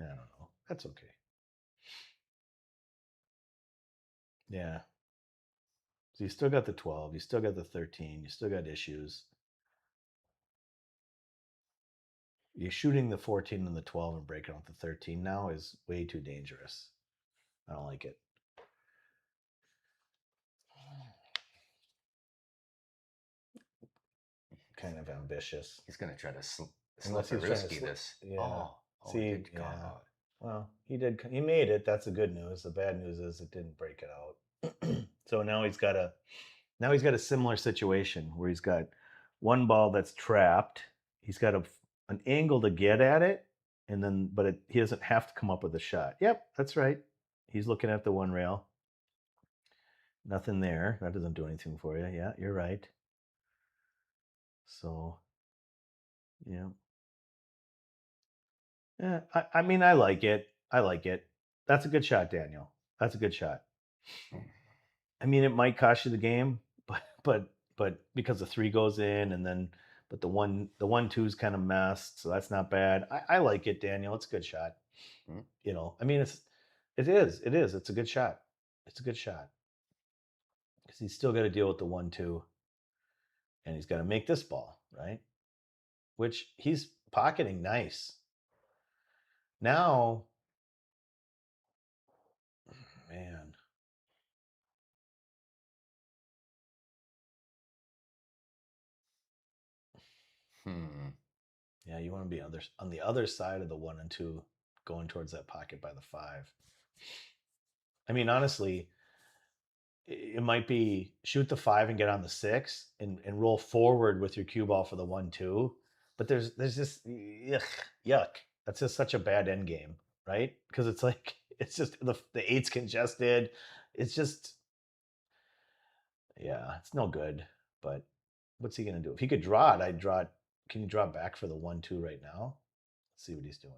Speaker 1: I don't know. That's okay. Yeah. So you still got the 12, you still got the 13, you still got issues. You're shooting the 14 and the 12 and breaking out the 13 now is way too dangerous. I don't like it. Kind of ambitious.
Speaker 4: He's gonna try to slip
Speaker 1: Unless
Speaker 4: a
Speaker 1: he's trying to
Speaker 4: risky this.
Speaker 1: Yeah.
Speaker 4: Oh,
Speaker 1: See,
Speaker 4: he did
Speaker 1: yeah.
Speaker 4: combo it.
Speaker 1: Well, he did. He made it. That's the good news. The bad news is it didn't break it out. So now he's got a similar situation where he's got one ball that's trapped. He's got an angle to get at it, and then he doesn't have to come up with a shot. Yep, that's right. He's looking at the one rail. Nothing there. That doesn't do anything for you. Yeah, you're right. So, yeah. Yeah, I mean, I like it. I like it. That's a good shot, Daniel. That's a good shot. I mean, it might cost you the game, but because the 3 goes in, and then but the 1-2's kind of messed, so that's not bad. I like it, Daniel. It's a good shot. You know, I mean, it is. It's a good shot. It's a good shot because he's still got to deal with the 1-2, and he's got to make this ball right, which he's pocketing nice. Now, man. Yeah, you want to be on the other side of the 1 and 2, going towards that pocket by the 5. I mean, honestly, it might be shoot the 5 and get on the 6 and roll forward with your cue ball for the 1-2. But there's just yuck. That's just such a bad end game, right? Because it's like it's just the 8's congested. It's just, yeah, it's no good. But what's he gonna do? If he could draw it, I'd draw it. Can you draw back for the 1-2 right now? Let's see what he's doing.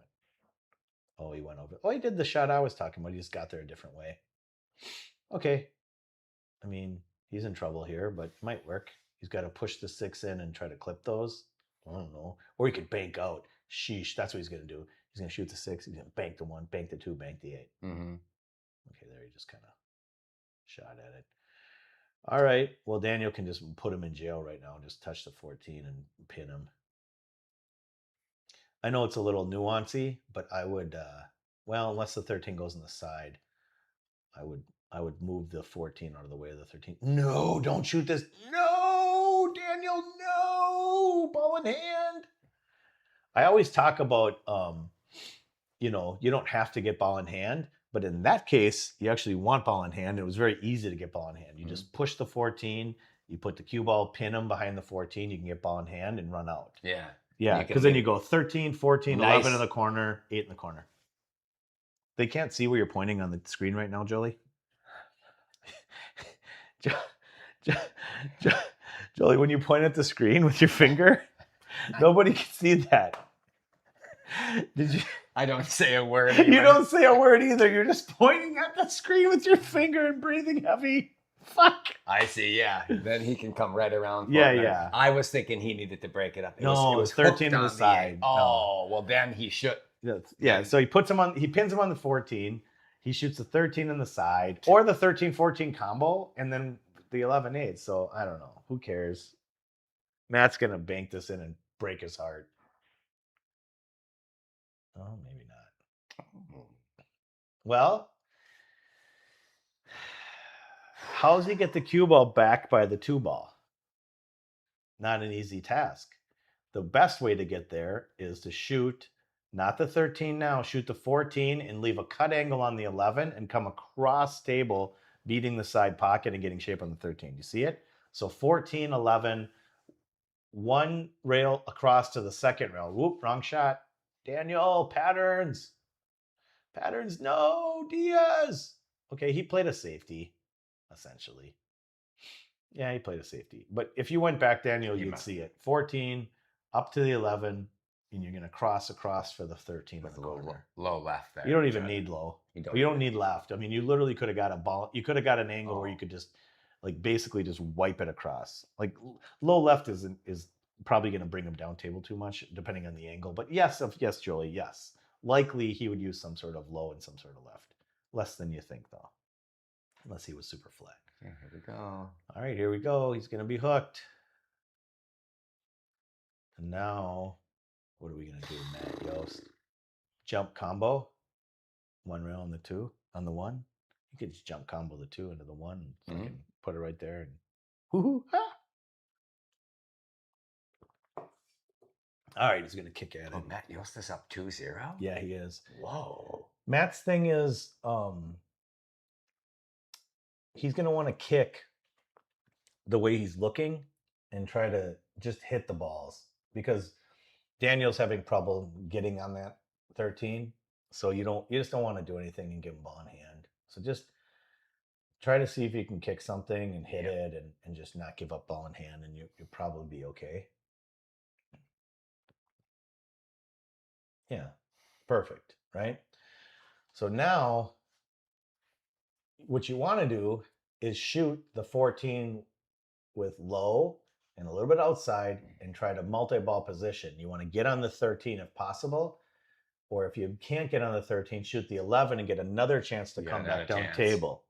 Speaker 1: Oh, he went over. Oh, he did the shot I was talking about. He just got there a different way. Okay. I mean, he's in trouble here, but it might work. He's got to push the 6 in and try to clip those. I don't know. Or he could bank out. Sheesh. That's what he's going to do. He's going to shoot the 6. He's going to bank the 1, bank the 2, bank the 8.
Speaker 4: Mm-hmm.
Speaker 1: Okay, there he just kind of shot at it. All right. Well, Daniel can just put him in jail right now. Just touch the 14 and pin him. I know it's a little nuancy, but I would, well, unless the 13 goes on the side, I would move the 14 out of the way of the 13. No, don't shoot this. No, Daniel, no. Ball in hand. I always talk about, you know, you don't have to get ball in hand, but in that case, you actually want ball in hand. It was very easy to get ball in hand. You just push the 14, you put the cue ball, pin them behind the 14, you can get ball in hand and run out.
Speaker 4: Yeah.
Speaker 1: Yeah, because then you go 13, 14,
Speaker 4: Nice.
Speaker 1: 11 in the corner, 8 in the corner. They can't see where you're pointing on the screen right now, Jolie. Jolie, when you point at the screen with your finger, nobody can see that. Did you?
Speaker 4: I don't say a word. Either.
Speaker 1: You don't say a word either. You're just pointing at the screen with your finger and breathing heavy. Fuck.
Speaker 4: I see, yeah. Then he can come right around.
Speaker 1: Yeah.
Speaker 4: I was thinking he needed to break it up.
Speaker 1: It was 13 to the side.
Speaker 4: Oh, well, then he should.
Speaker 1: Yeah, so he pins him on the 14. He shoots the 13 in the side, or the 13-14 combo, and then the 11-8. So I don't know. Who cares? Matt's gonna bank this in and break his heart. Oh, maybe not. Well, how does he get the cue ball back by the 2 ball? Not an easy task. The best way to get there is to shoot Not the 13 now. Shoot the 14 and leave a cut angle on the 11 and come across table, beating the side pocket and getting shape on the 13. You see it? So 14, 11, one rail across to the second rail. Whoop, wrong shot. Daniel, patterns. Patterns, no, Diaz. Okay, he played a safety, essentially. Yeah, he played a safety. But if you went back, Daniel, you'd see it. 14, up to the 11, and you're going to cross across for the 13
Speaker 4: with
Speaker 1: in the corner.
Speaker 4: low left there.
Speaker 1: You don't even need low. You don't need left. I mean, you literally could have got a ball. You could have got an angle where you could just, like, basically just wipe it across. Like, low left is probably going to bring him down table too much, depending on the angle. But yes, Jolie, yes. Likely he would use some sort of low and some sort of left. Less than you think, though. Unless he was super flat.
Speaker 4: Yeah, here we go.
Speaker 1: All right, here we go. He's going to be hooked. And now, what are we going to do, Matt Yost? Jump combo. One rail on the 2, on the 1. You could just jump combo the 2 into the 1 and fucking put it right there. And whoo-hoo, ha! All right, he's going to kick at it.
Speaker 4: Oh, Matt Yost is up 2-0?
Speaker 1: Yeah, he is.
Speaker 4: Whoa.
Speaker 1: Matt's thing is he's going to want to kick the way he's looking and try to just hit the balls because Daniel's having trouble getting on that 13. So you just don't want to do anything and give him ball in hand. So just try to see if you can kick something and hit it and just not give up ball in hand, and you'll probably be okay. Yeah, perfect, right? So now what you want to do is shoot the 14 with low and a little bit outside and try to multi-ball position. You want to get on the 13 if possible, or if you can't get on the 13, shoot the 11 and get another chance to come back down table.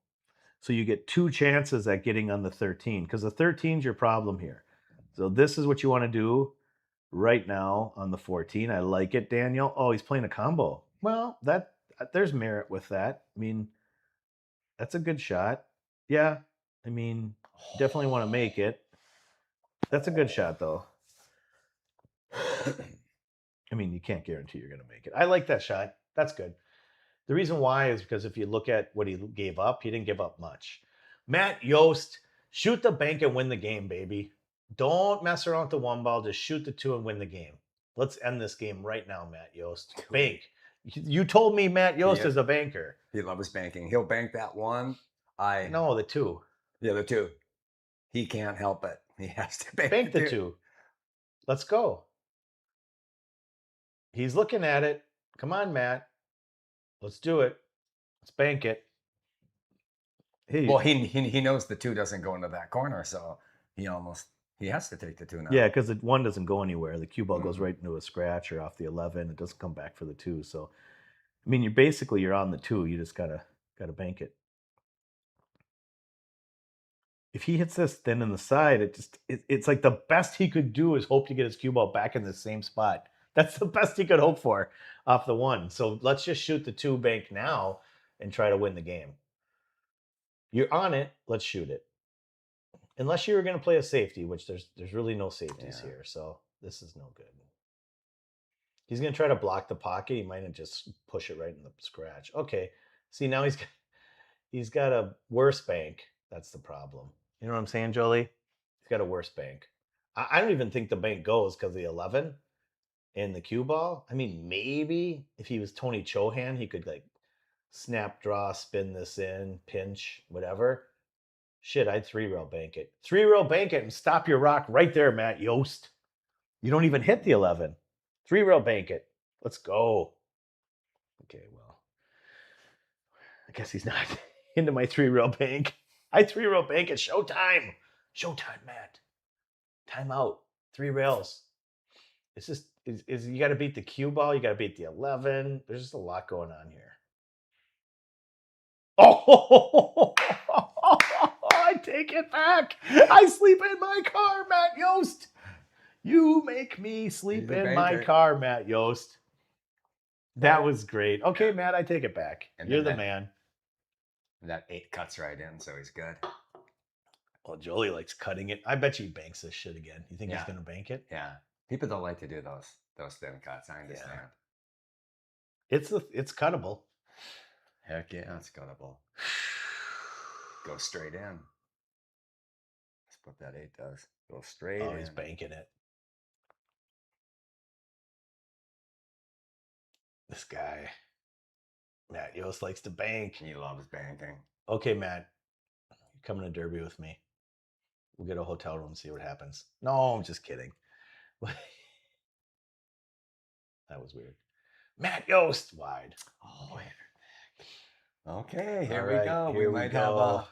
Speaker 1: So you get 2 chances at getting on the 13 because the 13 is your problem here. So this is what you want to do right now on the 14. I like it, Daniel. Oh, he's playing a combo. Well, there's merit with that. I mean, that's a good shot. Yeah, I mean, definitely want to make it. That's a good shot, though. I mean, you can't guarantee you're going to make it. I like that shot. That's good. The reason why is because if you look at what he gave up, he didn't give up much. Matt Yost, shoot the bank and win the game, baby. Don't mess around with the 1 ball. Just shoot the 2 and win the game. Let's end this game right now, Matt Yost. Bank. You told me Matt Yost is a banker.
Speaker 4: He loves banking. He'll bank that 1.
Speaker 1: No, the 2.
Speaker 4: Yeah, the 2. He can't help it. He has to
Speaker 1: bank the 2. Let's go. He's looking at it. Come on, Matt. Let's do it. Let's bank it.
Speaker 4: Well, he knows the 2 doesn't go into that corner, so he has to take the 2 now.
Speaker 1: Yeah, because the 1 doesn't go anywhere. The cue ball goes right into a scratch or off the 11. It doesn't come back for the 2. So, I mean, you're on the 2. You just gotta bank it. If he hits this thin in the side, it's like the best he could do is hope to get his cue ball back in the same spot. That's the best he could hope for off the 1. So let's just shoot the 2 bank now and try to win the game. You're on it. Let's shoot it. Unless you were going to play a safety, which there's really no safeties here. So this is no good. He's going to try to block the pocket. He might just push it right in the scratch. Okay. See, now he's got a worse bank. That's the problem. You know what I'm saying, Jolie? He's got a worse bank. I don't even think the bank goes because the 11 and the cue ball. I mean, maybe if he was Tony Chohan, he could like snap, draw, spin this in, pinch, whatever. Shit, I'd 3-rail bank it. 3-rail bank it and stop your rock right there, Matt Yost. You don't even hit the 11. 3-rail bank it. Let's go. Okay, well, I guess he's not into my 3-rail bank. I 3-rail bank it. Showtime. Showtime, Matt. Time out. 3 rails. It's just, you got to beat the cue ball. You got to beat the 11. There's just a lot going on here. Oh, I take it back. I sleep in my car, Matt Yost. You make me sleep in my car, Matt Yost. That was great. Okay, Matt, I take it back. You're the man.
Speaker 4: That 8 cuts right in, so he's good.
Speaker 1: Well, Jolie likes cutting it. I bet you he banks this shit again. You think he's going to bank it?
Speaker 4: Yeah. People don't like to do those thin cuts. I understand.
Speaker 1: It's cuttable.
Speaker 4: Heck yeah, it's cuttable. Go straight in. That's what that 8 does. Go straight in.
Speaker 1: Oh, he's banking it. This guy, Matt Yost, likes to bank.
Speaker 4: He loves banking.
Speaker 1: Okay, Matt, you're coming to Derby with me. We'll get a hotel room and see what happens. No, I'm just kidding. That was weird. Matt Yost, wide.
Speaker 4: Oh, okay, here
Speaker 1: All
Speaker 4: we
Speaker 1: right,
Speaker 4: go.
Speaker 1: here
Speaker 4: We might have a.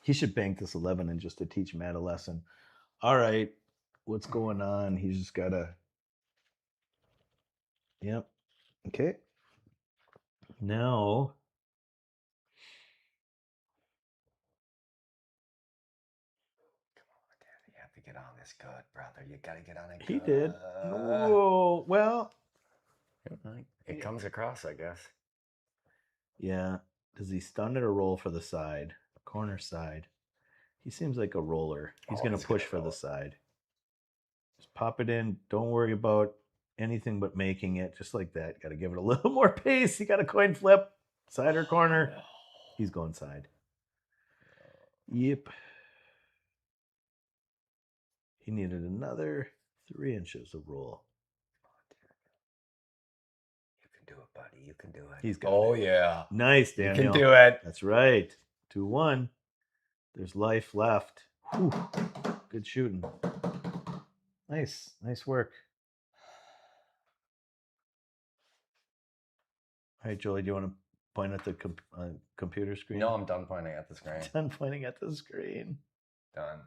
Speaker 1: He should bank this 11 and just to teach Matt a lesson. All right, what's going on? He's just got to. Yep. Okay. Now.
Speaker 4: You have to get on this good, brother. You got to get on it.
Speaker 1: He
Speaker 4: good.
Speaker 1: did. Whoa. Well.
Speaker 4: It comes across, I guess.
Speaker 1: Yeah. Does he stun it or roll for the side? Corner side. He seems like a roller. He's going to push for the side. Just pop it in. Don't worry about anything but making it. Just like that. Got to give it a little more pace. You got a coin flip. Side or corner. He's going side. Yep. He needed another 3 inches of roll.
Speaker 4: You can do it, buddy. You can do it.
Speaker 1: He's got
Speaker 4: it.
Speaker 1: Yeah. Nice, Daniel.
Speaker 4: You can do it.
Speaker 1: That's right. 2-1. There's life left. Whew. Good shooting. Nice. Nice work. All right, Jolie, do you want to point at the computer screen?
Speaker 4: No, I'm done pointing at the screen.
Speaker 1: Done pointing at the screen.
Speaker 4: Done.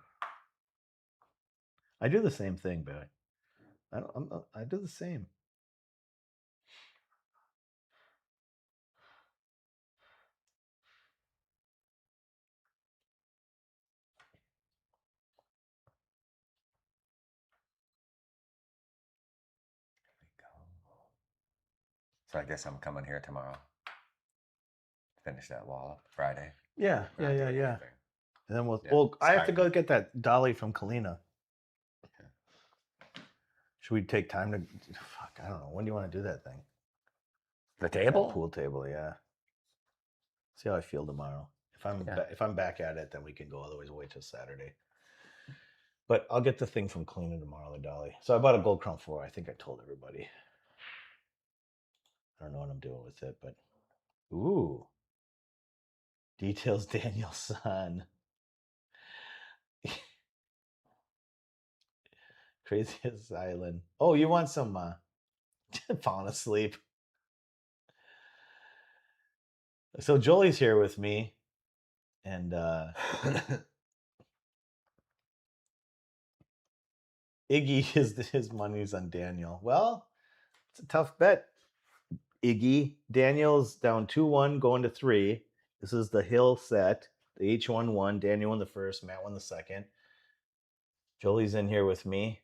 Speaker 1: I do the same thing, but I do the same.
Speaker 4: So I guess I'm coming here tomorrow. Finish that wall up Friday.
Speaker 1: Yeah.
Speaker 4: Not doing anything.
Speaker 1: And then we'll.
Speaker 4: Yeah,
Speaker 1: Well, I have to
Speaker 4: Skype.
Speaker 1: go get that dolly from Kalina. Should we take time to? Fuck, I don't know. When do you want to do that thing?
Speaker 4: The table?
Speaker 1: That pool table, yeah. See how I feel tomorrow. If I'm back at it, then we can go. Otherwise, we'll wait till Saturday. But I'll get the thing from Kalina tomorrow, the dolly. So I bought a Gold Crown 4. I think I told everybody. I don't know what I'm doing with it, but ooh. Details Daniel's son. Craziest island. Oh, you want some falling asleep. So Jolie's here with me. And Iggy his money's on Daniel. Well, it's a tough bet. Iggy. Daniel's down 2-1, going to 3. This is the Hill set. They each won 1. Daniel won the first. Matt won the second. Jolie's in here with me.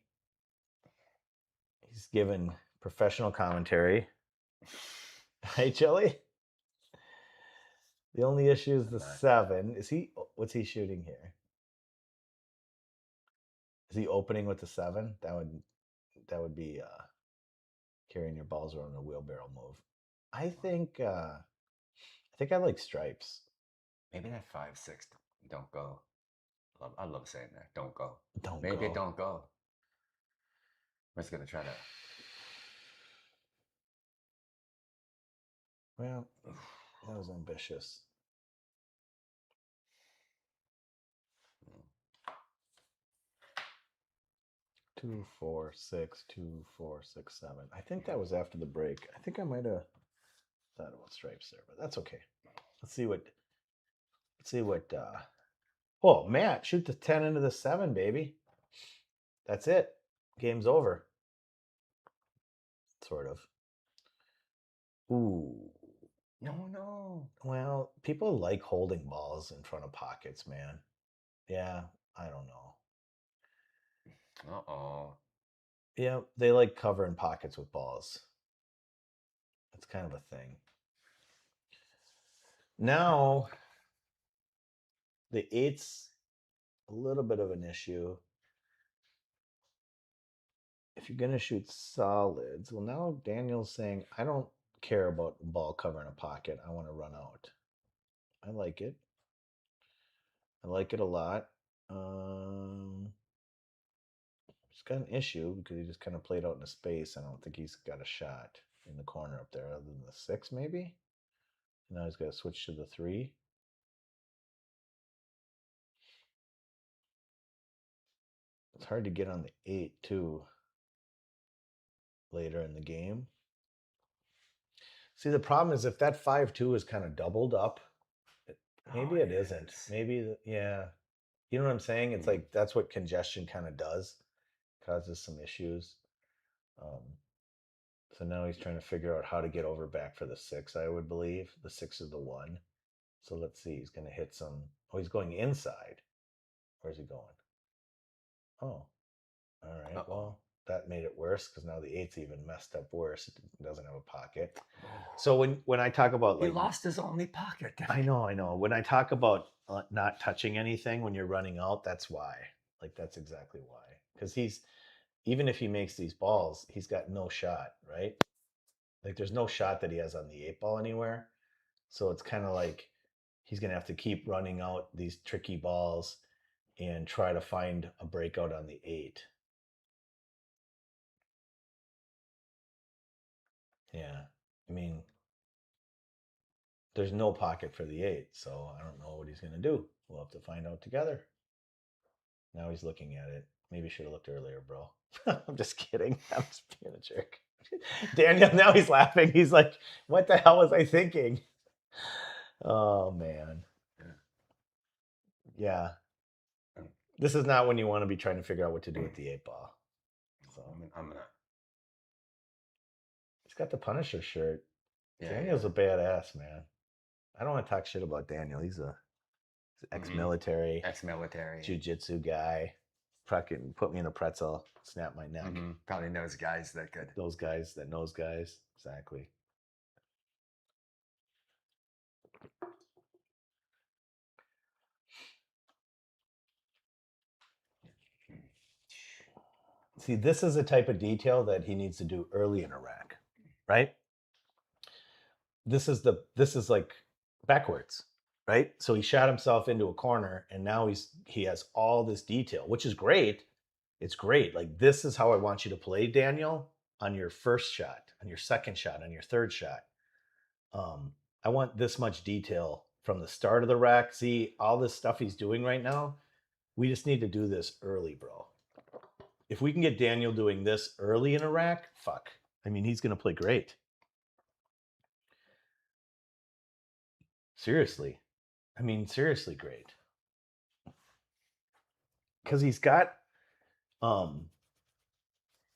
Speaker 1: He's given professional commentary. Right, Jolie? The only issue is the 7. What's he shooting here? Is he opening with the 7? That would be carrying your balls around a wheelbarrow move. I think I like stripes.
Speaker 4: Maybe that 5-6 don't go. I love saying that. Don't go.
Speaker 1: Maybe
Speaker 4: it don't go. I'm just gonna try to.
Speaker 1: Well, that was ambitious. 2, 4, 6, 2, 4, 6, 7. I think that was after the break. I think I might have thought about stripes there, but that's okay. Let's see what. Oh, Matt, shoot the 10 into the 7, baby. That's it. Game's over. Sort of. Ooh.
Speaker 4: No.
Speaker 1: Well, people like holding balls in front of pockets, man. Yeah, I don't know.
Speaker 4: Uh-oh.
Speaker 1: Yeah, they like covering pockets with balls. That's kind of a thing. Now, the 8's a little bit of an issue. if you're gonna shoot solids, well now Daniel's saying I don't care about the ball covering a pocket. I want to run out. I like it. I like it a lot. He's got an issue because he just kind of played out into space. I don't think he's got a shot in the corner up there other than the 6 maybe. Now he's got to switch to the 3. It's hard to get on the 8 too later in the game. See, the problem is if that 5-2 is kind of doubled up, maybe it isn't. Maybe, yeah. You know what I'm saying? It's like that's what congestion kind of does, causes some issues. So now he's trying to figure out how to get over back for the 6, I would believe. The 6 is the 1. So let's see. He's going to hit some. Oh, he's going inside. Where's he going? Oh, all right. Uh-oh. Well, that made it worse because now the 8's even messed up worse. It doesn't have a pocket. So when I talk about like,
Speaker 4: he lost his only pocket.
Speaker 1: I know. When I talk about not touching anything when you're running out, that's why. Like that's exactly why. Because even if he makes these balls, he's got no shot, right? Like there's no shot that he has on the 8 ball anywhere. So it's kind of like he's going to have to keep running out these tricky balls and try to find a breakout on the 8. Yeah. I mean, there's no pocket for the 8, so I don't know what he's going to do. We'll have to find out together. Now he's looking at it. Maybe should have looked earlier, bro. I'm just kidding. I'm just being a jerk. Daniel, now he's laughing. He's like, what the hell was I thinking? Oh, man. Yeah. This is not when you want to be trying to figure out what to do with the 8 ball. So
Speaker 4: I'm gonna.
Speaker 1: He's got the Punisher shirt.
Speaker 4: Yeah,
Speaker 1: Daniel's a badass, man. I don't want to talk shit about Daniel. He's a ex-military, jiu-jitsu guy. Fucking put me in a pretzel, snap my neck.
Speaker 4: Probably knows guys that could.
Speaker 1: Those guys that knows guys. Exactly. See, this is the type of detail that he needs to do early in a rack, right? This is like backwards, right? So he shot himself into a corner and now he has all this detail, which is great. It's great. Like this is how I want you to play, Daniel, on your first shot, on your second shot, on your third shot. I want this much detail from the start of the rack. See all this stuff he's doing right now. We just need to do this early, bro. If we can get Daniel doing this early in a rack, fuck. I mean, he's going to play great. Seriously. I mean, seriously great. Because he's got,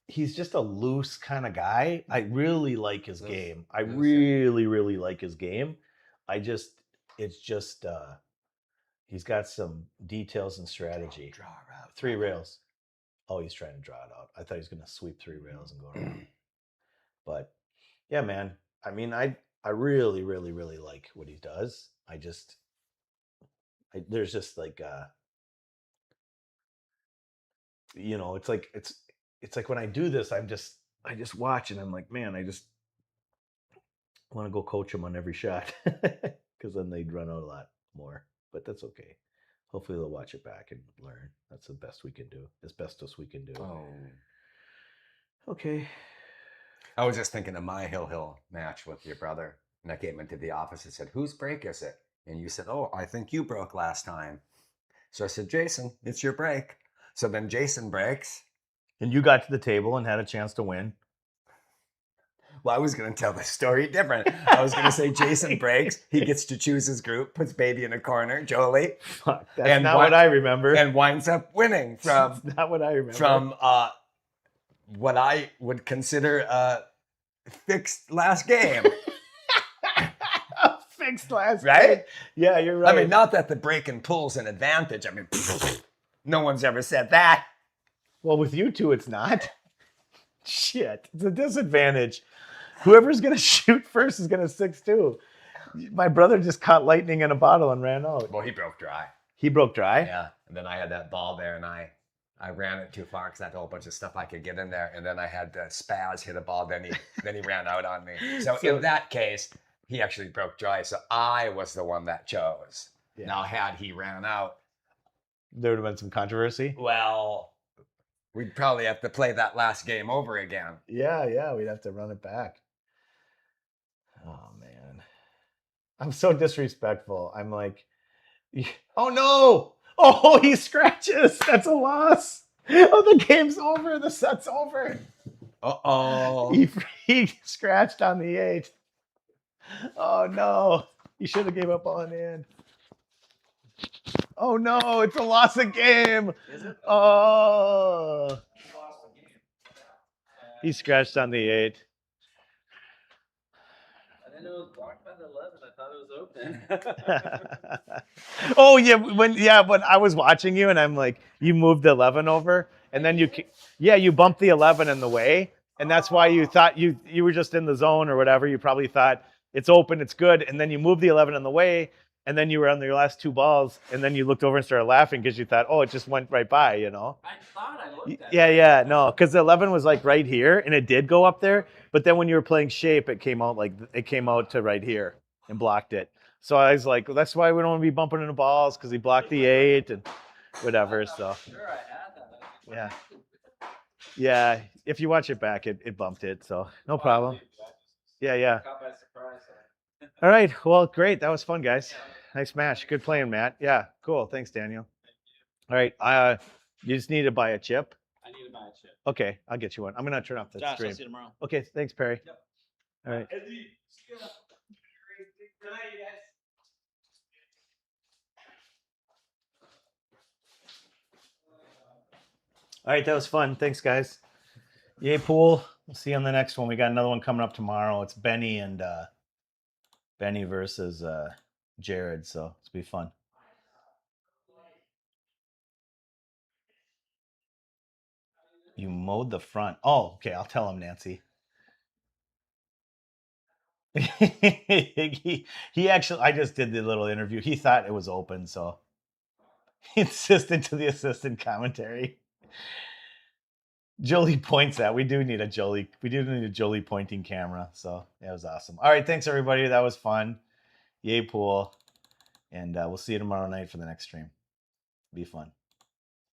Speaker 1: he's just a loose kind of guy. I really like his game. I really like his game. It's just, he's got some details and strategy.
Speaker 4: Draw out.
Speaker 1: 3 rails. Oh, he's trying to draw it out. I thought he was going to sweep 3 rails and go around. But yeah, man. I mean, I really like what he does. There's just like, you know, it's like when I do this, I just watch and I'm like, man, I just want to go coach him on every shot because then they'd run out a lot more. But that's okay. Hopefully they'll watch it back and learn. That's the best we can do. As best as we can do.
Speaker 4: Oh.
Speaker 1: Okay.
Speaker 4: I was just thinking of my Hill match with your brother. And I came into the office and said, whose break is it? And you said, oh, I think you broke last time. So I said, Jason, it's your break. So then Jason breaks.
Speaker 1: And you got to the table and had a chance to win.
Speaker 4: Well, I was going to tell the story different. I was going to say Jason breaks. He gets to choose his group, puts baby in a corner, Jolie.
Speaker 1: Fuck, that's not what I remember.
Speaker 4: And winds up winning from...
Speaker 1: That's not what I remember.
Speaker 4: From what I would consider a fixed last game.
Speaker 1: Fixed last
Speaker 4: right?
Speaker 1: game. Yeah, you're right.
Speaker 4: I mean, not that the break and pull's an advantage. I mean, no one's ever said that.
Speaker 1: Well, with you two, it's not. Shit, it's a disadvantage. Whoever's going to shoot first is going to 6-2. My brother just caught lightning in a bottle and ran out.
Speaker 4: Well, he broke dry.
Speaker 1: He broke dry?
Speaker 4: Yeah. And then I had that ball there and I I ran it too far because I had a whole bunch of stuff I could get in there, and then I had Spaz hit a ball. Then he ran out on me. So in that case, he actually broke Joy. So I was the one that chose.
Speaker 1: Yeah.
Speaker 4: Now, had he ran out,
Speaker 1: there would have been some controversy.
Speaker 4: well, we'd probably have to play that last game over again.
Speaker 1: Yeah, we'd have to run it back. Oh man, I'm so disrespectful. I'm like, oh no! Oh, he scratches. That's a loss. Oh, the game's over. The set's over.
Speaker 4: Uh-oh.
Speaker 1: He scratched on the 8. Oh no! He should have gave up on hand. Oh no! It's a loss of game.
Speaker 2: Is it?
Speaker 1: Oh. He scratched on the 8.
Speaker 2: I didn't know it was blocked by the 11. I thought it was open.
Speaker 1: Oh yeah, when I was watching you and I'm like, you moved the 11 over, and then you bumped the 11 in the way, and that's why you thought you were just in the zone or whatever. You probably thought it's open, it's good, and then you moved the 11 in the way, and then you were on your last 2 balls, and then you looked over and started laughing because you thought, oh, it just went right by, you know.
Speaker 2: I thought I looked at it.
Speaker 1: Yeah, no, because the 11 was like right here, and it did go up there, but then when you were playing shape, it came out to right here and blocked it. So I was like, well, that's why we don't want to be bumping into balls, because he blocked the 8 and whatever. So
Speaker 2: Sure, I had that.
Speaker 1: yeah, yeah. If you watch it back, it bumped it. So no problem. Yeah.
Speaker 2: Caught by surprise.
Speaker 1: All right. Well, great. That was fun, guys. Nice match. Good playing, Matt. Yeah. Cool. Thanks, Daniel. All right. You just need to buy a chip.
Speaker 2: I need to buy a chip.
Speaker 1: Okay, I'll get you one. I'm gonna turn off the
Speaker 2: Josh,
Speaker 1: stream.
Speaker 2: I'll see you tomorrow.
Speaker 1: Okay. Thanks, Perry.
Speaker 2: Yep.
Speaker 1: All right.
Speaker 3: Good night, you guys.
Speaker 1: All right, that was fun. Thanks, guys. Yay, pool. We'll see you on the next one. We got another one coming up tomorrow. It's Benny versus Jared, so it's be fun. You mowed the front. Oh, okay. I'll tell him, Nancy. he actually, I just did the little interview. He thought it was open, so he insisted to the assistant commentary. Jolie points at. We do need a Jolie pointing camera. So that was awesome. All right, thanks everybody. That was fun. Yay, pool. And we'll see you tomorrow night for the next stream. Be fun.